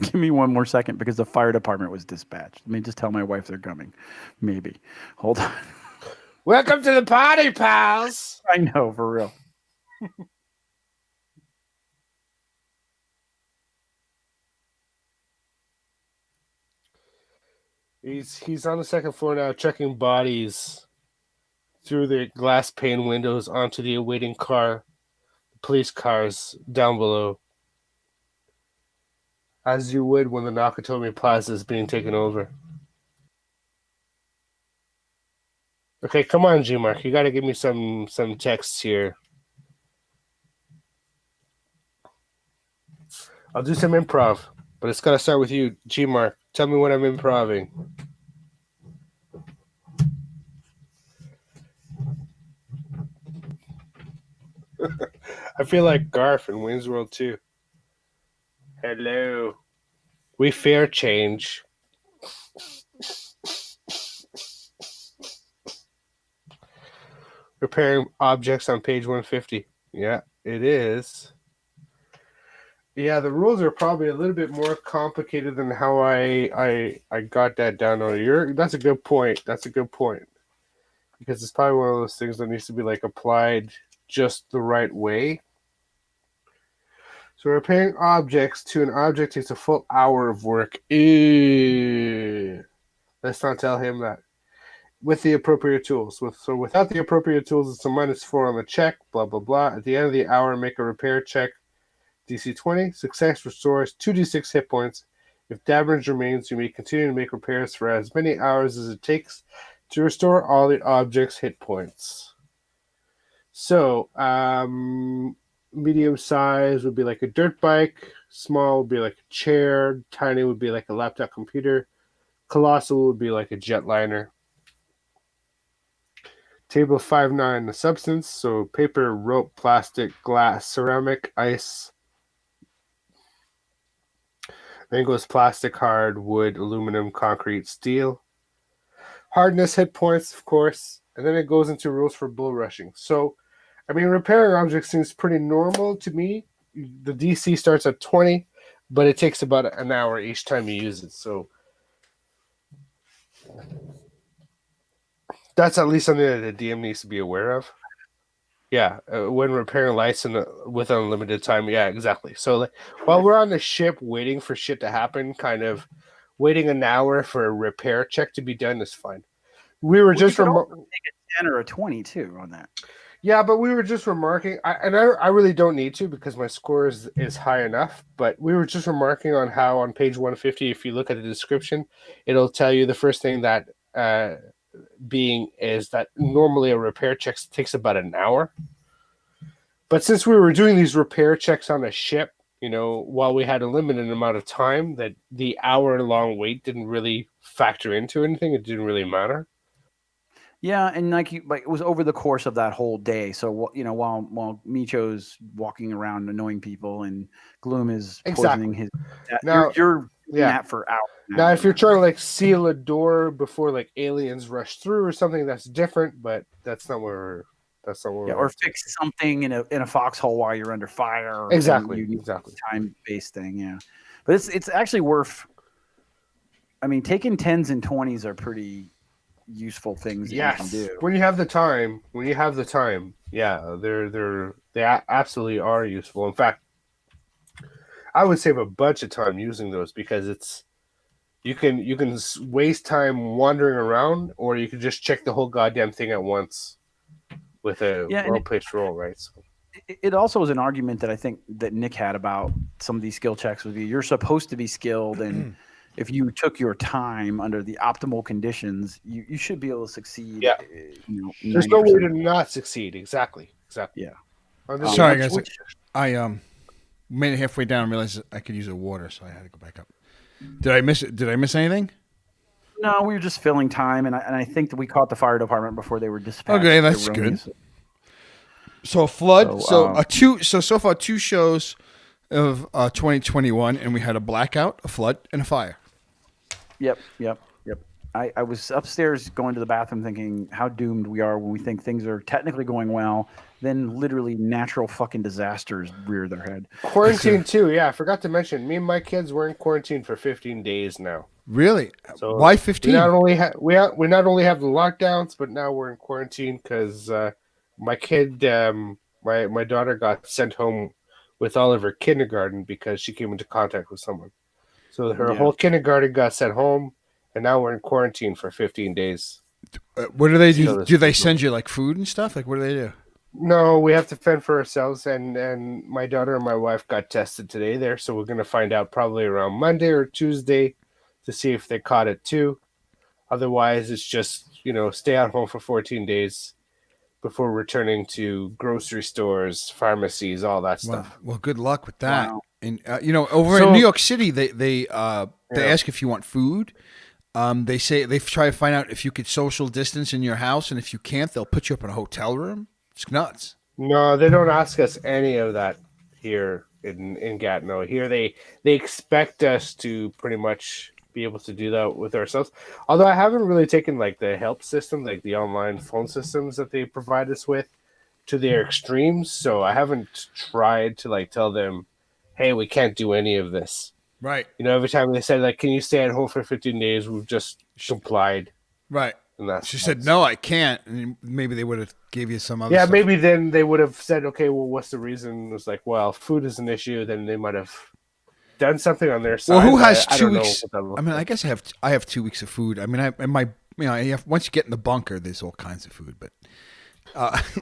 Give me one more second because the fire department was dispatched. Let me just tell my wife they're coming. Maybe. Hold on. Welcome to the party, pals. I know, for real. He's on the second floor now checking bodies through the glass pane windows onto the awaiting police cars down below. As you would when the Nakatomi Plaza is being taken over. Okay, come on, G-Mark. You got to give me some texts here. I'll do some improv, but it's got to start with you, G-Mark. Tell me what I'm improving. I feel like Garf in Wayne's World 2. Hello. We fair change. Repairing objects on page 150. Yeah, it is. Yeah, the rules are probably a little bit more complicated than how I got that down on. That's a good point. That's a good point. Because it's probably one of those things that needs to be like applied just the right way. So repairing objects to an object takes a full hour of work. Ew. Let's not tell him that. With the appropriate tools. So without the appropriate tools, it's a -4 on the check, blah, blah, blah. At the end of the hour, make a repair check. DC 20. Success restores 2d6 hit points. If damage remains, you may continue to make repairs for as many hours as it takes to restore all the object's hit points. So, medium size would be like a dirt bike. Small would be like a chair. Tiny would be like a laptop computer. Colossal would be like a jetliner. Table 5-9, the substance. So paper, rope, plastic, glass, ceramic, ice. Then goes plastic, hard, wood, aluminum, concrete, steel. Hardness, hit points, of course. And then it goes into rules for bull rushing. So, I mean, repairing objects seems pretty normal to me. The DC starts at 20, but it takes about an hour each time you use it. So that's at least something that the DM needs to be aware of. Yeah, when repairing lights with unlimited time. Yeah, exactly. So like, while we're on the ship waiting for shit to happen, kind of waiting an hour for a repair check to be done is fine. We were just take a 10 or a 20 too on that. Yeah, but we were just remarking, I really don't need to because my score is high enough, but we were just remarking on how on page 150, if you look at the description, it'll tell you the first thing that being is that normally a repair check takes about an hour. But since we were doing these repair checks on a ship, while we had a limited amount of time, that the hour-long wait didn't really factor into anything. It didn't really matter. Yeah, and like it was over the course of that whole day. So while Meecho's walking around annoying people and Glume is poisoning his. Now you're that for hours. Now, if you're trying to like seal a door before like aliens rush through or something, that's different. But that's not where. Or fix something in a foxhole while you're under fire. Or exactly. Time-based thing. Yeah, but it's actually worth. I mean, taking 10s and 20s are pretty useful things that you can do when you have the time. Yeah, they absolutely are useful. In fact, I would save a bunch of time using those because it's you can waste time wandering around, or you can just check the whole goddamn thing at once with a well-placed roll, right? So. It also is an argument that I think that Nick had about some of these skill checks would be you're supposed to be skilled, and if you took your time under the optimal conditions, you should be able to succeed. Yeah. There's no way to not succeed. Exactly. Yeah. Sorry, guys. I made it halfway down and realized I could use the water, so I had to go back up. Did I miss it? Did I miss anything? No, we were just filling time, and I think that we caught the fire department before they were dispatched. Okay, that's good. So a flood. So far 2 shows of 2021, and we had a blackout, a flood, and a fire. Yep. I was upstairs going to the bathroom thinking how doomed we are when we think things are technically going well. Then literally natural fucking disasters rear their head. Quarantine too. Yeah, I forgot to mention. Me and my kids were in quarantine for 15 days now. Really? So why 15? We not only have the lockdowns, but now we're in quarantine because my kid, my daughter got sent home with all of her kindergarten because she came into contact with someone. So her whole kindergarten got sent home, and now we're in quarantine for 15 days. What do they do? Still Do they is- send you like food and stuff? Like, what do they do? No, we have to fend for ourselves, and my daughter and my wife got tested today there, so we're gonna find out probably around Monday or Tuesday to see if they caught it too. Otherwise, it's just stay at home for 14 days before returning to grocery stores, pharmacies, all that stuff. Well, good luck with that. Wow. And over in So- New York City, they Yeah. ask if you want food. They say they try to find out if you could social distance in your house, and if you can't, they'll put you up in a hotel room. It's nuts. No, they don't ask us any of that here in Gatineau. Here they expect us to pretty much be able to do that with ourselves. Although I haven't really taken like the help system, like the online phone systems that they provide us with, to their extremes. So I haven't tried to like tell them, "Hey, we can't do any of this." Right. Every time they said like, "Can you stay at home for 15 days?" We've just complied. Right. And that's She said, "No, I can't." And maybe they would have gave you some other. Yeah, stuff. maybe then they would have said, "Okay, well, what's the reason?" It was like, "Well, food is an issue." Then they might have done something on their side. Well, who has I 2 don't know weeks? what that looks I mean, like. I guess I have 2 weeks of food. I mean, once you get in the bunker, there's all kinds of food. But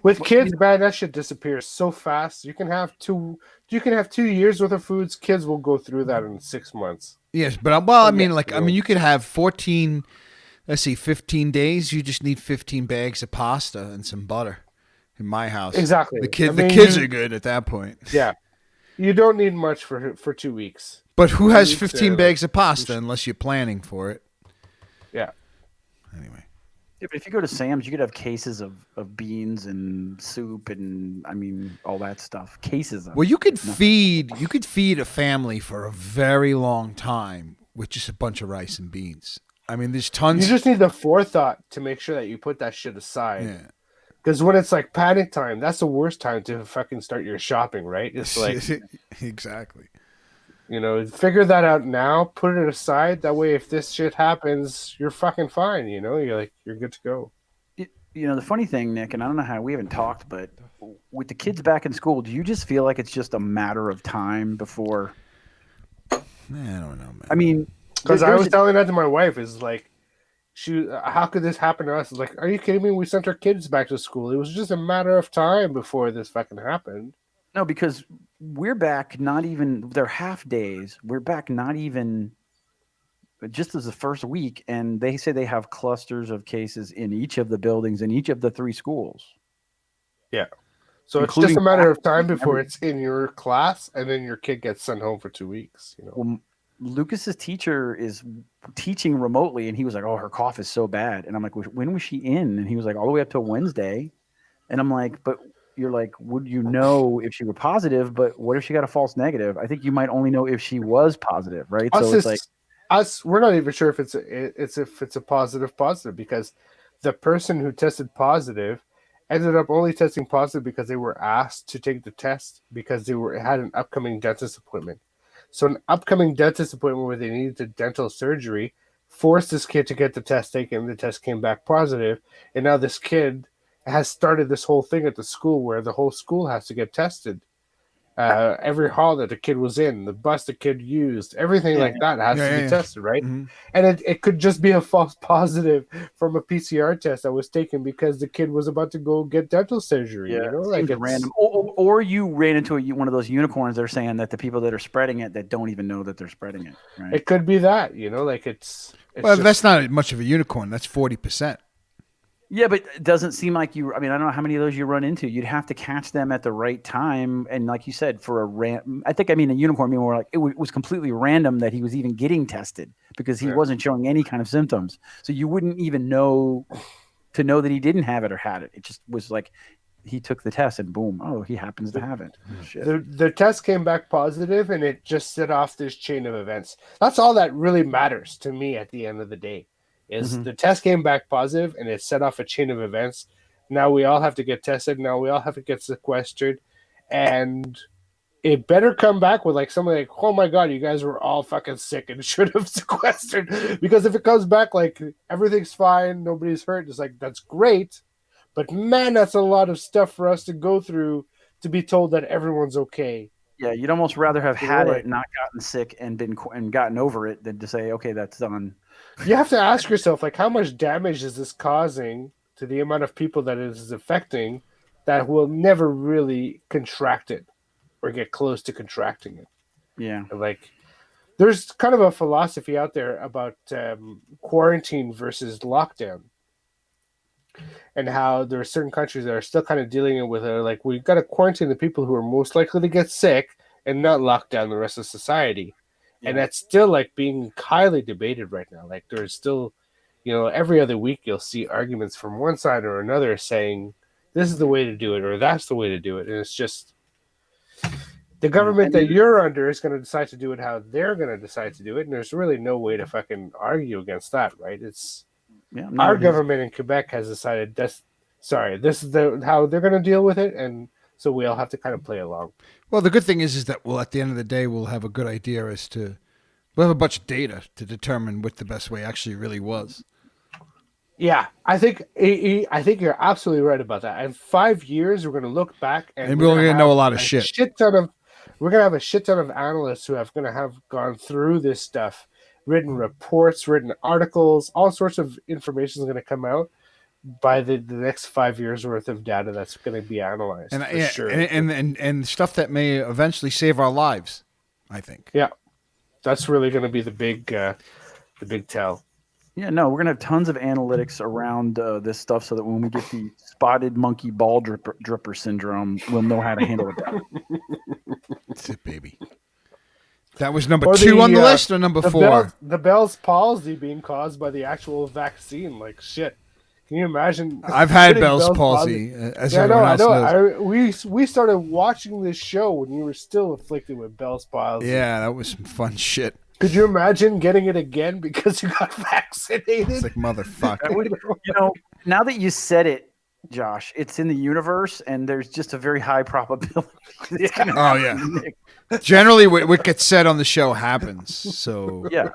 With kids, man, that shit disappears so fast. You can have 2 years worth of foods. Kids will go through that in 6 months. yes, but you could have 14. Let's see, 15 days. You just need 15 bags of pasta and some butter. In my house, Exactly. The kids, I mean, the kids are good at that point. Yeah, you don't need much for 2 weeks. But who has Weeks, 15 like, bags of pasta unless you're planning for it? Yeah. Anyway. Yeah, but if you go to Sam's, you could have cases of beans and soup and all that stuff. Cases of. Well, you could feed a family for a very long time with just a bunch of rice and beans. I mean, there's tons. You just need the forethought to make sure that you put that shit aside. Yeah. Because when it's like panic time, that's the worst time to fucking start your shopping, right? It's like, exactly. figure that out now, put it aside. That way, if this shit happens, you're fucking fine. You're good to go. The funny thing, Nick, and I don't know how we haven't talked, but with the kids back in school, do you just feel like it's just a matter of time before? I don't know, man. I mean, Because I there's was a- telling that to my wife, is like, how could this happen to us? It's like, are you kidding me? We sent our kids back to school. It was just a matter of time before this fucking happened. No, because we're back not even, they're half days. We're back not even just as the first week. And they say they have clusters of cases in each of the buildings in each of the 3 schools. Yeah. So it's Including just a matter of time faculty, before it's in your class, and then your kid gets sent home for 2 weeks. Well, Lucas's teacher is teaching remotely, and he was like, "Oh, her cough is so bad." And I'm like, "When was she in?" And he was like, "All the way up till Wednesday." And I'm like, "But you're like, would you know if she were positive? But what if she got a false negative? I think you might only know if she was positive, right?" So it's like, we're not even sure if it's a positive because the person who tested positive ended up only testing positive because they were asked to take the test because they had an upcoming dentist appointment. So an upcoming dentist appointment where they needed a dental surgery forced this kid to get the test taken. The test came back positive, and now this kid has started this whole thing at the school where the whole school has to get tested. Every hall that the kid was in, the bus the kid used, everything like that has to be tested, right? Mm-hmm. And it could just be a false positive from a PCR test that was taken because the kid was about to go get dental surgery. It's random. Or you ran into one of those unicorns. They're saying that the people that are spreading it that don't even know that they're spreading it. Right? It could be that, it's Well, just, that's not much of a unicorn. That's 40%. Yeah, but it doesn't seem like you. I mean, I don't know how many of those you run into. You'd have to catch them at the right time, and like you said, for a unicorn. More like it was completely random that he was even getting tested because he wasn't showing any kind of symptoms. So you wouldn't even know that he didn't have it or had it. It just was like he took the test and boom, oh, he happens to have it. Shit. the test came back positive, and it just set off this chain of events. That's all that really matters to me at the end of the day. Is the test came back positive and it set off a chain of events. Now we all have to get tested. Now we all have to get sequestered. And it better come back with like something like, oh my God, you guys were all fucking sick and should have sequestered. Because if it comes back like everything's fine, nobody's hurt, it's like, that's great. But man, that's a lot of stuff for us to go through to be told that everyone's okay. Yeah, you'd almost rather have You had know, it, like, not gotten sick, and gotten over it than to say, okay, that's done. you have to ask yourself, like, how much damage is this causing to the amount of people that it is affecting that will never really contract it or get close to contracting it? Yeah. Like, there's kind of a philosophy out there about quarantine versus lockdown, and how there are certain countries that are still kind of dealing with it. Like, we've got to quarantine the people who are most likely to get sick and not lock down the rest of society. And Yeah. that's still like being highly debated right now. Like, there's still, every other week you'll see arguments from one side or another saying this is the way to do it or that's the way to do it. And it's just the government that you're under is going to decide to do it how they're going to decide to do it. And there's really no way to fucking argue against that, right? It's our government in Quebec has decided this is how they're going to deal with it. And so we all have to kind of play along. Well, the good thing is that at the end of the day, we'll have a good idea as to, we'll have a bunch of data to determine what the best way actually really was. Yeah, I think you're absolutely right about that. In 5 years, we're going to look back and we're going to know a lot of shit. We're going to have a shit ton of analysts who have gone through this stuff, written reports, written articles, all sorts of information is going to come out by the next 5 years worth of data that's going to be analyzed. And for sure. and stuff that may eventually save our lives, I think. Yeah, that's really going to be the big tell. Yeah, no, we're gonna have tons of analytics around this stuff, so that when we get the spotted monkey ball dripper syndrome, we'll know how to handle it better. That's it, baby. That was number 2 on the list, or number 4? The Bell's palsy being caused by the actual vaccine. Like, shit. Can you imagine? I've had Bell's palsy, as everyone else knows. We started watching this show when you were still afflicted with Bell's palsy. Yeah, that was some fun shit. Could you imagine getting it again because you got vaccinated? It's like, motherfucker. Now that you said it, Josh, it's in the universe, and there's just a very high probability. Oh, yeah. Generally, what gets said on the show happens. So yeah,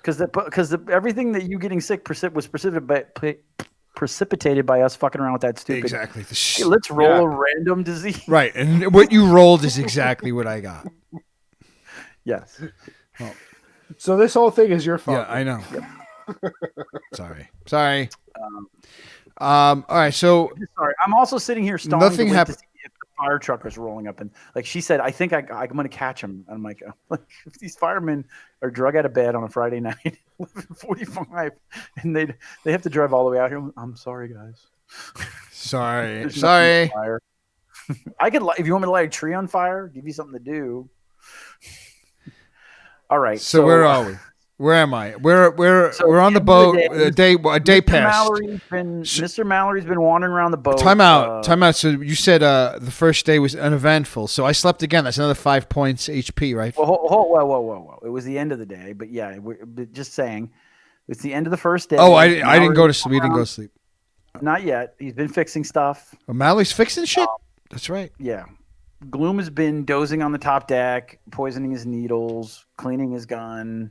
because everything that you getting sick was precipitated by us fucking around with that stupid. Exactly. Hey, let's roll a random disease. Right, and what you rolled is exactly what I got. Yes. Well, so this whole thing is your fault. Yeah, I know. Yep. Sorry. All right, so sorry. I'm also sitting here stalling to wait to see if the fire truck is rolling up, and like she said, I think I'm going to catch him. And I'm like, if these firemen are drug out of bed on a Friday night, 11:45, and they have to drive all the way out here. I'm sorry, guys. Sorry. I could, if you want me to light a tree on fire, give you something to do. All right. So where are we? Where am I? We're on the boat. A day passed. Mr. Mallory's been wandering around the boat. Time out. So you said the first day was uneventful. So I slept again. That's another 5 points HP, right? Whoa. It was the end of the day, but yeah, just saying, it's the end of the first day. Oh, I didn't go to sleep. We didn't go to sleep. Not yet. He's been fixing stuff. Oh, Mallory's fixing shit. That's right. Yeah. Glume has been dozing on the top deck, poisoning his needles, cleaning his gun,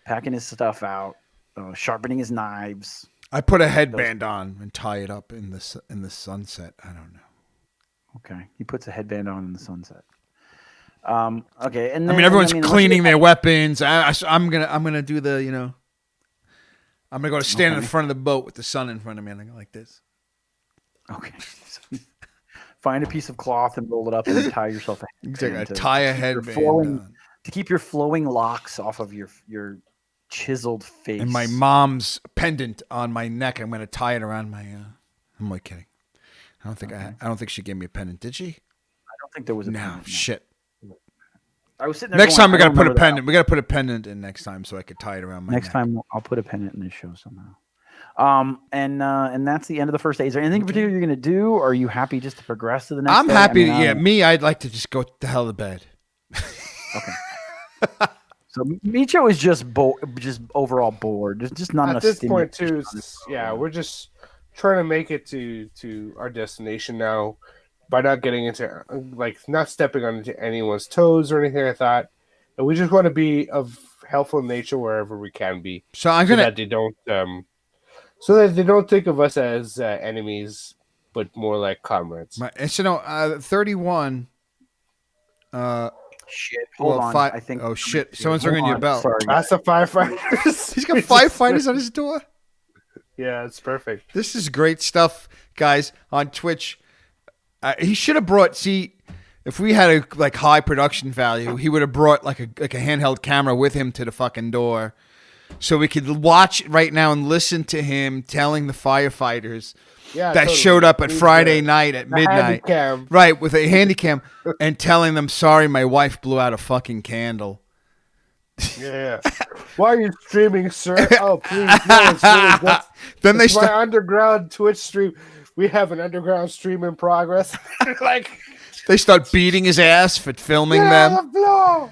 packing his stuff out, sharpening his knives. I put a headband on and tie it up in the sunset. I don't know. Okay, he puts a headband on in the sunset. Okay, and then, everyone's cleaning their weapons. I'm gonna do the I'm gonna go to stand in front of the boat with the sun in front of me and I go like this. Okay. Find a piece of cloth and roll it up and tie yourself a headband. Tie a headband to keep your flowing locks off of your chiseled face. And my mom's pendant on my neck. I'm going to tie it around my. I'm like kidding. I don't think she gave me a pendant. Did she? I don't think there was a pendant. No, shit. I was sitting there. Next time we got to put a pendant. We got to put a pendant in next time so I could tie it around my neck. Next time I'll put a pendant in this show somehow. And that's the end of the first day. Is there anything in particular you're going to do, or are you happy just to progress to the next? I'm happy. I'd like to just go to hell to bed. Okay. So Meecho is just overall bored. There's just not enough. At this point, too, we're just trying to make it to our destination now by not getting into not stepping on into anyone's toes or anything like that. And we just want to be of helpful nature wherever we can be, so that they don't think of us as enemies, but more like comrades. 31. Shit. Hold on. I think. Oh shit! Someone's ringing Hold your on. bell. Sorry. That's the firefighters. He's got firefighters on his door. Yeah, it's perfect. This is great stuff, guys. On Twitch, he should have brought. See, if we had a like high production value, he would have brought like a handheld camera with him to the fucking door, so we could watch right now and listen to him telling the firefighters Yeah, that totally. showed up at Friday night at midnight, Handycam. right, with a handy cam, and telling them, "Sorry, my wife blew out a fucking candle." Yeah. Why are you streaming, sir? Oh, please, no, it's really just, Then they it's my start. underground Twitch stream. We have an underground stream in progress. Like, They start beating his ass for filming get them. on the floor!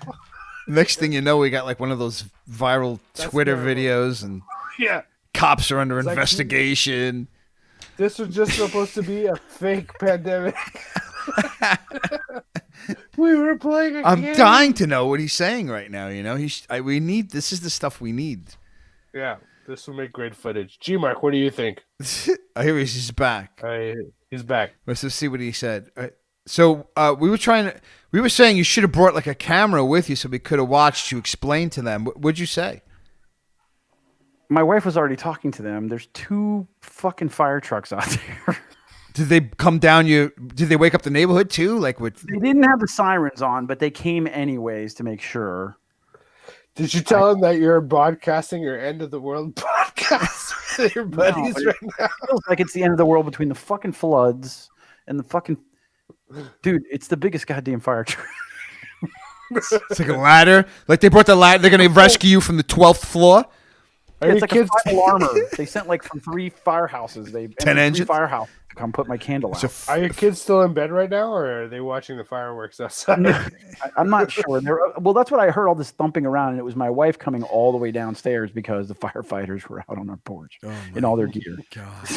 Next thing you know, we got like one of those viral That's Twitter terrible. videos, and Yeah. cops are under like- investigation. This was just supposed to be a fake pandemic. We were playing a I'm game. dying to know what he's saying right now. You know, we need. This is the stuff we need. Yeah, this will make great footage. G-Mark, what do you think? I hear he's back. He's back. Let's just see what he said. So we were saying you should have brought like a camera with you so we could have watched you explain to them. What'd you say? My wife was already talking to them. There's 2 fucking fire trucks out there. Did they come down? Did they wake up the neighborhood too? Like with? They didn't have the sirens on, but they came anyways to make sure. Did you tell him that you're broadcasting your end of the world podcast with your buddies but right now? It feels like it's the end of the world between the fucking floods and the fucking. Dude, it's the biggest goddamn fire truck. It's like a ladder. Like they brought the ladder. They're gonna rescue you from the 12th floor. Are It's your like kids? a 5 alarmer. They sent like from 3 firehouses. They 10 engines? 3 firehouses to come put my candle out. Are your kids still in bed right now, or are they watching the fireworks outside? I'm not sure. Well, that's what I heard. All this thumping around, and it was my wife coming all the way downstairs because the firefighters were out on our porch in all their gear. God,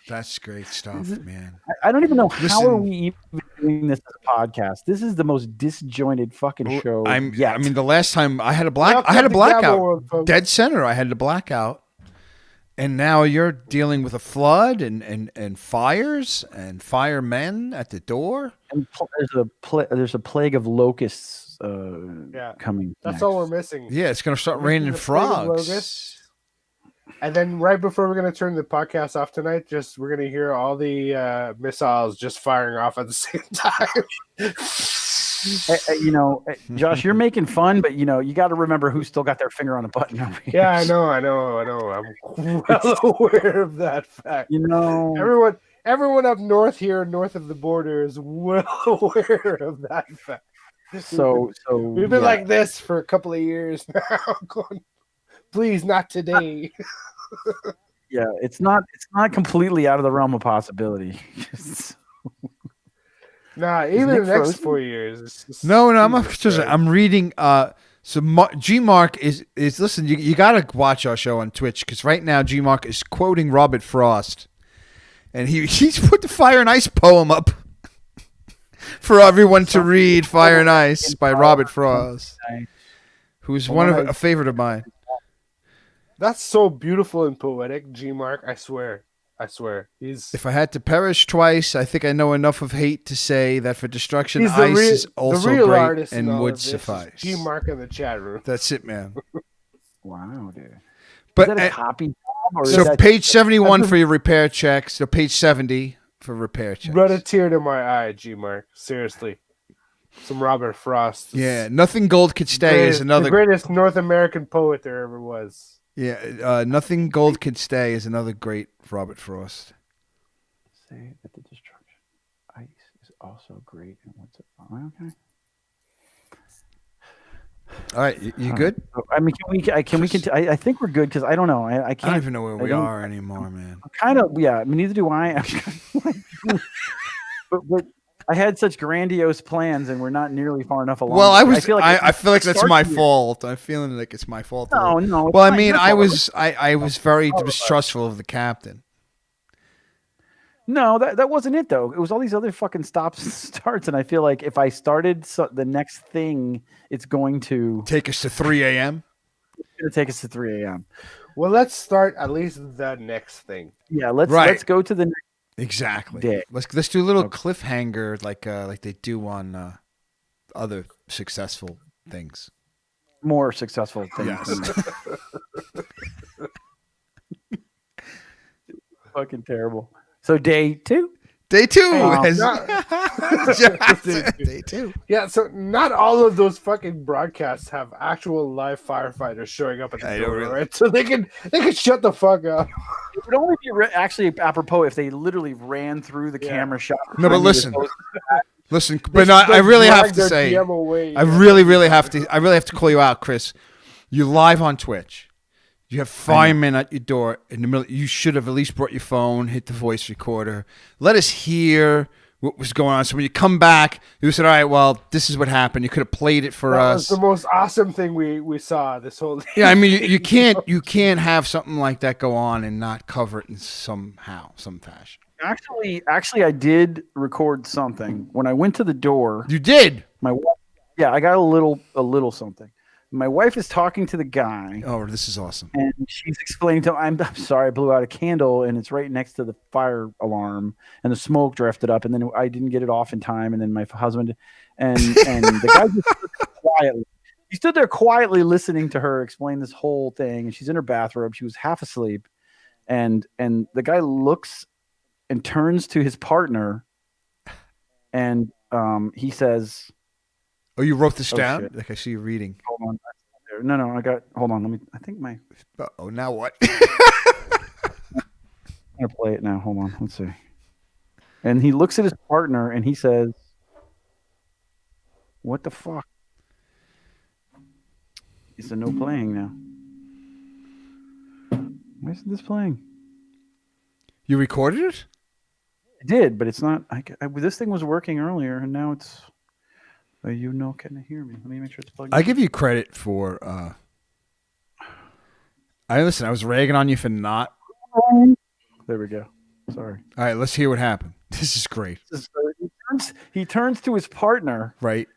that's great stuff, man. I don't even know how Listen- are we even doing this as a podcast. This is the most disjointed fucking show. I yet. mean, the last time I had a Welcome to Gamma blackout. World, folks. Dead center. I had a blackout. And now you're dealing with a flood and fires and firemen at the door. And there's a plague of locusts Yeah. coming. That's next. all we're missing. Yeah, it's gonna start We're raining missing the plague of frogs. locusts. And then right before we're gonna turn the podcast off tonight, we're gonna hear all the missiles just firing off at the same time. Josh, you're making fun, but you got to remember who's still got their finger on the button over here. Yeah, I know. I'm well aware of that fact. Everyone up north here, north of the border, is well aware of that fact. So We've been like this for a couple of years now. Going, please, not today. yeah, it's not completely out of the realm of possibility. Nah, even Nick the next frozen? 4 years. it's just- No, I'm Jesus just, Christ. I'm reading. So G Mark is listen. You gotta watch our show on Twitch because right now G Mark is quoting Robert Frost, and he's put the Fire and Ice poem up for everyone to read. Fire and Ice by Robert Frost, who's a favorite of mine. That's so beautiful and poetic, G Mark. I swear. He's If I had to perish twice, I think I know enough of hate to say that for destruction, the ice real, is also the real great artist in and all would of this is suffice. G Mark in the chat room. That's it, man. Wow, dude. But Is that a copy job, or is so that page 71 for your repair checks. So page 70 for repair checks. Brought a tear to my eye, G Mark. Seriously. Some Robert Frost. Yeah, nothing gold could stay is The another. greatest North American poet there ever was. Yeah, nothing gold could stay is another great Robert Frost. say that the destruction ice is also great and what's it? Okay. All right, you good? I mean, can we continue? I think we're good because I don't know. I I can't. don't even know where we don't- are anymore, man. Kind of, yeah. I mean, neither do I. but I had such grandiose plans, and we're not nearly far enough along. Well, I feel like that's my here. fault. I'm feeling like it's my fault. a No, little. no. it's Well, I not mean, your I fault. was very distrustful of the captain. No, that wasn't it though. It was all these other fucking stops and starts, and I feel like if I started the next thing, it's going to Take us to 3 a.m. take us to 3 a.m. Well, let's start at least the next thing. Yeah, let's Right. go to the next Exactly. day. Let's do a little Okay. cliffhanger like they do on other successful things. More successful things. Yes. Fucking terrible. So day 2. Day 2 Um, has Day Day 2. Yeah, so not all of those fucking broadcasts have actual live firefighters showing up at the I know, door, really. right? So they can shut the fuck up. It would only be actually apropos if they literally ran through the camera shot. No, but behind you. listen, but no, I really have to say, I really have to call you out, Chris. You're live on Twitch. You have firemen at your door in the middle. You should have at least brought your phone, hit the voice recorder. Let us hear what was going on. So when you come back, you said, all right, well, this is what happened. You could have played it for That us. was the most awesome thing we saw this whole day. Yeah, I mean, you can't have something like that go on and not cover it in some fashion. Actually, I did record something when I went to the door. You did? My wife, yeah, I got a little something. My wife is talking to the guy. Oh, this is awesome. And she's explaining to him, I'm sorry, I blew out a candle and it's right next to the fire alarm and the smoke drifted up and then I didn't get it off in time. And then my husband and the guy just stood there quietly. He stood there quietly listening to her explain this whole thing. And she's in her bathrobe. She was half asleep. And the guy looks and turns to his partner and he says, Oh, you wrote this down? Shit. Like I see you reading. Hold on. No, hold on. I think Oh, now what? I'm going to play it now. Hold on. Let's see. And he looks at his partner and he says, what the fuck? He said, no playing now. Why isn't this playing? You recorded it? I did, but it's not. This thing was working earlier and now it's. Can you hear me? Let me make sure it's plugged in. I give you credit for. I was ragging on you for not. There we go. Sorry. All right, let's hear what happened. This is great. He turns to his partner. Right.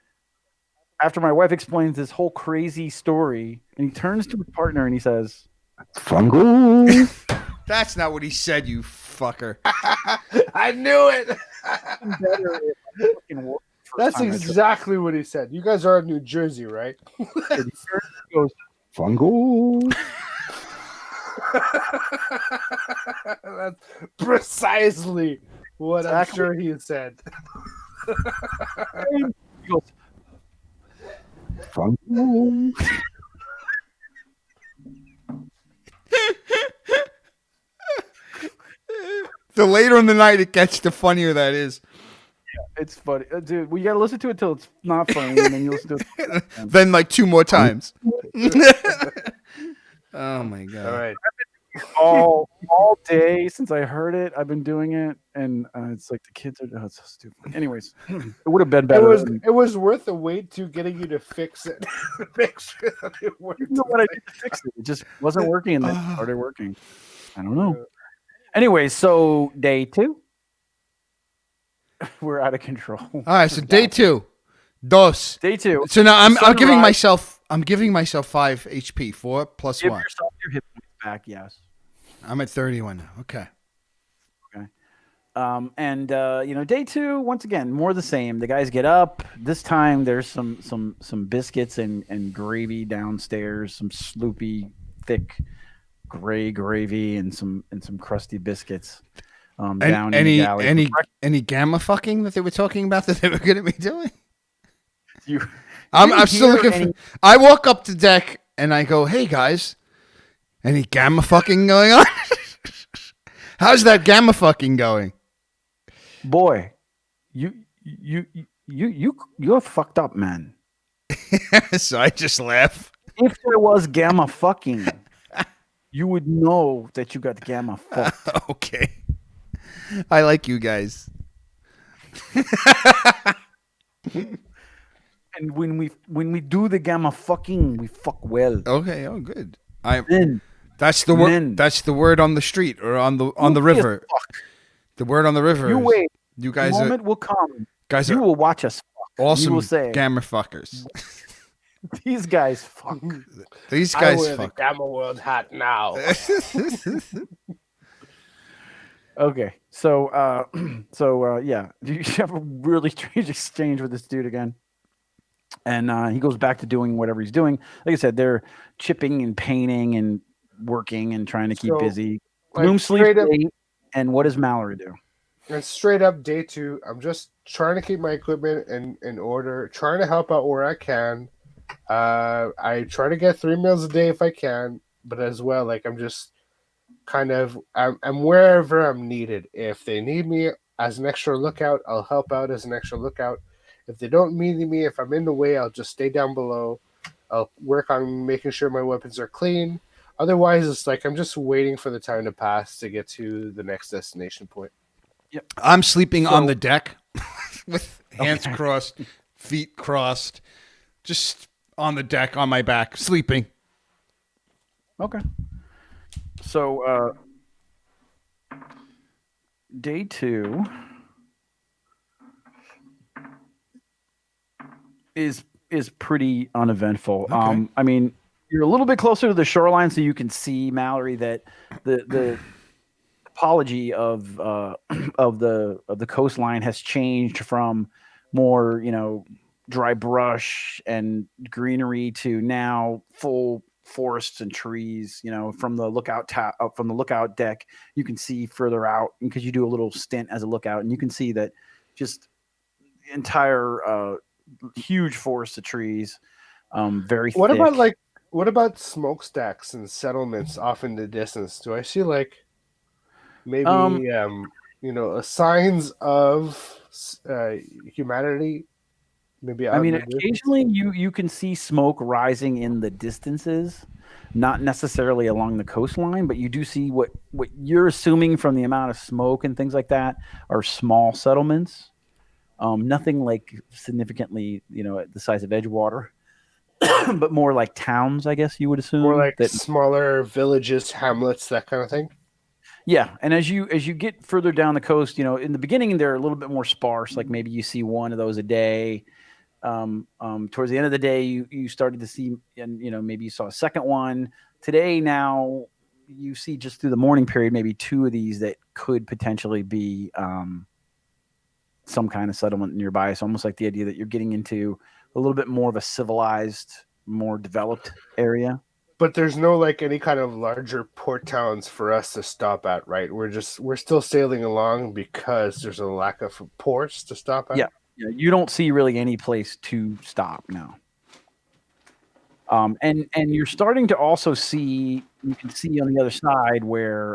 After my wife explains this whole crazy story, and he turns to his partner and he says, "Fungal." That's not what he said, you fucker. I knew it. That's exactly what he said. You guys are in New Jersey, right? He goes, "Fungal." That's precisely what I'm sure he said. He goes, "Fungal." The later in the night it gets, the funnier that is. It's funny, dude. We gotta listen to it till it's not funny, and then you listen to it. Then like 2 more times. Oh my god! All right. All day since I heard it, I've been doing it, and it's like the kids are. Oh, it's so stupid. Anyways, it would have been better. It was worth the wait to getting you to fix it. Make sure that it worked. You know what I did to fix it? It just wasn't working, and then it started working. I don't know. Anyway, so day 2. We're out of control. All right, so day 2, dos. Day 2. So now I'm giving myself 5 HP, 4 plus Give 1. yourself your hit points back. Yes. I'm at 31 now. Okay. And day 2, once again, more the same. The guys get up. This time there's some biscuits and gravy downstairs, some sloopy, thick gray gravy and some crusty biscuits. Down in the galley. Any gamma fucking that they were talking about that they were going to be doing? I'm still looking for. I walk up to deck and I go, "Hey guys, any gamma fucking going on? How's that gamma fucking going?" Boy, you're fucked up, man. So I just laugh. If there was gamma fucking, you would know that you got gamma fucked. Okay. I like you guys. And when we do the gamma fucking, we fuck well. Okay, oh good. That's the word. That's the word on the street or on the river. The word on the river. You wait. You guys. The moment will come. Guys, you will watch us. Fuck. Awesome. You will say, gamma fuckers. These guys fuck. These guys I wear fuck. the Gamma World hat now. Okay, so yeah, do you have a really strange exchange with this dude again? and he goes back to doing whatever he's doing. Like I said, they're chipping and painting and working and trying to keep So, busy. like Gloom sleeps straight up, late, and what does Mallory do? and straight up day two, I'm just trying to keep my equipment in order, trying to help out where I can. I try to get 3 meals a day if I can, but as well, like I'm just I'm wherever I'm needed. If they need me as an extra lookout, I'll help out as an extra lookout. If they don't need me, if I'm in the way, I'll just stay down below. I'll work on making sure my weapons are clean. Otherwise, it's like I'm just waiting for the time to pass to get to the next destination point. Yep. I'm sleeping on So- the deck with hands Okay. crossed, feet crossed, just on the deck on my back, sleeping. Okay. So day two is pretty uneventful. Okay. I mean, you're a little bit closer to the shoreline, so you can see, Mallory, that the topology of of the coastline has changed from more, dry brush and greenery to now full forests and trees. From the from the lookout deck, you can see further out because you do a little stint as a lookout, and you can see that just entire huge forest of trees, very What thick. about like what about smokestacks and settlements off in the distance? Do I see like maybe signs of humanity? Maybe I out in mean, the distance. occasionally you can see smoke rising in the distances, not necessarily along the coastline, but you do see what you're assuming from the amount of smoke and things like that are small settlements. Nothing like significantly, the size of Edgewater, but more like towns, I guess you would More assume like that. smaller villages, hamlets, that kind of thing. Yeah, and as you get further down the coast, in the beginning they're a little bit more sparse. Like maybe you see one of those a day. Towards the end of the day, you started to see, and maybe you saw a second one today. Now you see just through the morning period, maybe two of these that could potentially be some kind of settlement nearby. It's almost like the idea that you're getting into a little bit more of a civilized, more developed area. But there's no like any kind of larger port towns for us to stop at, right? We're still sailing along because there's a lack of ports to stop at. Yeah, yeah. You don't see really any place to stop now. And you're starting to also see, you can see on the other side where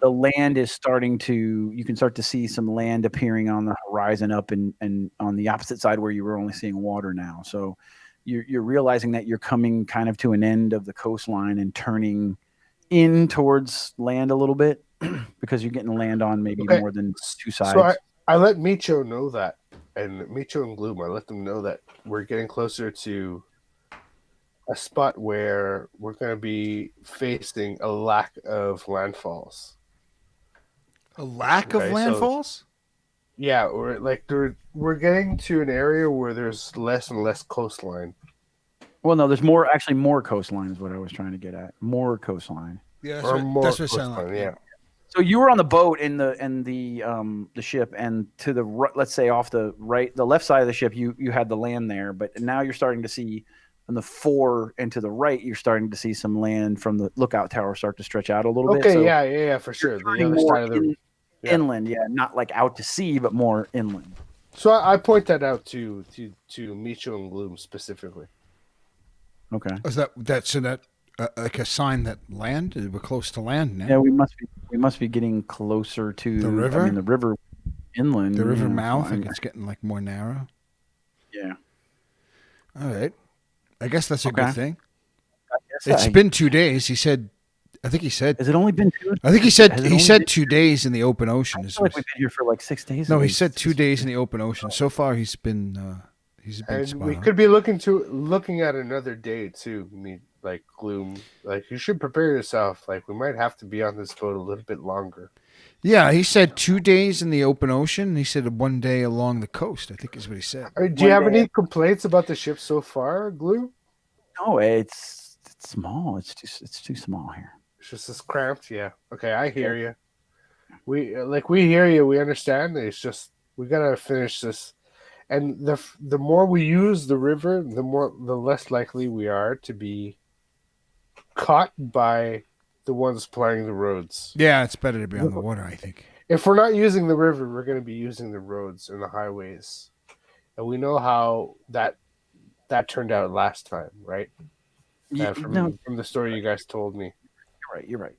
the land is starting to, you can start to see some land appearing on the horizon up and on the opposite side where you were only seeing water now. So you're realizing that you're coming kind of to an end of the coastline and turning in towards land a little bit because you're getting land on maybe Okay, more than two so I sides. I let Meecho know that, and Meecho and Glume, I let them know that we're getting closer to a spot where we're going to be facing a lack of landfalls. A lack of Okay, so landfalls? yeah, we're getting to an area where there's less and less coastline. Well, no, there's actually more coastline is what I was trying to get at. More coastline. Yeah, Or more that's what it sounded coastline, like. yeah. So you were on the boat in the ship, and to the let's say off the left side of the ship, you had the land there, but now you're starting to see on the fore and to the right, you're starting to see some land from the lookout tower start to stretch out a little bit. Okay, So yeah, for sure. The turning other more side of the yeah. inland, yeah, not like out to sea, but more inland. So I point that out to Micho and Gloom specifically. Okay. Is that like a sign that land? We're close to land now. Yeah, we must be getting closer to The river? I mean, the river inland. The river yeah, mouth, so like it's getting like more narrow. yeah. All right. I guess that's a Okay. good thing. Yes, It's been 2 days. He said. I think he said. Has it only been two? I think he Has said. it He only said been- 2 days in the open ocean. I feel like we've been here for like 6 days. No, at he least. said 2 days in the open ocean. So far, he's been And spot we on. could be looking at another day too. Like Gloom, like you should prepare yourself. Like we might have to be on this boat a little bit longer. Yeah, he said 2 days in the open ocean. And he said 1 day along the coast. I think is what he said. Do you One have day- any complaints about the ship so far, Gloom? No, it's small. It's too small here. It's just as cramped. Yeah. Okay, I hear you. We hear you. We understand. It's just we gotta finish this. And the more we use the river, the less likely we are to be caught by the ones plying the roads. Yeah, it's better to be on the water, I think. If we're not using the river, we're going to be using the roads and the highways. And we know how that turned out last time, right? From the story you guys told me. You're right.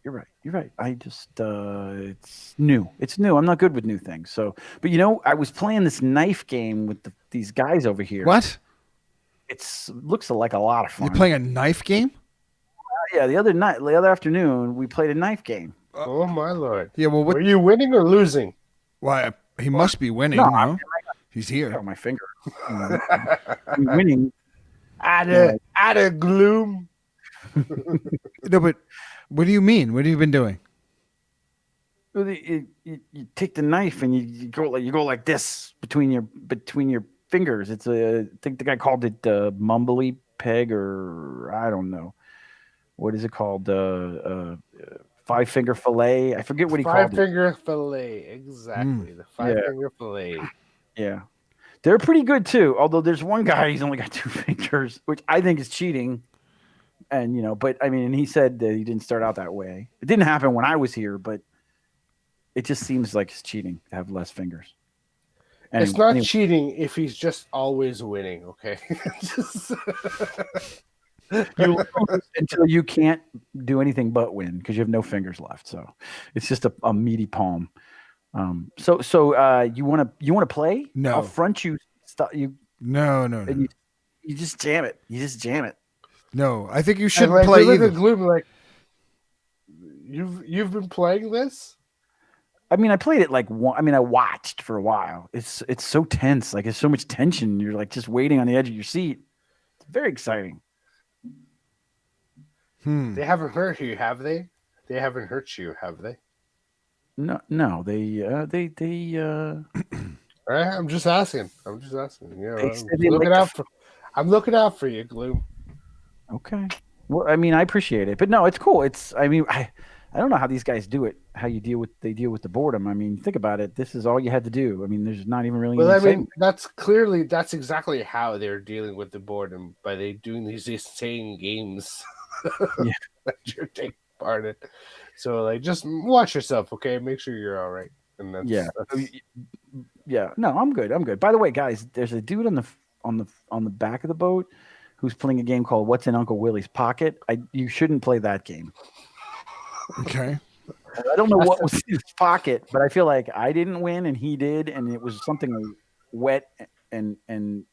I just it's new. I'm not good with new things. So, but I was playing this knife game with these guys over here. What? Looks like a lot of fun. You're playing a knife game? Yeah, the other afternoon, we played a knife game. Oh my lord! Yeah, well, were you winning or losing? Why, he must be winning. No, he's here. On my finger. I'm winning. Atta Glume. No, but what do you mean? What have you been doing? You take the knife and you go like this between your fingers. It's I think the guy called it mumbly peg, or I don't know. What is it called? 5-finger fillet. I forget what he called it. 5-finger fillet. Exactly. The 5-finger fillet. Yeah. They're pretty good too. Although there's one guy, he's only got 2 fingers, which I think is cheating. And, but I mean, and he said that he didn't start out that way. It didn't happen when I was here, but it just seems like it's cheating to have less fingers. It's not cheating if he's just always winning, okay? You lose until you can't do anything but win because you have no fingers left. So it's just a meaty palm. So you want to play? No. I'll front you. No. You just jam it. No, I think you shouldn't like, play look either. At Glume, like, you've been playing this? I mean, I played it I watched for a while. It's so tense. Like, there's so much tension. You're like just waiting on the edge of your seat. It's very exciting. They haven't hurt you, have they? They haven't hurt you, have they? No. They. I'm just asking. I'm looking out for you, Glume. Okay. Well, I mean, I appreciate it, but no, it's cool. I don't know how these guys do it. How they deal with the boredom. I mean, think about it. This is all you had to do. I mean, there's not even really. Well, I mean, that's exactly how they're dealing with the boredom by doing these insane games. Yeah. That you're taking part in. So, like, just watch yourself, okay? Make sure you're all right. And that's, yeah. No, I'm good. By the way, guys, there's a dude on the back of the boat who's playing a game called What's in Uncle Willie's Pocket. You shouldn't play that game. Okay. I don't know what was in his pocket, but I feel like I didn't win and he did, and it was something wet and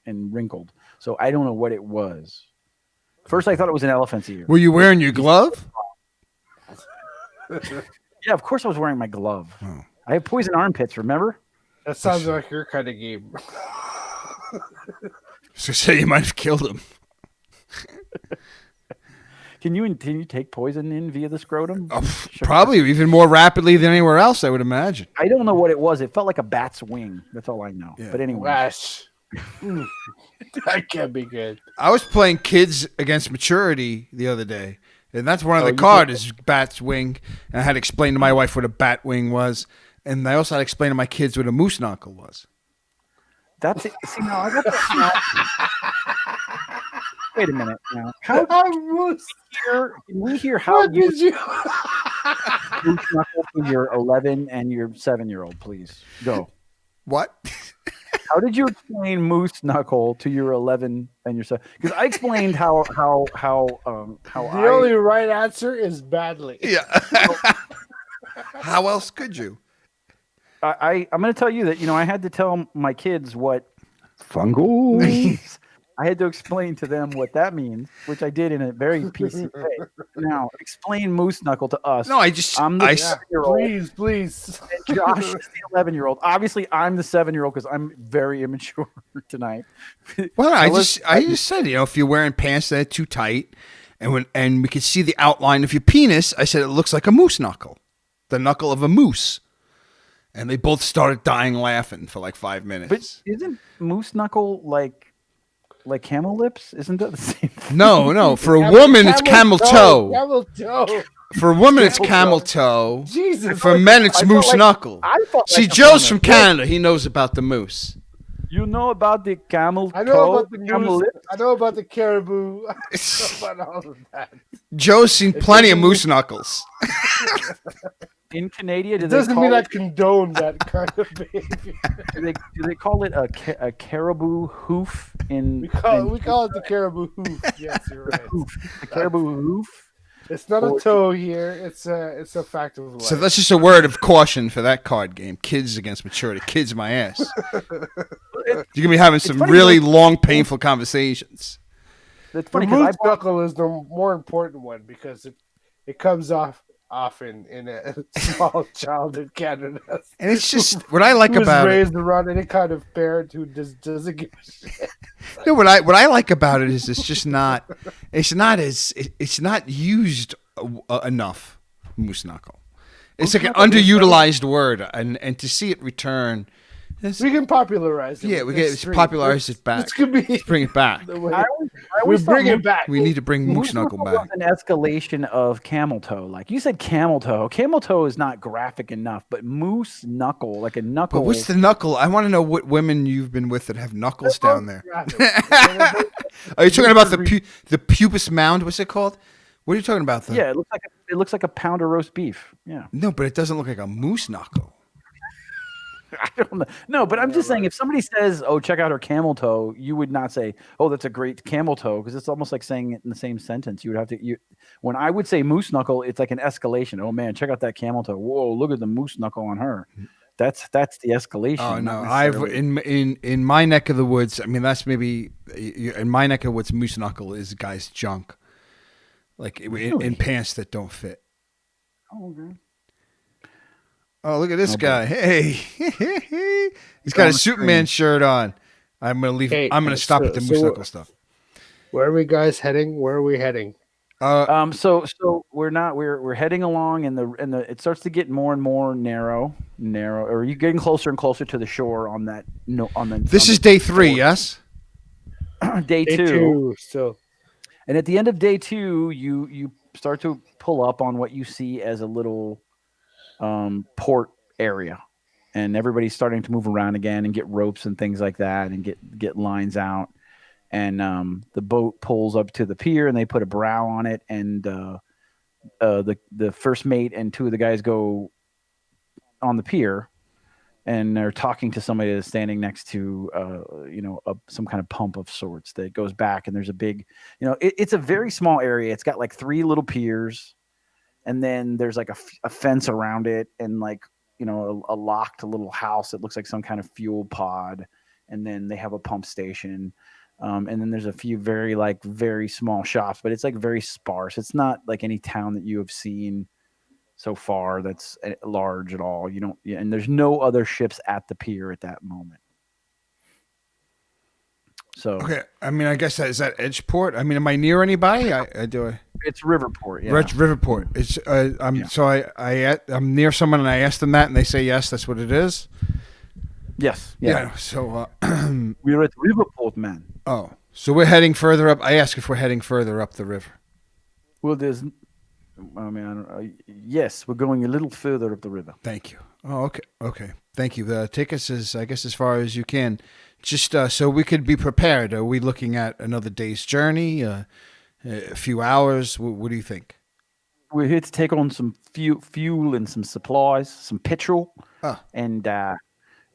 wrinkled. So I don't know what it was. First, I thought it was an elephant's ear. Were you wearing your glove? Yeah, of course I was wearing my glove. Oh. I have poison armpits, remember? That sounds like your kind of game. So say you might have killed him. Can you take poison in via the scrotum? Oh, sure. Probably even more rapidly than anywhere else, I would imagine. I don't know what it was. It felt like a bat's wing. That's all I know. Yeah. But anyway. Gosh. That can't be good. I was playing Kids Against Maturity the other day, and that's one of the cards is bat's wing. And I had to explain to my wife what a bat wing was, and I also had to explain to my kids what a moose knuckle was. That's it. See, now I got that. Wait a minute. Now, can we hear how you moose knuckle to your 11 and your 7-year-old, please? Go. What? How did you explain moose knuckle to your 11 and your 7? Because I explained how the only right answer is badly. Yeah. How else could you? I'm going to tell you that I had to tell my kids what fungal means. I had to explain to them what that means, which I did in a very PC way. Now, explain moose knuckle to us. No, I'm the 7-year-old. Please. And Josh is the 11-year-old. Obviously, I'm the 7-year-old because I'm very immature tonight. Well, I just said, if you're wearing pants that are too tight, and we could see the outline of your penis, I said it looks like a moose knuckle, the knuckle of a moose. And they both started dying laughing for like 5 minutes. But isn't moose knuckle like camel lips? Isn't that the same thing? No. For a woman, it's camel toe. Camel toe. For a woman, it's camel toe. Jesus. For men, it's moose knuckle. See, Joe's from Canada. He knows about the moose. You know about the camel I know toe, about the camel moose. lip? I know about the caribou. I know about all of that. Joe's seen plenty of moose knuckles. In Canada, do It they doesn't mean call I it, condone that kind of behavior. do they call it a caribou hoof in We call it the caribou hoof. Yes, you're right. the caribou hoof? It's not a Or- toe here. It's a fact of life. So that's just a word of caution for that card game. Kids against maturity. Kids my ass. You're gonna be having some funny, really though. long, painful conversations. That's the funny because moose knuckle is the more important one because it comes off often in a small child in Canada. And it's just what I like Who was about it. raised around any kind of parent who doesn't give a shit. No, what I like about it is it's not used enough. Moose knuckle. It's Moose like an knuckle is underutilized word, and to see it return, We can popularize it. yeah, with we this get stream. popularize it back. This could be Let's bring it back. the way. I We always bring thought it back. We need to bring moose Moose knuckle knuckle back. was an escalation of camel toe. Like you said, camel toe. Camel toe is not graphic enough, but moose knuckle, like a knuckle. But what's the knuckle? I want to know what women you've been with that have knuckles down there. Are you talking about the pubis mound? What's it called? What are you talking about? Yeah, it looks like a pound of roast beef. Yeah, No, but it doesn't look like a moose knuckle. I don't know. No, but I'm just saying, if somebody says, "Oh, check out her camel toe," you would not say, "Oh, that's a great camel toe," because it's almost like saying it in the same sentence. You would have to. When I would say moose knuckle, it's like an escalation. Oh man, check out that camel toe. Whoa, look at the moose knuckle on her. That's the escalation. Oh no, not I've necessarily- in my neck of the woods. I mean, that's maybe in my neck of the woods. Moose knuckle is guy's junk, like in pants that don't fit. Oh, okay. Oh, look at this Oh, guy! Hey, he's got on a the Superman shirt on. I'm gonna leave. Hey, I'm gonna stop so- with the moose so- knuckle stuff. Where are we guys heading? Where are we heading? So we're heading along and the it starts to get more and more narrow, or you're getting closer and closer to the shore on that This is day 3, yes. day Day two. two. So And at the end of day 2, you start to pull up on what you see as a little port area, and everybody's starting to move around again and get ropes and things like that, and get lines out. And the boat pulls up to the pier, and they put a brow on it, and the first mate and 2 of the guys go on the pier, and they're talking to somebody that's standing next to some kind of pump of sorts that goes back, and there's a big, it's a very small area. It's got like 3 little piers, and then there's like a fence around it, and like a locked little house that looks like some kind of fuel pod, and then they have a pump station. And then there's a few very small shops, but it's like very sparse. It's not like any town that you have seen so far that's large at all. And there's no other ships at the pier at that moment. So Okay, I mean, I guess is that Edgeport? I mean, am I near anybody? I do. it's Riverport. Yeah. Riverport. It's I'm near someone and I asked them that and they say yes, that's what it is. Yes. Yeah. So We're at Riverport, man. so we're heading further up. I ask if we're heading further up the river. Well, I don't know. Yes, we're going a little further up the river. Thank you. Oh, okay. Thank you. Take us as far as you can, just so we could be prepared. Are we looking at another day's journey? A few hours? What do you think? We're here to take on some fuel and some supplies, some petrol, and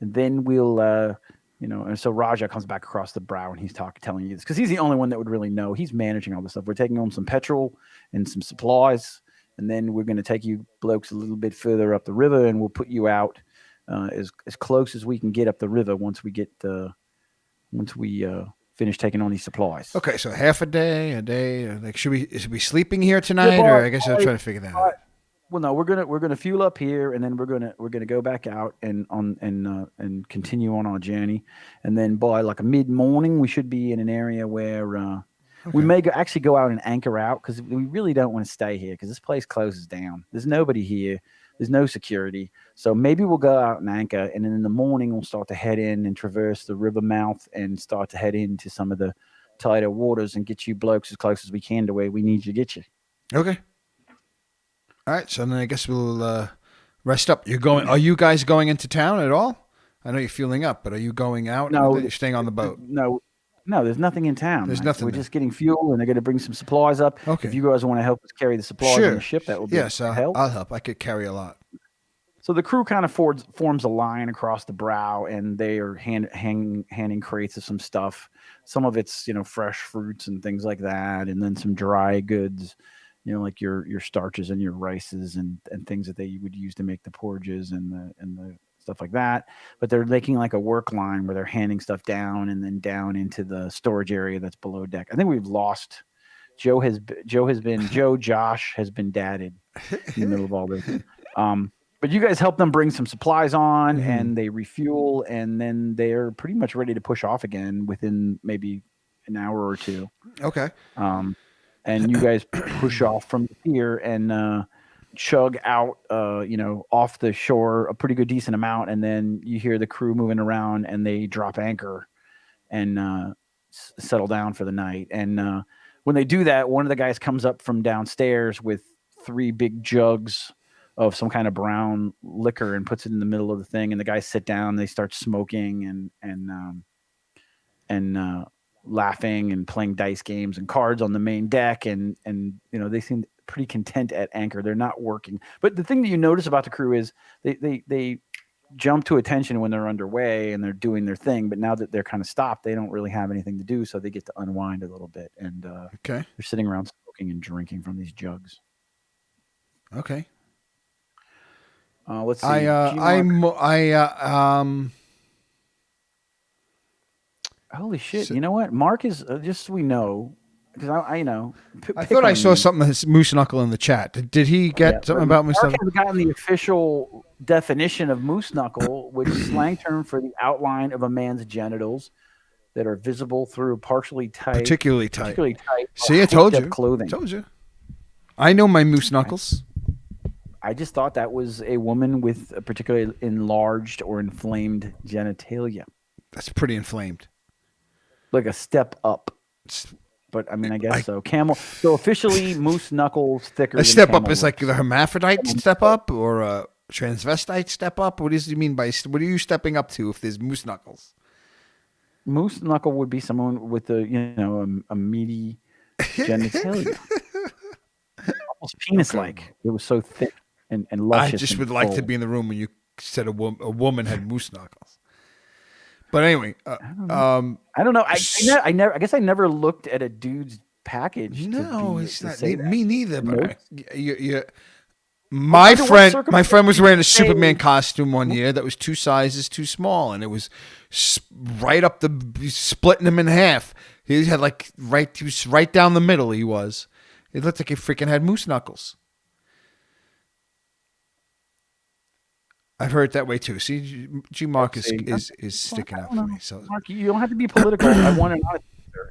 then we'll, And so Raja comes back across the brow and he's telling you this because he's the only one that would really know. He's managing all this stuff. We're taking on some petrol and some supplies, and then we're going to take you blokes a little bit further up the river, and we'll put you out as close as we can get up the river once we finish taking on these supplies. Okay, so half a day. Like, should we sleeping here tonight, or I guess I'm trying to figure that out. Well, no, we're gonna fuel up here, and then we're gonna go back out and continue on our journey, and then by like a mid morning we should be in an area where we may actually go out and anchor out because we really don't want to stay here because this place closes down. There's nobody here. There's no security, so maybe we'll go out and anchor, and then in the morning we'll start to head in and traverse the river mouth and start to head into some of the tighter waters and get you blokes as close as we can to where we need to get you. Okay. All right, so then I guess we'll rest up. Are you guys going into town at all? I know you're fueling up, but are you going out? No, Or you're staying on the boat. No, there's nothing in town. There's Mike. nothing We're there. just getting fuel, and they're going to bring some supplies up. Okay. If you guys want to help us carry the supplies on the ship, that would be yes, help. I'll help. I could carry a lot. So the crew kind of forms a line across the brow, and they are handing crates of some stuff. Some of it's fresh fruits and things like that, and then some dry goods, like your starches and your rices and things that they would use to make the porridges and the stuff like that. But they're making like a work line where they're handing stuff down and then down into the storage area that's below deck. I think we've lost. Josh has been dadded in the middle of all this. But you guys help them bring some supplies on, and they refuel, and then they're pretty much ready to push off again within maybe an hour or two. Okay. And you guys push off from the pier and chug out, off the shore a pretty good decent amount, and then you hear the crew moving around, and they drop anchor and settle down for the night. And when they do that, one of the guys comes up from downstairs with 3 big jugs of some kind of brown liquor and puts it in the middle of the thing. And the guys sit down, they start smoking and laughing and playing dice games and cards on the main deck. And they seem pretty content at anchor. They're not working. But the thing that you notice about the crew is they jump to attention when they're underway and they're doing their thing. But now that they're kind of stopped, they don't really have anything to do. So they get to unwind a little bit. And they're sitting around smoking and drinking from these jugs. Okay. Let's see. Holy shit! So, you know what? Mark is just so we know, because I thought I saw something that's Moose Knuckle in the chat. Did he get something about Moose Knuckle? Mark has gotten the official definition of Moose Knuckle, which is slang term for the outline of a man's genitals that are visible through particularly tight. See, I told you. Clothing. Told you. I know my Moose Knuckles. I just thought that was a woman with a particularly enlarged or inflamed genitalia. That's pretty inflamed. Like a step up. But I mean, I guess so. Camel. So officially, Moose Knuckles thicker. A step up is like the hermaphrodite step up or a transvestite step up. What does he mean by? What are you stepping up to if there's Moose Knuckles? Moose Knuckle would be someone with a meaty genitalia, almost penis-like. It was so thick and luscious. I just would like to be in the room when you said a woman had Moose Knuckles. But anyway, I don't know. I guess I never looked at a dude's package. No, it's not me neither. But my friend was wearing a Superman costume one year that was 2 sizes too small, and it was right up splitting him in half. He had he was right down the middle. He was. It looked like he freaking had Moose Knuckles. I've heard it that way too. See, G Mark is sticking up for me. So Mark, you don't have to be political. I want to know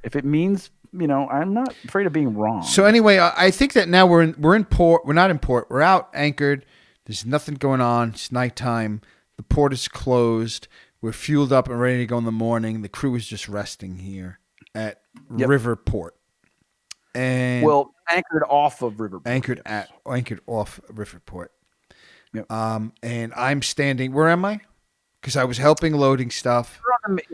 if it means, I'm not afraid of being wrong. So anyway, I think that now we're in port. We're not in port. We're out anchored. There's nothing going on. It's nighttime. The port is closed. We're fueled up and ready to go in the morning. The crew is just resting here at Riverport. And anchored off of Riverport. Anchored off Riverport. Yep. And I'm standing. Where am I? Because I was helping loading stuff.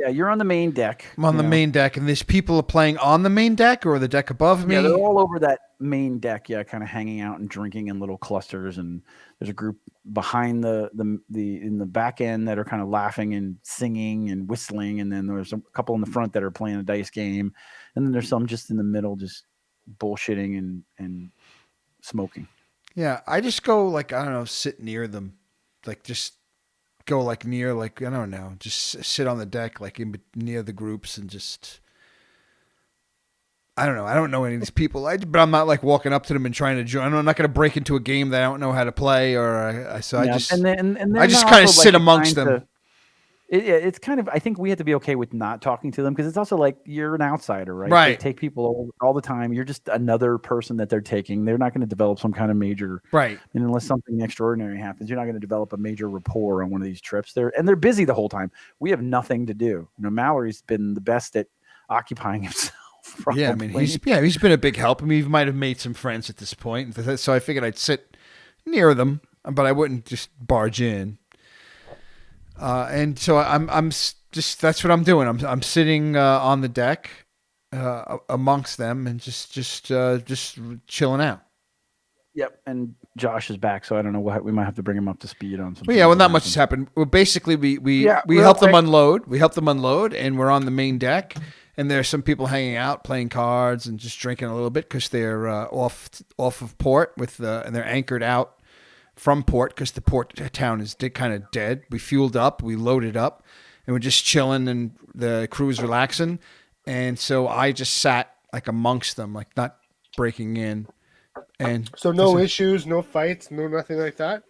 You're on the main deck. I'm on the main deck, and there's people playing on the main deck or the deck above me. Yeah, they're all over that main deck. Yeah, kind of hanging out and drinking in little clusters. And there's a group behind the in the back end that are kind of laughing and singing and whistling. And then there's a couple in the front that are playing a dice game. And then there's some just in the middle, just bullshitting and smoking. Yeah, I just go sit near them, just go near, I don't know, just sit on the deck, near the groups and just, I don't know. I don't know any of these people, but I'm not walking up to them and trying to join. I'm not going to break into a game that I don't know how to play, I just kind of sit amongst them. It's kind of, I think we have to be okay with not talking to them because it's also you're an outsider, right? Right. They take people all the time. You're just another person that they're taking. They're not going to develop some kind of major, right? And unless something extraordinary happens, you're not going to develop a major rapport on one of these trips. They're busy the whole time. We have nothing to do. Mallory's been the best at occupying himself. Yeah, I mean, he's been a big help. I mean, he might have made some friends at this point. So I figured I'd sit near them, but I wouldn't just barge in. And so just that's what I'm doing. I'm sitting on the deck amongst them and just chilling out. Yep. And Josh is back, so I don't know what we might have to bring him up to speed on some Well, yeah, things well, that not much has happened. happened. Well, basically, Yeah, we real help them quick. unload. We help them unload, and we're on the main deck. And there's some people hanging out, playing cards, and just drinking a little bit because they're off of port and they're anchored out from port because the port town is kind of dead. We fueled up, we loaded up, and we're just chilling, and the crew's relaxing. And so I just sat like amongst them, like not breaking in. And So no issues, no fights, no nothing like that.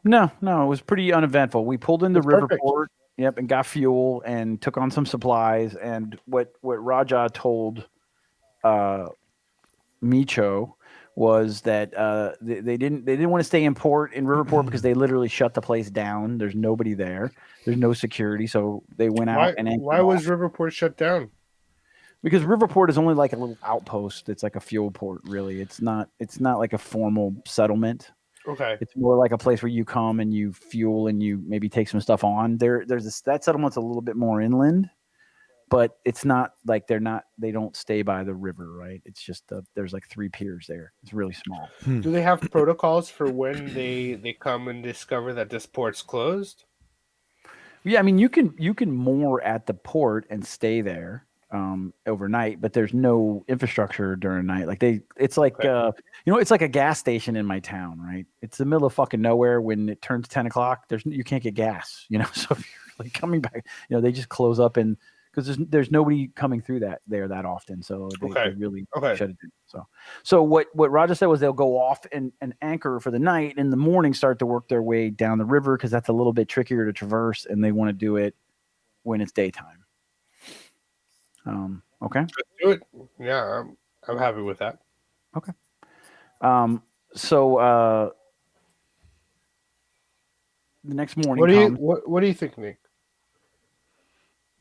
No, no, it was pretty uneventful. We pulled into That's perfect. Riverport, yep, and got fuel and took on some supplies. And what Raja told uh, Meecho was that they didn't want to stay in port in Riverport because they literally shut the place down. There's nobody there. There's no security, so they went out and Why anchored was off. Riverport shut down? Because Riverport is only like a little outpost. It's like a fuel port, really. It's not like a formal settlement. Okay. It's more like a place where you come and you fuel and you maybe take some stuff on. That settlement's a little bit more inland, but it's not like they don't stay by the river, right? It's just there's like 3 piers there. It's really small. Do they have protocols for when they come and discover that this port's closed? Yeah, I mean you can moor at the port and stay there overnight, but there's no infrastructure during the night. It's like Okay. it's like a gas station in my town, right? It's the middle of fucking nowhere. When it turns 10 o'clock, you can't get gas, So if you're like coming back, they just close up and because there's nobody coming through that often, so they Okay. really Okay. shut it down. So what Roger said was they'll go off and anchor for the night, in the morning start to work their way down the river because that's a little bit trickier to traverse, and they want to do it when it's daytime. Okay. Let's do it. Yeah, I'm happy with that. Okay. Um, so the next morning comes. What do you think, Nick?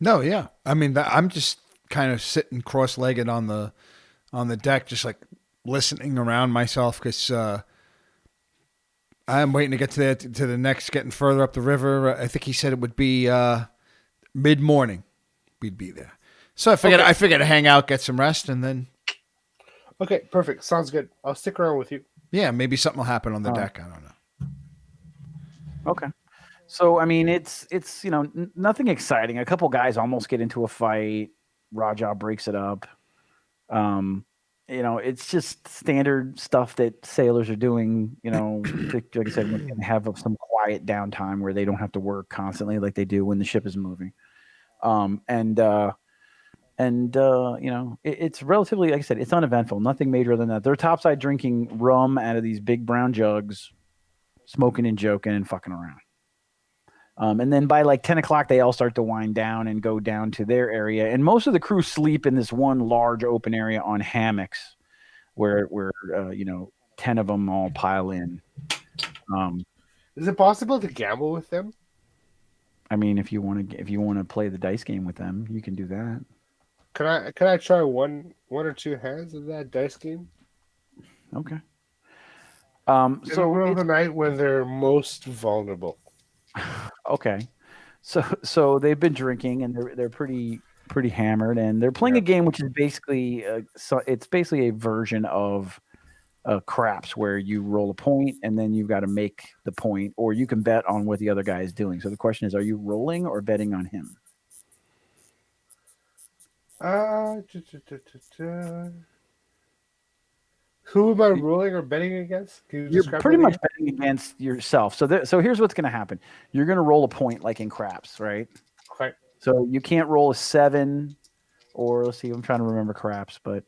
No, yeah. I mean, I'm just kind of sitting cross-legged on the deck, just like listening around myself because I'm waiting to get to the next, getting further up the river. I think he said it would be mid-morning. We'd be there. So I figured to hang out, get some rest, and then Okay, perfect. Sounds good. I'll stick around with you. yeah, maybe something will happen on the deck. I don't know. Okay. So I mean, it's nothing exciting. A couple guys almost get into a fight. Raja breaks it up. It's just standard stuff that sailors are doing. Like I said, when they have some quiet downtime where they don't have to work constantly like they do when the ship is moving. It's relatively, like I said, it's uneventful. Nothing major than that. They're topside drinking rum out of these big brown jugs, smoking and joking and fucking around. And then by like 10 o'clock, they all start to wind down and go down to their area. And most of the crew sleep in this one large open area on hammocks where 10 of them all pile in. Is it possible to gamble with them? I mean, if you want to play the dice game with them, you can do that. Can I try one or two hands of that dice game? Okay. In the So middle of it's the night when they're most vulnerable. okay. So they've been drinking and they're pretty hammered, and they're playing Yeah. a game which is basically it's basically a version of craps where you roll a point and then you've got to make the point, or you can bet on what the other guy is doing. So the question is, are you rolling or betting on him? Uh, t- t- t- t- t- Who am I rolling or betting against? Can you You're describe pretty that much again? betting against yourself. So here's what's going to happen. You're going to roll a point like in craps, right? Okay. So you can't roll a 7, or let's see, I'm trying to remember craps, but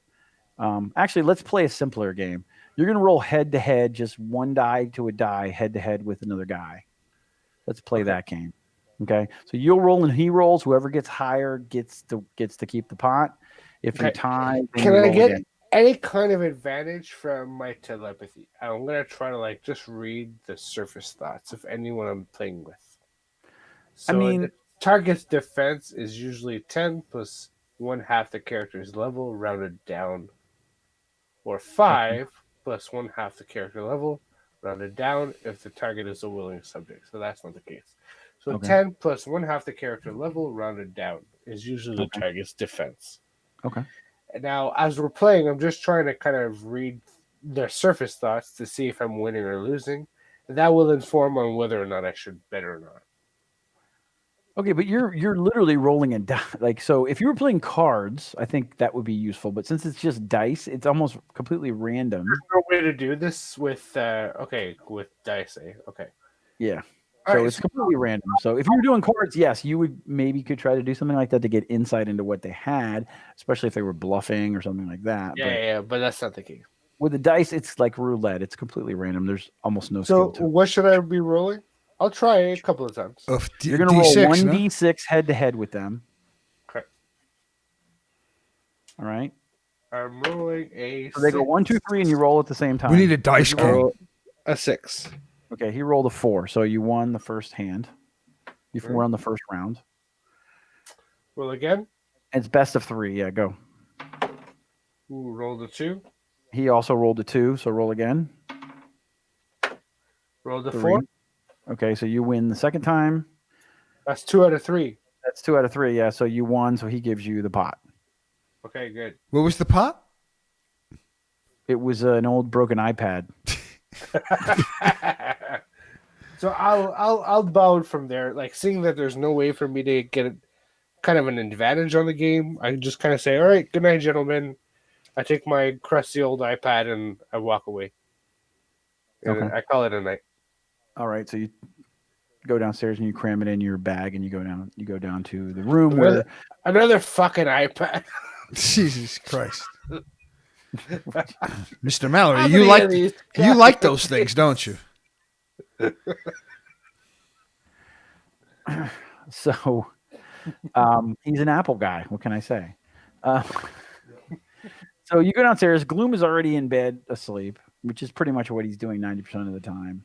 actually, let's play a simpler game. You're going to roll head to head, just one die to a die, head to head with another guy. Let's play Okay. that game. Okay, so you'll roll and he rolls. Whoever gets higher gets to keep the pot. If you're Okay. tied, then Can you I roll get again. any kind of advantage from my telepathy? I'm gonna try to just read the surface thoughts of anyone I'm playing with. I So the mean, target's defense is usually 10 plus one half the character's level rounded down, or okay. 5 plus one half the character level rounded down if the target is a willing subject. So that's not the case. So Okay. 10 plus one half the character level rounded down is usually the Okay. target's defense. Okay. And now, as we're playing, I'm just trying to kind of read their surface thoughts to see if I'm winning or losing. And that will inform on whether or not I should bet or not. Okay, but you're literally rolling a die. Like, so if you were playing cards, I think that would be useful. But since it's just dice, it's almost completely random. No way to do this with with dice. Okay. Yeah. All So right. it's completely random. So if you were doing cards, yes, you would maybe could try to do something like that to get insight into what they had, especially if they were bluffing or something like that. Yeah, but that's not the key. With the dice, it's like roulette. It's completely random. There's almost no So skill to it. what should I be rolling? I'll try a couple of times. You're going to roll D6, 1d6 head to head with them. Okay. All right. I'm rolling a. So they go 1, 2, 3, and you roll at the same time. We need a dice You king. roll- A 6. Okay, he rolled a 4, so you won the first hand. You Okay. won the first round. Roll again. It's best of 3. Yeah, go. Ooh, rolled a 2. He also rolled a 2, so roll again. Rolled a 3. 4. Okay, so you win the second time. That's 2 out of 3. That's 2 out of 3. Yeah, so you won. So he gives you the pot. Okay, good. What was the pot? It was an old broken iPad. So I'll bow from there. Like, seeing that there's no way for me to get kind of an advantage on the game, I just kind of say, "All right, good night, gentlemen." I take my crusty old iPad and I walk away. And Okay. I call it a night. All right, so you go downstairs and you cram it in your bag and you go down. You go down to the room where Another fucking iPad. Jesus Christ. Mr. Mallory, How you many like of these you like guys? those things, don't you? So he's an Apple guy. What can I say? So you go downstairs. Glume is already in bed asleep, which is pretty much what he's doing 90% of the time.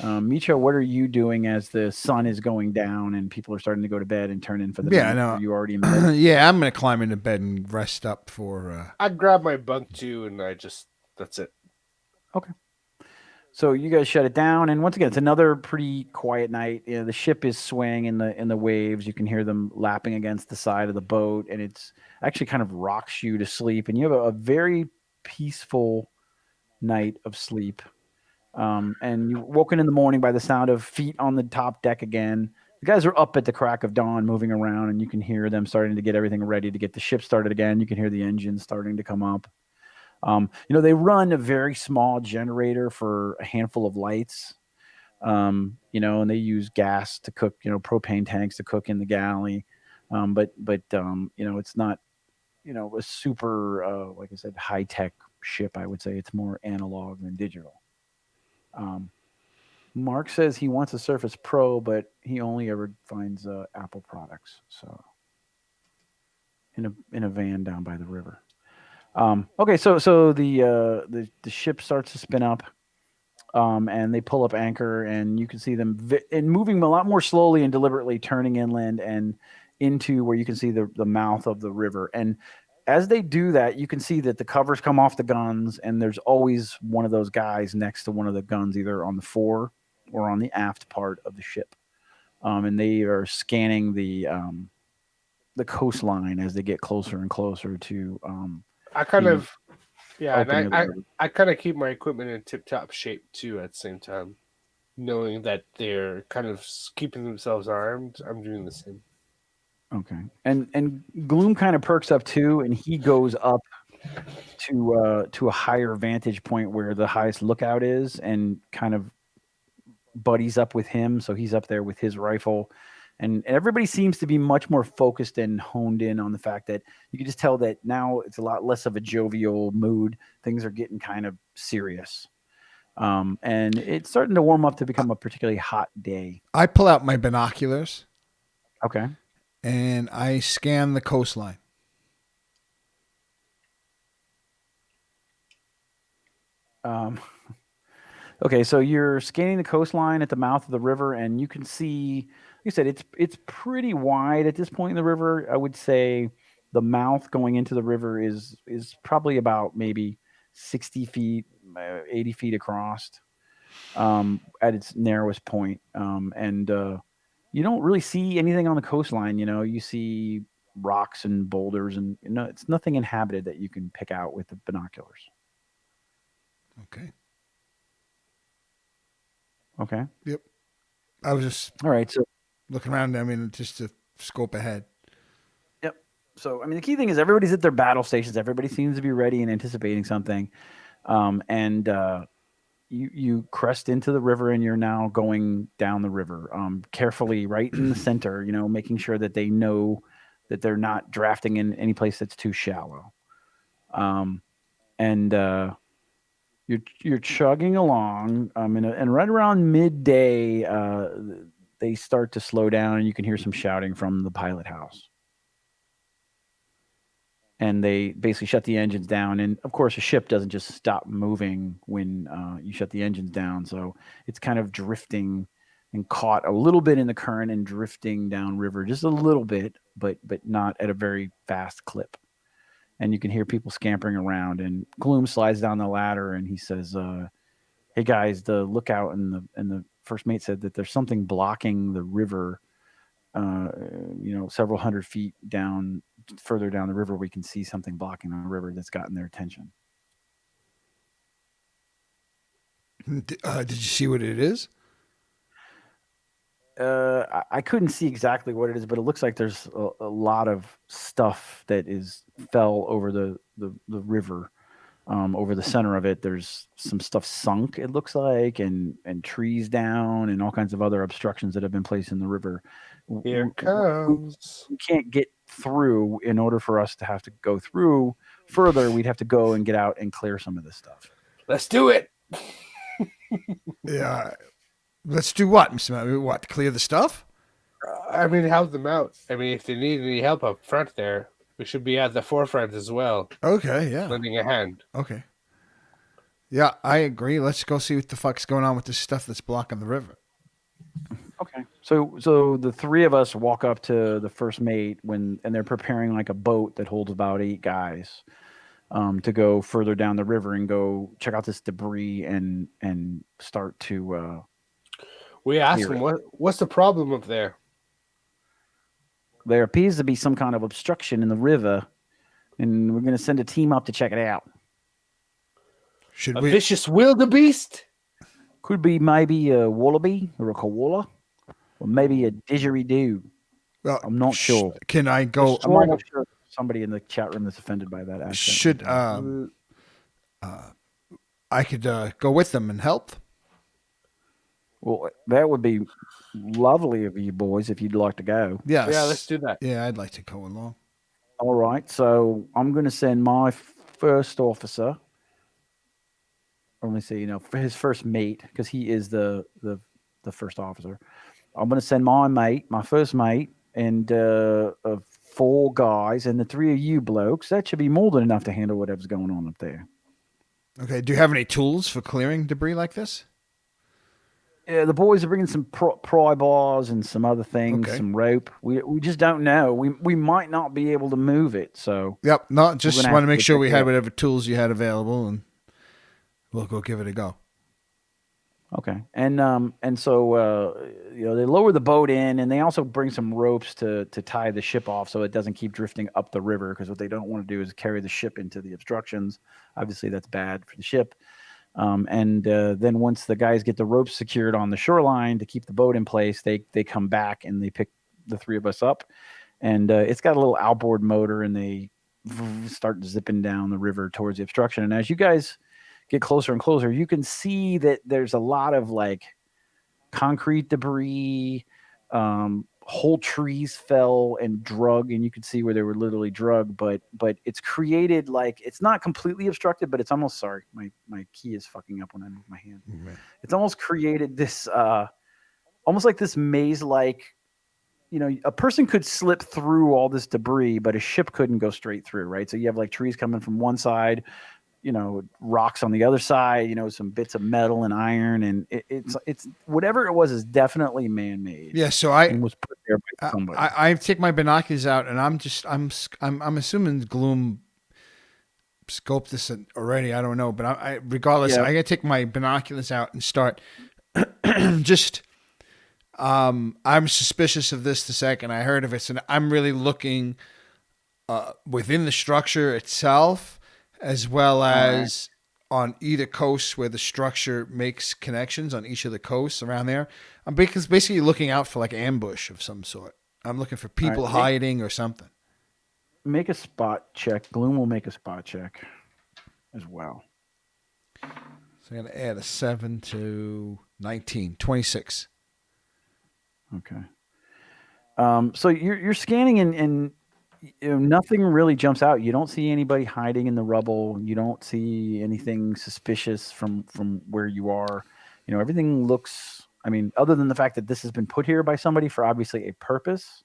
Meecho, what are you doing as the sun is going down and people are starting to go to bed and turn in for the Yeah, I night? know. Are you already in bed? Yeah, I'm gonna climb into bed and rest up for. I grab my bunk too, and that's it. Okay. So you guys shut it down, and once again, it's another pretty quiet night. You know, the ship is swaying in the waves. You can hear them lapping against the side of the boat, and it's actually kind of rocks you to sleep. And you have a very peaceful night of sleep. And you're woken in the morning by the sound of feet on the top deck again. The guys are up at the crack of dawn, moving around, and you can hear them starting to get everything ready to get the ship started again. You can hear the engines starting to come up. They run a very small generator for a handful of lights, and they use gas to cook, propane tanks to cook in the galley. But it's not, a super, like I said, high tech ship. I would say it's more analog than digital. Mark says he wants a Surface Pro, but he only ever finds Apple products. So in a van down by the river. Okay, so the ship starts to spin up, and they pull up anchor, and you can see them and moving a lot more slowly and deliberately, turning inland and into where you can see the mouth of the river. And as they do that, you can see that the covers come off the guns, and there's always one of those guys next to one of the guns, either on the fore or on the aft part of the ship, and they are scanning the coastline as they get closer and closer to. I kind of, yeah, opening and of the river. I kind of keep my equipment in tip-top shape too at the same time, knowing that they're kind of keeping themselves armed. I'm doing the same. Okay, and Glume kind of perks up too, and he goes up to a higher vantage point where the highest lookout is, and kind of buddies up with him. So he's up there with his rifle. And everybody seems to be much more focused and honed in on the fact that you can just tell that now it's a lot less of a jovial mood. Things are getting kind of serious. And it's starting to warm up to become a particularly hot day. I pull out my binoculars Okay. and I scan the coastline. Okay, so you're scanning the coastline at the mouth of the river, and you can see, like I said, it's pretty wide at this point in the river. I would say the mouth going into the river is probably about maybe 60 feet, 80 feet across, at its narrowest point. And you don't really see anything on the coastline. You see rocks and boulders, and it's nothing inhabited that you can pick out with the binoculars. Okay. Okay. Yep. I was just All right. So, looking around. I mean, just to scope ahead. yep. So, I mean, the key thing is everybody's at their battle stations. Everybody seems to be ready and anticipating something. And you crest into the river, and you're now going down the river, carefully, right in the center. Making sure that they know that they're not drafting in any place that's too shallow. And you're chugging along, and right around midday, they start to slow down, and you can hear some shouting from the pilot house. And they basically shut the engines down. And of course, a ship doesn't just stop moving when you shut the engines down. So it's kind of drifting and caught a little bit in the current and drifting down river just a little bit, but not at a very fast clip. And you can hear people scampering around. And Glume slides down the ladder, and he says, "Hey guys, the lookout and the first mate said that there's something blocking the river. Several hundred feet down, further down the river, we can see something blocking the river that's gotten their attention." Did you see what it is? I couldn't see exactly what it is, but it looks like there's a lot of stuff that fell over the river. Over the center of it, there's some stuff sunk, it looks like, and trees down, and all kinds of other obstructions that have been placed in the river. Here comes. We can't get through. In order for us to have to go through further, we'd have to go and get out and clear some of this stuff. Let's do it. Yeah. Let's do what, Mr. Mallory? What, clear the stuff? I mean, help them out. I mean, if they need any help up front there, we should be at the forefront as well. Okay, yeah. Lending a hand. Okay. Yeah, I agree. Let's go see what the fuck's going on with this stuff that's blocking the river. Okay. So the three of us walk up to the first mate and they're preparing like a boat that holds about 8 guys to go further down the river and go check out this debris and start to. We asked them, what's the problem up there? There appears to be some kind of obstruction in the river, and we're going to send a team up to check it out. Should A we? vicious wildebeest? Could be maybe a wallaby or a koala, or maybe a didgeridoo. Well, I'm not sure. Can I go? I'm not sure somebody in the chat room that's offended by that accent. Should I could go with them and help? Well, that would be lovely of you boys if you'd like to go. Yes. Yeah, let's do that. Yeah, I'd like to go along. All right. So I'm going to send my first officer. Let me see, for his first mate, because he is the first officer. I'm going to send my first mate, and 4 guys, and the 3 of you blokes. That should be more than enough to handle whatever's going on up there. Okay. Do you have any tools for clearing debris like this? Yeah, the boys are bringing some pry bars and some other things, some rope. We just don't know. We might not be able to move it. So yep. No, just want to make sure we had whatever tools you had available, and we'll go give it a go. Okay, and so they lower the boat in, and they also bring some ropes to tie the ship off so it doesn't keep drifting up the river. Because what they don't want to do is carry the ship into the obstructions. Obviously, that's bad for the ship. Then once the guys get the ropes secured on the shoreline to keep the boat in place, they come back and they pick the 3 of us up, and it's got a little outboard motor, and they start zipping down the river towards the obstruction. And as you guys get closer and closer, you can see that there's a lot of like concrete debris. Whole trees fell and drug, and you could see where they were literally drugged, but it's created like it's not completely obstructed, but it's almost my key is fucking up when I move my hand. Mm-hmm. It's almost created this almost like this maze, like a person could slip through all this debris, but a ship couldn't go straight through, right? So you have like trees coming from one side, rocks on the other side, some bits of metal and iron, and it's whatever it was is definitely man-made. Yeah, so I was put there by somebody. I take my binoculars out, and I'm assuming Glume scoped this already. I don't know, but regardless, I gotta take my binoculars out and start just I'm suspicious of this the second I heard of it. And I'm really looking within the structure itself, as well as on either coast where the structure makes connections on each of the coasts around there. I'm basically looking out for like ambush of some sort. I'm looking for All right, people hiding or something. make a spot check. Glume will make a spot check as well. So I'm going to add a 7 to 19, 26. Okay. So you're scanning and nothing really jumps out. You don't see anybody hiding in the rubble. You don't see anything suspicious from where you are. Everything looks. I mean, other than the fact that this has been put here by somebody for obviously a purpose.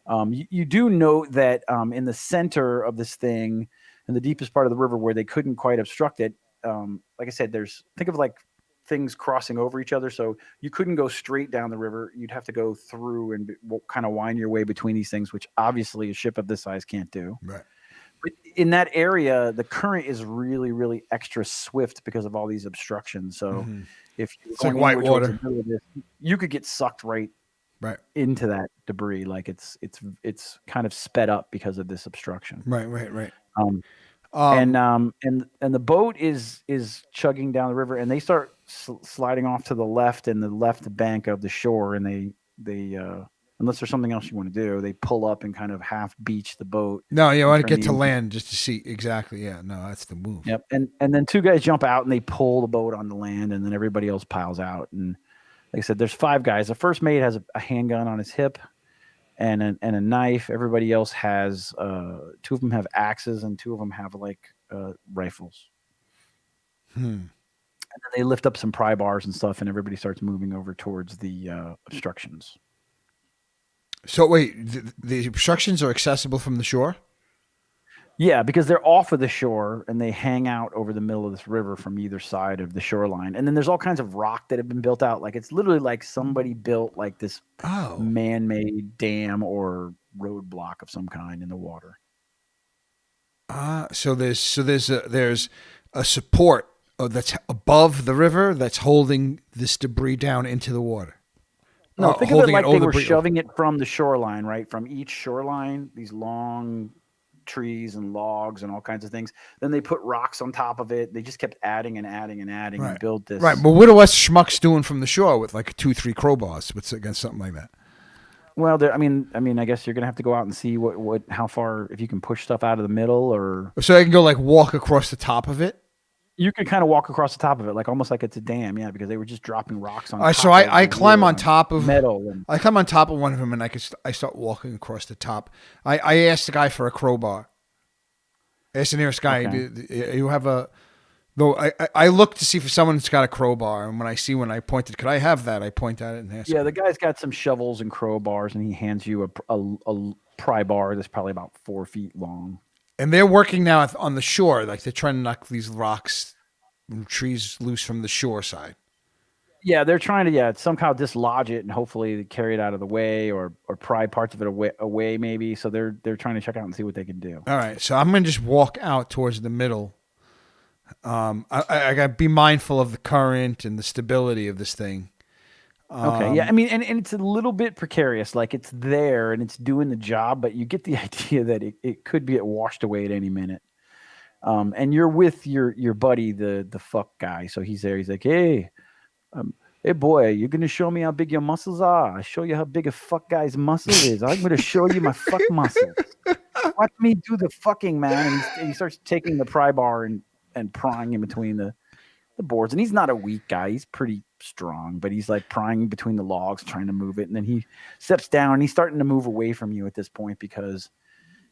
You do note that in the center of this thing, in the deepest part of the river where they couldn't quite obstruct it, like I said, think of like things crossing over each other. So you couldn't go straight down the river. You'd have to go through and kind of wind your way between these things, which obviously a ship of this size can't do. Right. But in that area, the current is really, really extra swift because of all these obstructions. So if you're It's like going white anywhere towards water. the middle of this, you could get sucked right into that debris. Like it's kind of sped up because of this obstruction. Right. And the boat is chugging down the river, and they start sliding off to the left and the left bank of the shore, and they unless there's something else you want to do, they pull up and kind of half beach the boat. No, you want to get to engine. land just to see exactly. Yeah, no, that's the move. Yep, and then two guys jump out and they pull the boat on the land, and then everybody else piles out. And like I said, there's 5 guys. The first mate has a handgun on his hip and a knife. Everybody else has 2 of them have axes and 2 of them have like rifles. And then they lift up some pry bars and stuff, and everybody starts moving over towards the obstructions. So wait, the obstructions are accessible from the shore? Yeah, because they're off of the shore and they hang out over the middle of this river from either side of the shoreline. And then there's all kinds of rock that have been built out. Like it's literally like somebody built like this man-made dam or roadblock of some kind in the water. So there's a support that's above the river that's holding this debris down into the water. No, think of it like they were shoving it from the shoreline, right? From each shoreline, these long trees and logs and all kinds of things. Then they put rocks on top of it. They just kept adding and adding and adding and build this. Right, but what are us schmucks doing from the shore with like 2-3 crowbars? What's against something like that? Well, I mean, I guess you're gonna have to go out and see how far, if you can push stuff out of the middle, or so I can go like walk across the top of it. You can kind of walk across the top of it, like almost like it's a dam, yeah, because they were just dropping rocks on. All right, so I climb on top of metal. I climb on top of one of them, and I start walking across the top. I asked the guy for a crowbar. I asked the nearest guy, okay. You have a? Though I look to see if someone's got a crowbar, and when I pointed, could I have that? I point at it and ask. Yeah, the guy's got some shovels and crowbars, and he hands you a pry bar that's probably about 4 feet long. And they're working now on the shore, like they're trying to knock these rocks and trees loose from the shore side. Yeah, they're trying to somehow dislodge it and hopefully carry it out of the way or pry parts of it away maybe. So they're trying to check out and see what they can do. All right, so I'm gonna just walk out towards the middle. I gotta be mindful of the current and the stability of this thing. Okay, yeah, I mean, and it's a little bit precarious. Like it's there and it's doing the job, but you get the idea that it could be washed away at any minute. And you're with your buddy, the fuck guy. So he's there. He's like, hey boy, you're gonna show me how big your muscles are. I show you how big a fuck guy's muscle is. I'm gonna show you my fuck muscles. Watch me do the fucking, man. And he starts taking the pry bar and prying in between the boards. And he's not a weak guy. He's pretty strong, but he's like prying between the logs, trying to move it. And then he steps down and he's starting to move away from you at this point because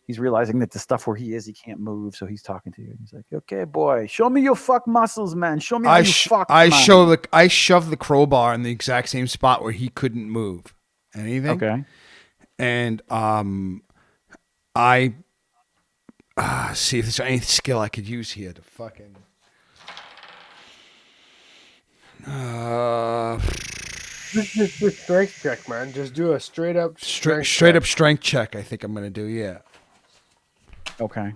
he's realizing that the stuff where he is, he can't move. So he's talking to you. He's like, okay, boy, show me your fuck muscles, man. Show me how you fuck, I shove the crowbar in the exact same spot where he couldn't move anything. Okay. And I see if there's any skill I could use here to fucking Just strength check, man. Just do a straight up strength check. I think I'm gonna do. Yeah. Okay.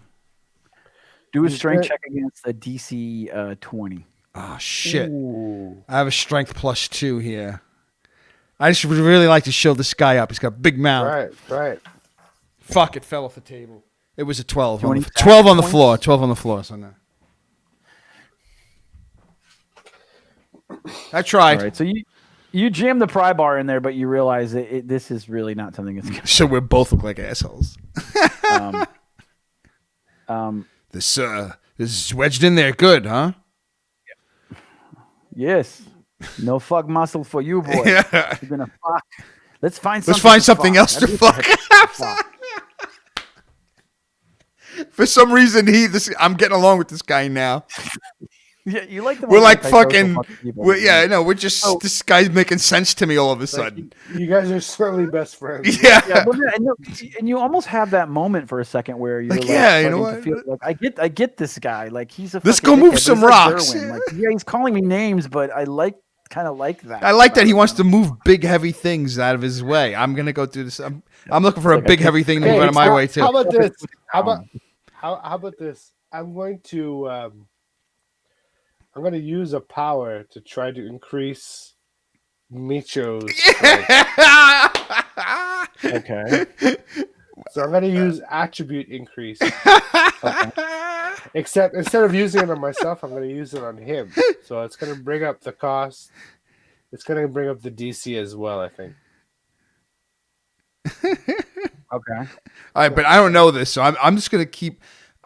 Do a strength check against a DC 20. Oh shit! Ooh. I have a strength +2 here. I just would really like to show this guy up. He's got a big mouth. Right. Fuck! It fell off the table. It was a 12. Do you want 12 on the points? floor. 12 on the floor. So no. I tried. All right, so you jam the pry bar in there, but you realize this is really not something that's going So we both look like assholes. to. This is wedged in there. Good, huh? Yes. No fuck muscle for you, boy. Yeah. You're gonna fuck. Let's find something else to fuck. For some reason, I'm getting along with this guy now. Yeah, you like the. We're like fucking. People. We're just. This guy's making sense to me all of a sudden. You guys are certainly best friends. Yeah. And you almost have that moment for a second where you're like, you know what? feel, like, I get this guy. Like he's a. Let's go move some rocks. Like, he's calling me names, but I kind of like that. I like that he wants to move big, heavy things out of his way. I'm gonna go through this. I'm looking for a big, heavy thing to move out of my way too. How about this? How about this? I'm going to use a power to try to increase Meecho's. Okay. So I'm going to use attribute increase. Except instead of using it on myself, I'm going to use it on him. So it's going to bring up the cost. It's going to bring up the DC as well, I think. Okay. All right, but I don't know this, so I'm just gonna keep.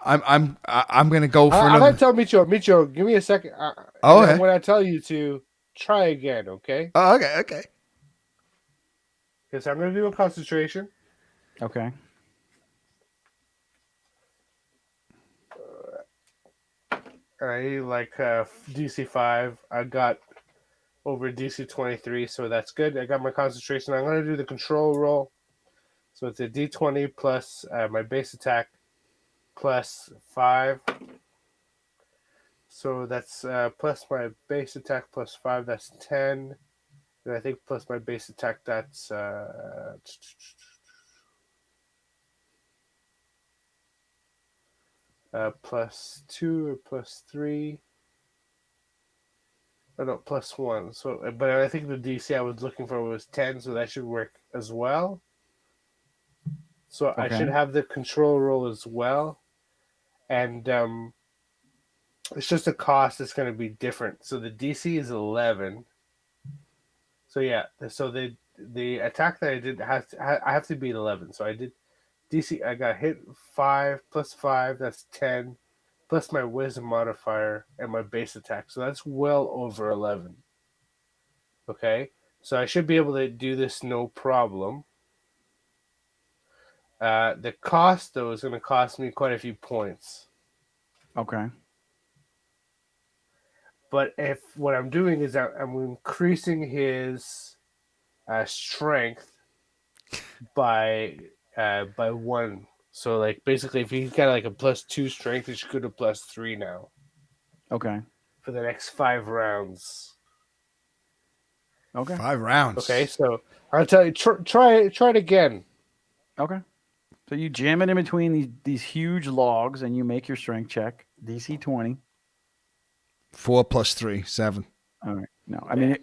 I'm gonna go for. I'm gonna tell Meecho, give me a second. Okay. When I tell you to try again, okay? Oh, okay. Because I'm gonna do a concentration. Okay. I like DC 5. I got over DC 23, so that's good. I got my concentration. I'm gonna do the control roll. So it's a d20 plus my base attack plus 5. So that's plus my base attack plus 5, that's 10. And I think plus my base attack, that's plus 2 or plus 3. Oh, no, plus 1. So, but I think the DC I was looking for was 10, so that should work as well. So okay. I should have the control roll as well. And it's just the cost is going to be different. So the DC is 11. So yeah, so the attack that I did I have to beat 11. So I did DC. I got hit 5 plus 5. That's 10. Plus my wisdom modifier and my base attack. So that's well over 11. Okay, so I should be able to do this no problem. The cost, though, is going to cost me quite a few points. Okay. But if what I'm doing is I'm increasing his strength by 1. So, like, basically, if he's got like a plus 2 strength, he should go to plus 3 now. Okay. For the next 5 rounds. Okay. 5 rounds. Okay, so I'll tell you, try it again. Okay. So you jam it in between these huge logs, and you make your strength check. DC 20. 4 plus 3, 7. All right. No, I mean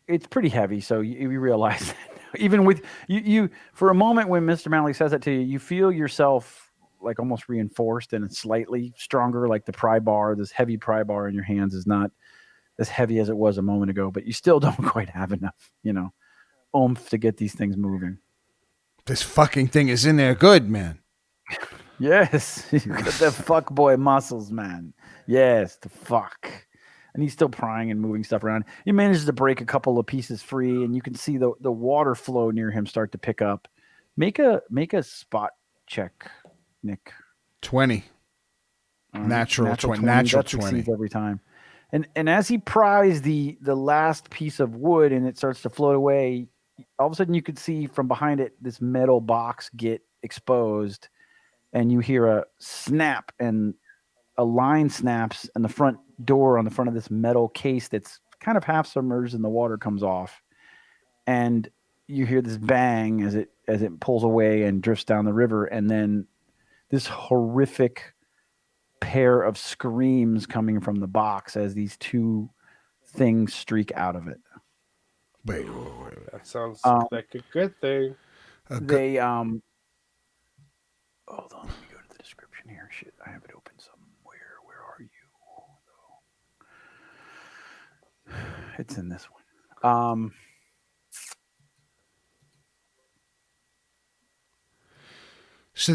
it's pretty heavy, so you realize that. Even with you for a moment when Mr. Mallory says that to you, you feel yourself like almost reinforced and it's slightly stronger. Like the pry bar, this heavy pry bar in your hands is not as heavy as it was a moment ago, but you still don't quite have enough, oomph to get these things moving. This fucking thing is in there good, man. Yes. You got the fuck boy muscles, man. Yes, the fuck. And he's still prying and moving stuff around. He manages to break a couple of pieces free, and you can see the water flow near him start to pick up. Make a spot check, Nick. 20. Natural 20. Natural 20 every time. And as he pries the last piece of wood and it starts to float away, all of a sudden you could see from behind it this metal box get exposed, and you hear a snap and a line snaps, and the front door on the front of this metal case that's kind of half submerged in the water comes off, and you hear this bang as it pulls away and drifts down the river, and then this horrific pair of screams coming from the box as these two things streak out of it. Wait. That sounds Um, like a good thing. they hold on, let me go to the description here. Shit, I have it open somewhere. Where are you? It's in this one. So,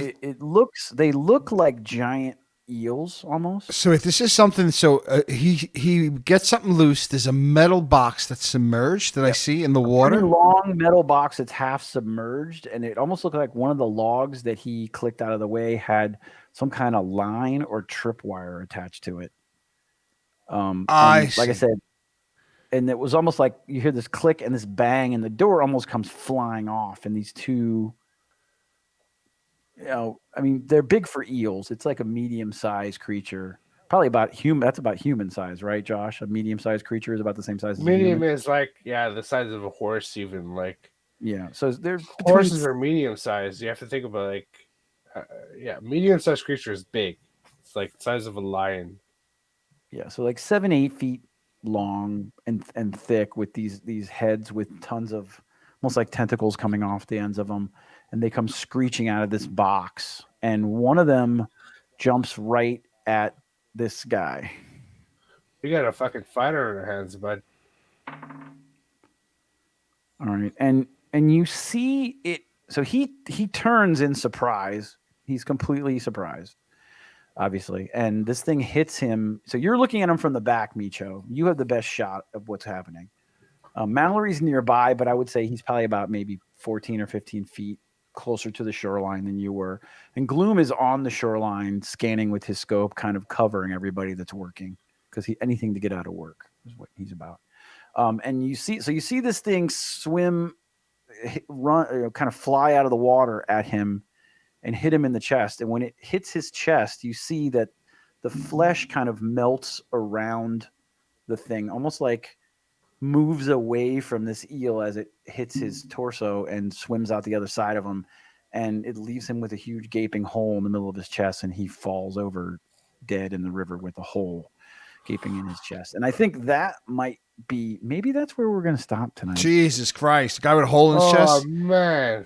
They look like giant eels almost. so if this is something, so he gets something loose. There's a metal box that's submerged that I Yep. see in the Pretty water. long metal box that's half submerged, and it almost looked like one of the logs that he clicked out of the way had some kind of line or tripwire attached to it. I And like I see. said, and it was almost like you hear this click and this bang, and the door almost comes flying off. And these two, I mean, they're big for eels. It's like a medium-sized creature, probably about human. That's about human size, right, Josh? A medium-sized creature is about the same size as a Medium human. is like the size of a horse. Even like Yeah, so they're between. horses are medium sized. You have to think about medium sized creature is big. It's like the size of a lion. Yeah, so like 7, 8 feet long and thick with these heads with tons of almost like tentacles coming off the ends of them, and they come screeching out of this box, and one of them jumps right at this guy. We got a fucking fighter in our hands, bud. All right, and you see it. So he turns in surprise. He's completely surprised, obviously, and this thing hits him. So you're looking at him from the back, Meecho. You have the best shot of what's happening. Mallory's nearby, but I would say he's probably about maybe 14 or 15 feet closer to the shoreline than you were. And Glume is on the shoreline, scanning with his scope, kind of covering everybody that's working because anything to get out of work is what he's about. And you see this thing swim, run, kind of fly out of the water at him and hit him in the chest. And when it hits his chest, you see that the flesh kind of melts around the thing, almost like moves away from this eel as it hits his torso and swims out the other side of him, and it leaves him with a huge gaping hole in the middle of his chest, and he falls over dead in the river with a hole gaping in his chest. And I think that might be, maybe that's where we're going to stop tonight. Jesus Christ. A guy with a hole in his Oh chest? man,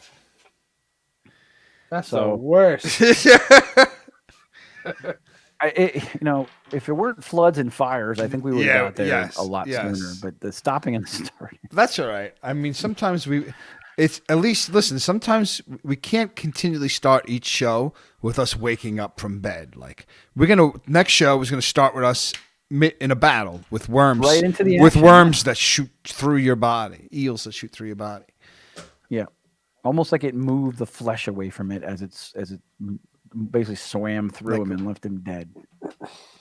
that's the So worst. if it weren't floods and fires, I think we would have Yeah, got there yes, a lot yes. sooner. But the stopping and the starting. That's all right. I mean, sometimes it's at least, listen, sometimes we can't continually start each show with us waking up from bed. Like, next show is going to start with us in a battle with worms. Right into the with action, worms that shoot through your body, eels that shoot through your body. Yeah, almost like it moved the flesh away from it as it basically swam through him and left him dead.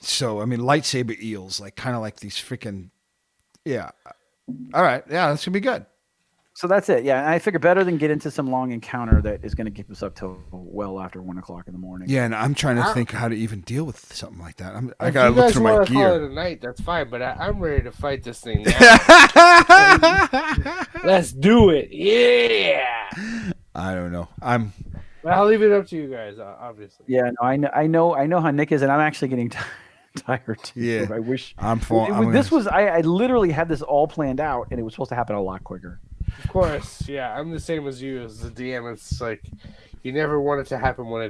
So, I mean, lightsaber eels, like kind of like these freaking, yeah. All right, yeah, that's gonna be good. So that's it. Yeah, and I figure better than get into some long encounter that is going to keep us up till well after 1 o'clock in the morning. Yeah, and I'm trying to think how to even deal with something like that. I If gotta you look guys through my want to call it gear. a night, that's fine. But I'm ready to fight this thing now. Let's do it. Yeah. I don't know. But I'll leave it up to you guys, obviously. Yeah, no, I know how Nick is, and I'm actually getting tired too. Yeah, I wish I'm for. I literally had this all planned out, and it was supposed to happen a lot quicker. Of course, yeah. I'm the same as you as the DM. It's like you never want it to happen when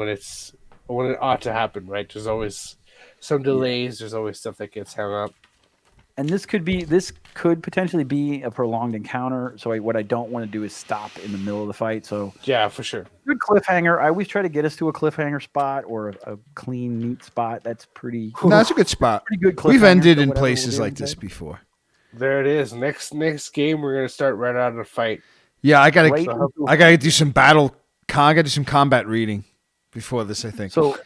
it ought to happen, right? There's always some delays. There's always stuff that gets hung up. And this could potentially be a prolonged encounter. So what I don't want to do is stop in the middle of the fight. So Yeah, for sure. good cliffhanger. I always try to get us to a cliffhanger spot or a clean, neat spot. That's pretty. No, that's a good spot. Pretty good. We've cliffhanger ended for in whatever places we're like doing this today. before. There it is. Next game, we're gonna start right out of the fight. Yeah, I gotta do some I gotta do some combat reading before this, I think. So,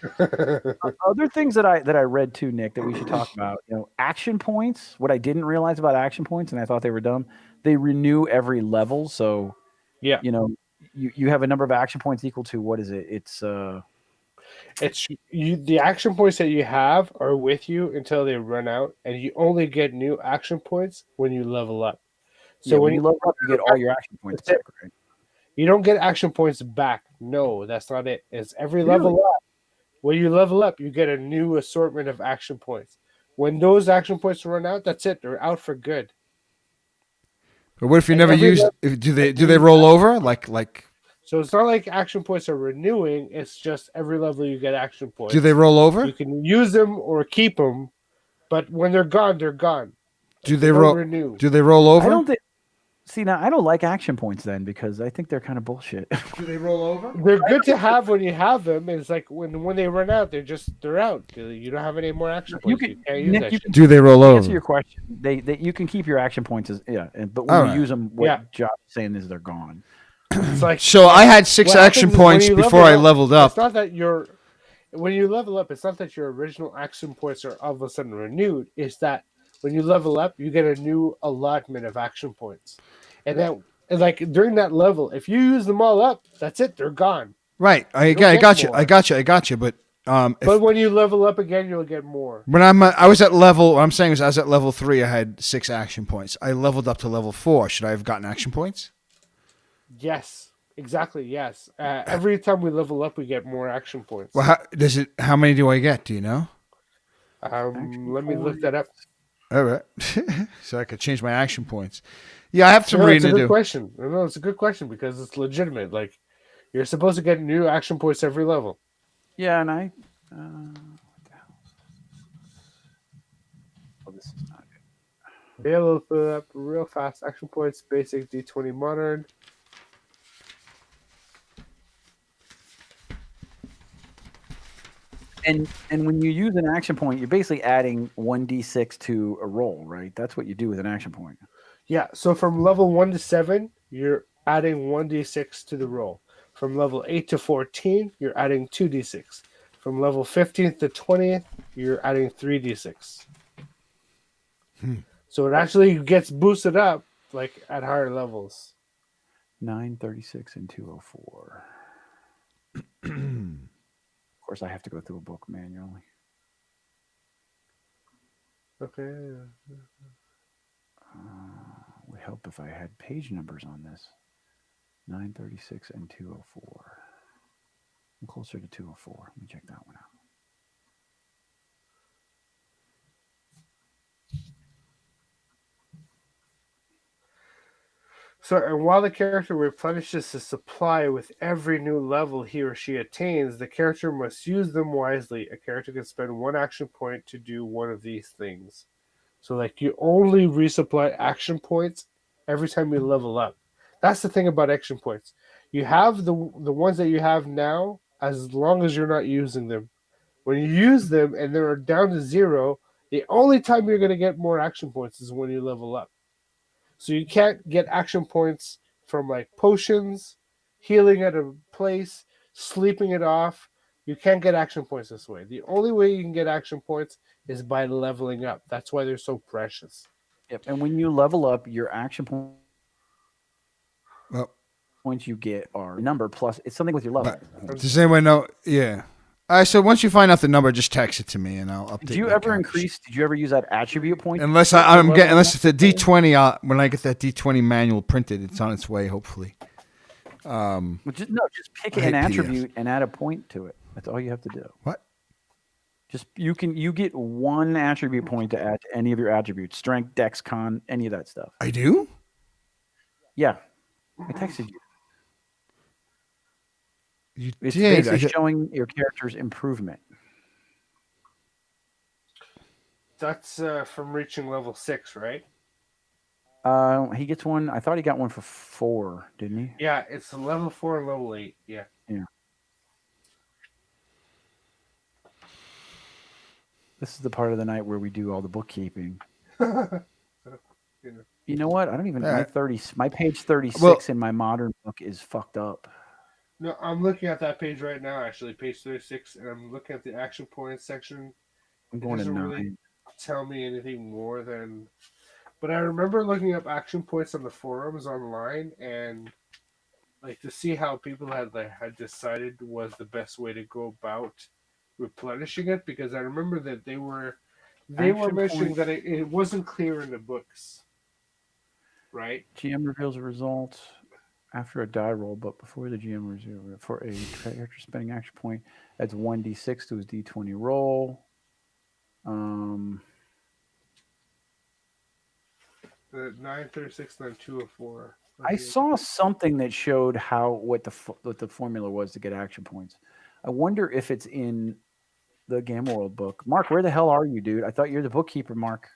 other things that I read too, Nick, that we should talk about. Action points. What I didn't realize about action points, and I thought they were dumb. They renew every level. So, Yeah. You have a number of action points equal to, what is it? It's the action points that you have are with you until they run out, and you only get new action points when you level up. So when you level up, you get all your action points back, right? You don't get action points back. No, that's not it. It's every level up. When you level up, you get a new assortment of action points. When those action points run out, that's it. They're out for good. But what if you Like never every use? level, Do they roll over? Like so it's not like action points are renewing. It's just every level you get action do they points. roll You over? can use them or keep them, but when they're gone, they're gone. Do Like they they don't roll? renew. Do they roll I over? don't think. See, now I don't like action points then because I think they're kind of bullshit. Do they roll over? They're good to have when you have them. It's like when they run out, they're out. You don't have any more action You points. You can, can't use Nick. that You shit. can Do they roll to answer over? your question. They you can keep your action points as but when All you right. use them, what Yeah. Josh is saying is they're gone. It's like So I had 6 what action happens is when points you before level I up, leveled it's up. not that you're when you level up, it's not that your original action points are all of a sudden renewed. It's that when you level up, you get a new allotment of action points, and like during that level, if you use them all up, that's it. They're gone. Right. You don't I get got you. I more. got you. I got you. But if But when you level up again, you'll get more. when I was at level, what I'm saying is I was at level 3. I had 6 action points. I leveled up to level 4. Should I have gotten action points? Yes, exactly. Yes. Every time we level up, we get more action points. Well, how, does it? How many do I get? Do you know? Action Let me look point. that up. All right. So I could change my action points. Yeah, I have some No, it's a reading to good do. question. No, it's a good question because it's legitimate. Like you're supposed to get new action points every level. Yeah, and I. What the hell? Oh, this is not Be able to fill up real fast action points, basic d20 modern. And when you use an action point, you're basically adding 1d6 to a roll, right? That's what you do with an action point. Yeah, so from level 1 to 7, you're adding 1d6 to the roll. From level 8 to 14, you're adding 2d6. From level 15th to 20th, you're adding 3d6. So it actually gets boosted up like at higher levels. 936 and 204. Of course, I have to go through a book manually. Okay. Would help if I had page numbers on this. 936 and 204. I'm closer to 204. Let me check that one out. So, and while the character replenishes his supply with every new level he or she attains, the character must use them wisely. A character can spend one action point to do one of these things. So, like, you only resupply action points every time you level up. That's the thing about action points. You have the ones that you have now as long as you're not using them. When you use them and they're down to 0, the only time you're going to get more action points is when you level up. So you can't get action points from like potions, healing at a place, sleeping it off. You can't get action points this way. The only way you can get action points is by leveling up. That's why they're so precious. Yep. And when you level up, your action Well, points you get are number plus. It's something with your level. does anyone know? Yeah. All right. So once you find out the number, just text it to me, and I'll update. Did you my ever character increase? Did you ever use that attribute point? sheet. Unless I'm getting, unless it's a D20. When I get that D20 manual printed, it's on its way. Hopefully. Well, just pick I an hate PDFs. attribute and add a point to it. That's all you have to do. What? Just you get one attribute point to add to any of your attributes: strength, dex, con, any of that stuff. I do. Yeah, I texted you. You It's did. basically showing your character's improvement. That's from reaching level 6, right? He gets one. I thought he got one for 4, didn't he? Yeah, it's level 4 and level 8. Yeah. Yeah. This is the part of the night where we do all the bookkeeping. You know what? I don't even my page 36 in my modern book is fucked up. No, I'm looking at that page right now, actually, page 36, and I'm looking at the action points section. I'm going to 9. Really tell me anything more than. But I remember looking up action points on the forums online, and like to see how people had decided was the best way to go about replenishing it, because I remember that they were mentioning that it wasn't clear in the books, right? GM reveals a result after a die roll, but before the GM reveals for a character spending action point, adds 1d6 to his d20 roll. 936, then 204. I saw something that showed what the formula was to get action points. I wonder if it's in the Gamma World book. Mark, where the hell are you, dude? I thought you're the bookkeeper, Mark.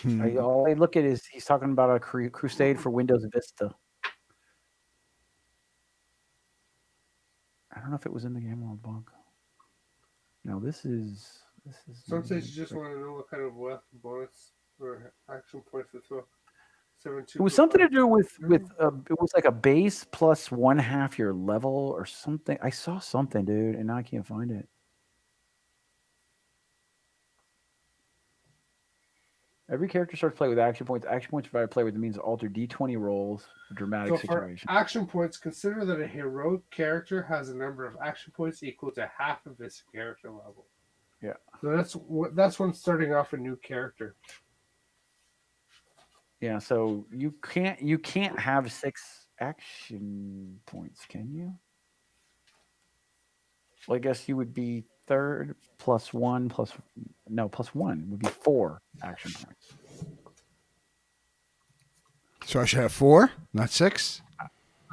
All I look at is he's talking about a crusade for Windows Vista. I don't know if it was in the Gamma World book. No, this is. Sometimes you just want to know what kind of weapon bonus or action points to throw. It was something to do with it was like a base plus 1/2 your level or something. I saw something, dude, and now I can't find it. Every character starts play with action points. Action points provide play with the means to alter d20 rolls for dramatic situations. For action points, consider that a heroic character has a number of action points equal to half of his character level. Yeah. So that's when starting off a new character. Yeah, so you can't have 6 action points, can you? Well, I guess you would be third plus 1 plus 1 would be 4 action points. So I should have 4, not 6.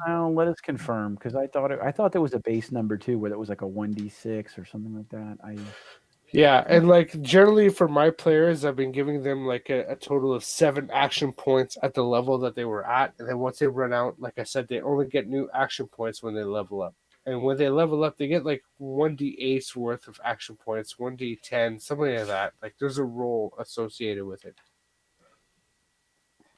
Well, let us confirm because I thought there was a base number too, where it was like a 1d6 or something like that. Yeah, and like generally for my players, I've been giving them like a total of 7 action points at the level that they were at, and then once they run out, like I said, they only get new action points when they level up. And when they level up, they get like 1d8 worth of action points, 1d10, something like that. Like there's a roll associated with it.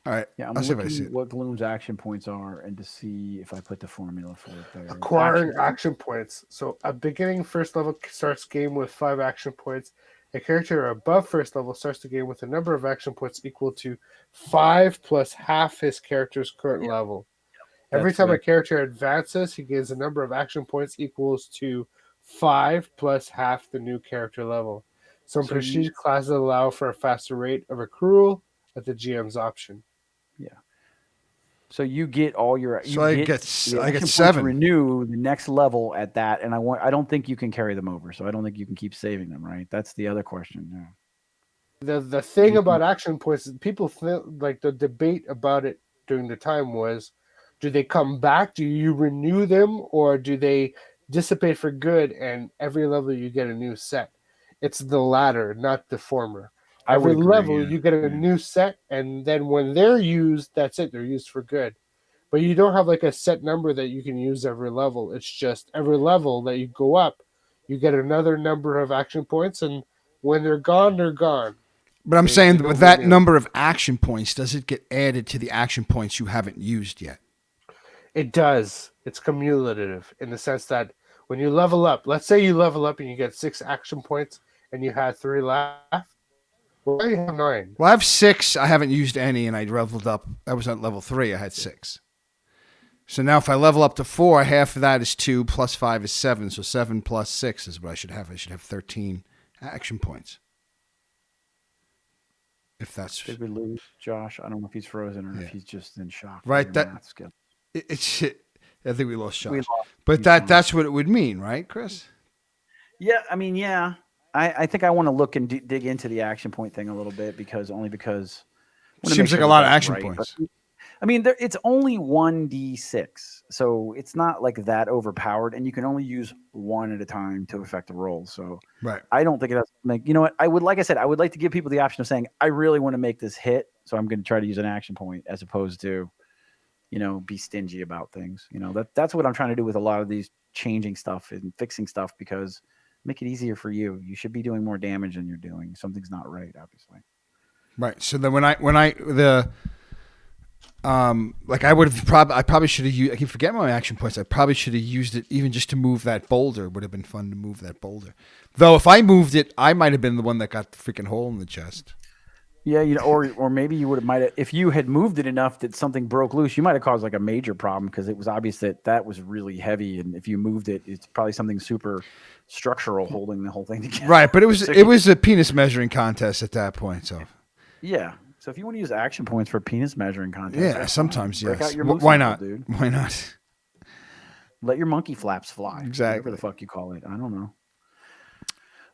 All right. Yeah, I'm looking what Glume's action points are and to see if I put the formula for it there. Acquiring action points. So a beginning first level starts game with 5 action points. A character above first level starts the game with a number of action points equal to 5 plus half his character's current level. Every time a character advances, he gains a number of action points equals to 5 plus half the new character level. Some prestige classes allow for a faster rate of accrual at the GM's option. Yeah. So you get all your. I get 7. Renew the next level at that, and I don't think you can carry them over. So I don't think you can keep saving them. Right? That's the other question. Yeah. The thing about action points is people think like the debate about it during the time was, do they come back? Do you renew them, or do they dissipate for good? And every level you get a new set. It's the latter, not the former. Every level you get a new set, and then when they're used, that's it. They're used for good. But you don't have like a set number that you can use every level. It's just every level that you go up, you get another number of action points, and when they're gone, they're gone. But I'm saying with that number of action points, does it get added to the action points you haven't used yet? It does. It's cumulative in the sense that when you level up, let's say you level up and you get 6 action points and you had 3 left. Well, you have 9. Well, I have 6. I haven't used any, and I leveled up. I was at level 3. I had 6. So now if I level up to 4, half of that is 2, plus 5 is 7. So 7 plus 6 is what I should have. I should have 13 action points. If that's... Did we lose Josh? I don't know if he's frozen or if he's just in shock. Right. I think we lost Josh. But that's what it would mean, right, Chris? Yeah, I mean, yeah. I think I want to look and dig into the action point thing a little bit because seems like a lot of action points. But, I mean, it's only 1d6, so it's not like that overpowered, and you can only use 1 at a time to affect a roll. So I don't think it has to make. You know what? I would like to give people the option of saying I really want to make this hit, so I'm going to try to use an action point as opposed to, be stingy about things. That's what I'm trying to do with a lot of these changing stuff and fixing stuff because. Make it easier for you. You should be doing more damage than you're doing. Something's not right, obviously. Right. So then I probably should have used. I can forget my action points. I probably should have used it even just to move that boulder. It would have been fun to move that boulder. Though if I moved it, I might have been the one that got the freaking hole in the chest. Yeah, or maybe you might have, if you had moved it enough that something broke loose, you might have caused like a major problem because it was obvious that was really heavy, and if you moved it, it's probably something super structural holding the whole thing together. Right, but it was a penis measuring contest at that point, so yeah. So if you want to use action points for penis measuring contest, sometimes break yes. Out your Why not, dude? Why not? Let your monkey flaps fly. Exactly. Whatever the fuck you call it, I don't know.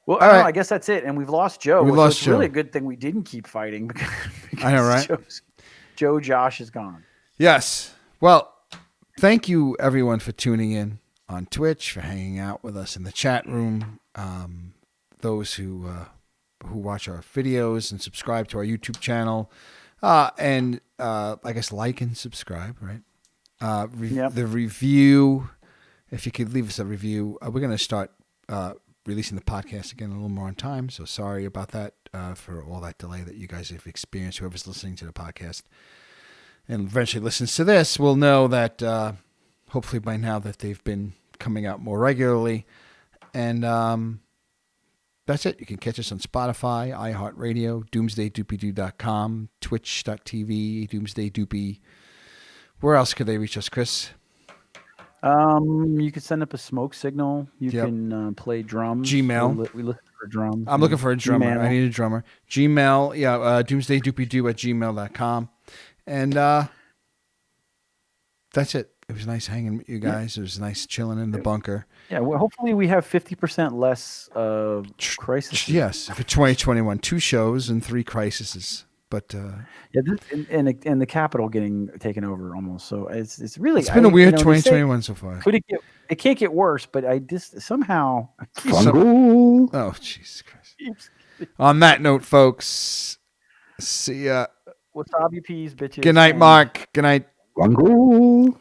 Well, All I, don't know, right. I guess that's it. And we've lost Joe. We so lost it's really Joe. a good thing we didn't keep fighting because I know, right? Josh is gone. Yes. Well, thank you everyone for tuning in on Twitch, for hanging out with us in the chat room. Those who watch our videos and subscribe to our YouTube channel, and I guess like and subscribe, right? Yep. The review. If you could leave us a review, we're going to start releasing the podcast again a little more on time. So sorry about that for all that delay that you guys have experienced. Whoever's listening to the podcast and eventually listens to this will know that hopefully by now that they've been coming out more regularly. And that's it. You can catch us on Spotify, iHeartRadio, DoomsdayDoopyDoo.com, Twitch.tv, DoomsdayDoopy. Where else could they reach us, Chris? You can send up a smoke signal. You can play drums. Gmail. We listen for drums. I'm looking for a drummer. Gmail. I need a drummer. Gmail, doomsdaydoopydoo@gmail.com. And that's it. It was nice hanging with you guys. It was nice chilling in the bunker. Yeah, well, hopefully we have 50% less crises. Yes, for 2021. 2 shows and 3 crises. But yeah, and the Capitol getting taken over almost. So it's really it's been a weird 2021 so far. It can't get worse, but I just somehow. Oh, Jesus Christ! On that note, folks, see ya. Wasabi peas, bitches. Good night, Mark. Good night. Fungal.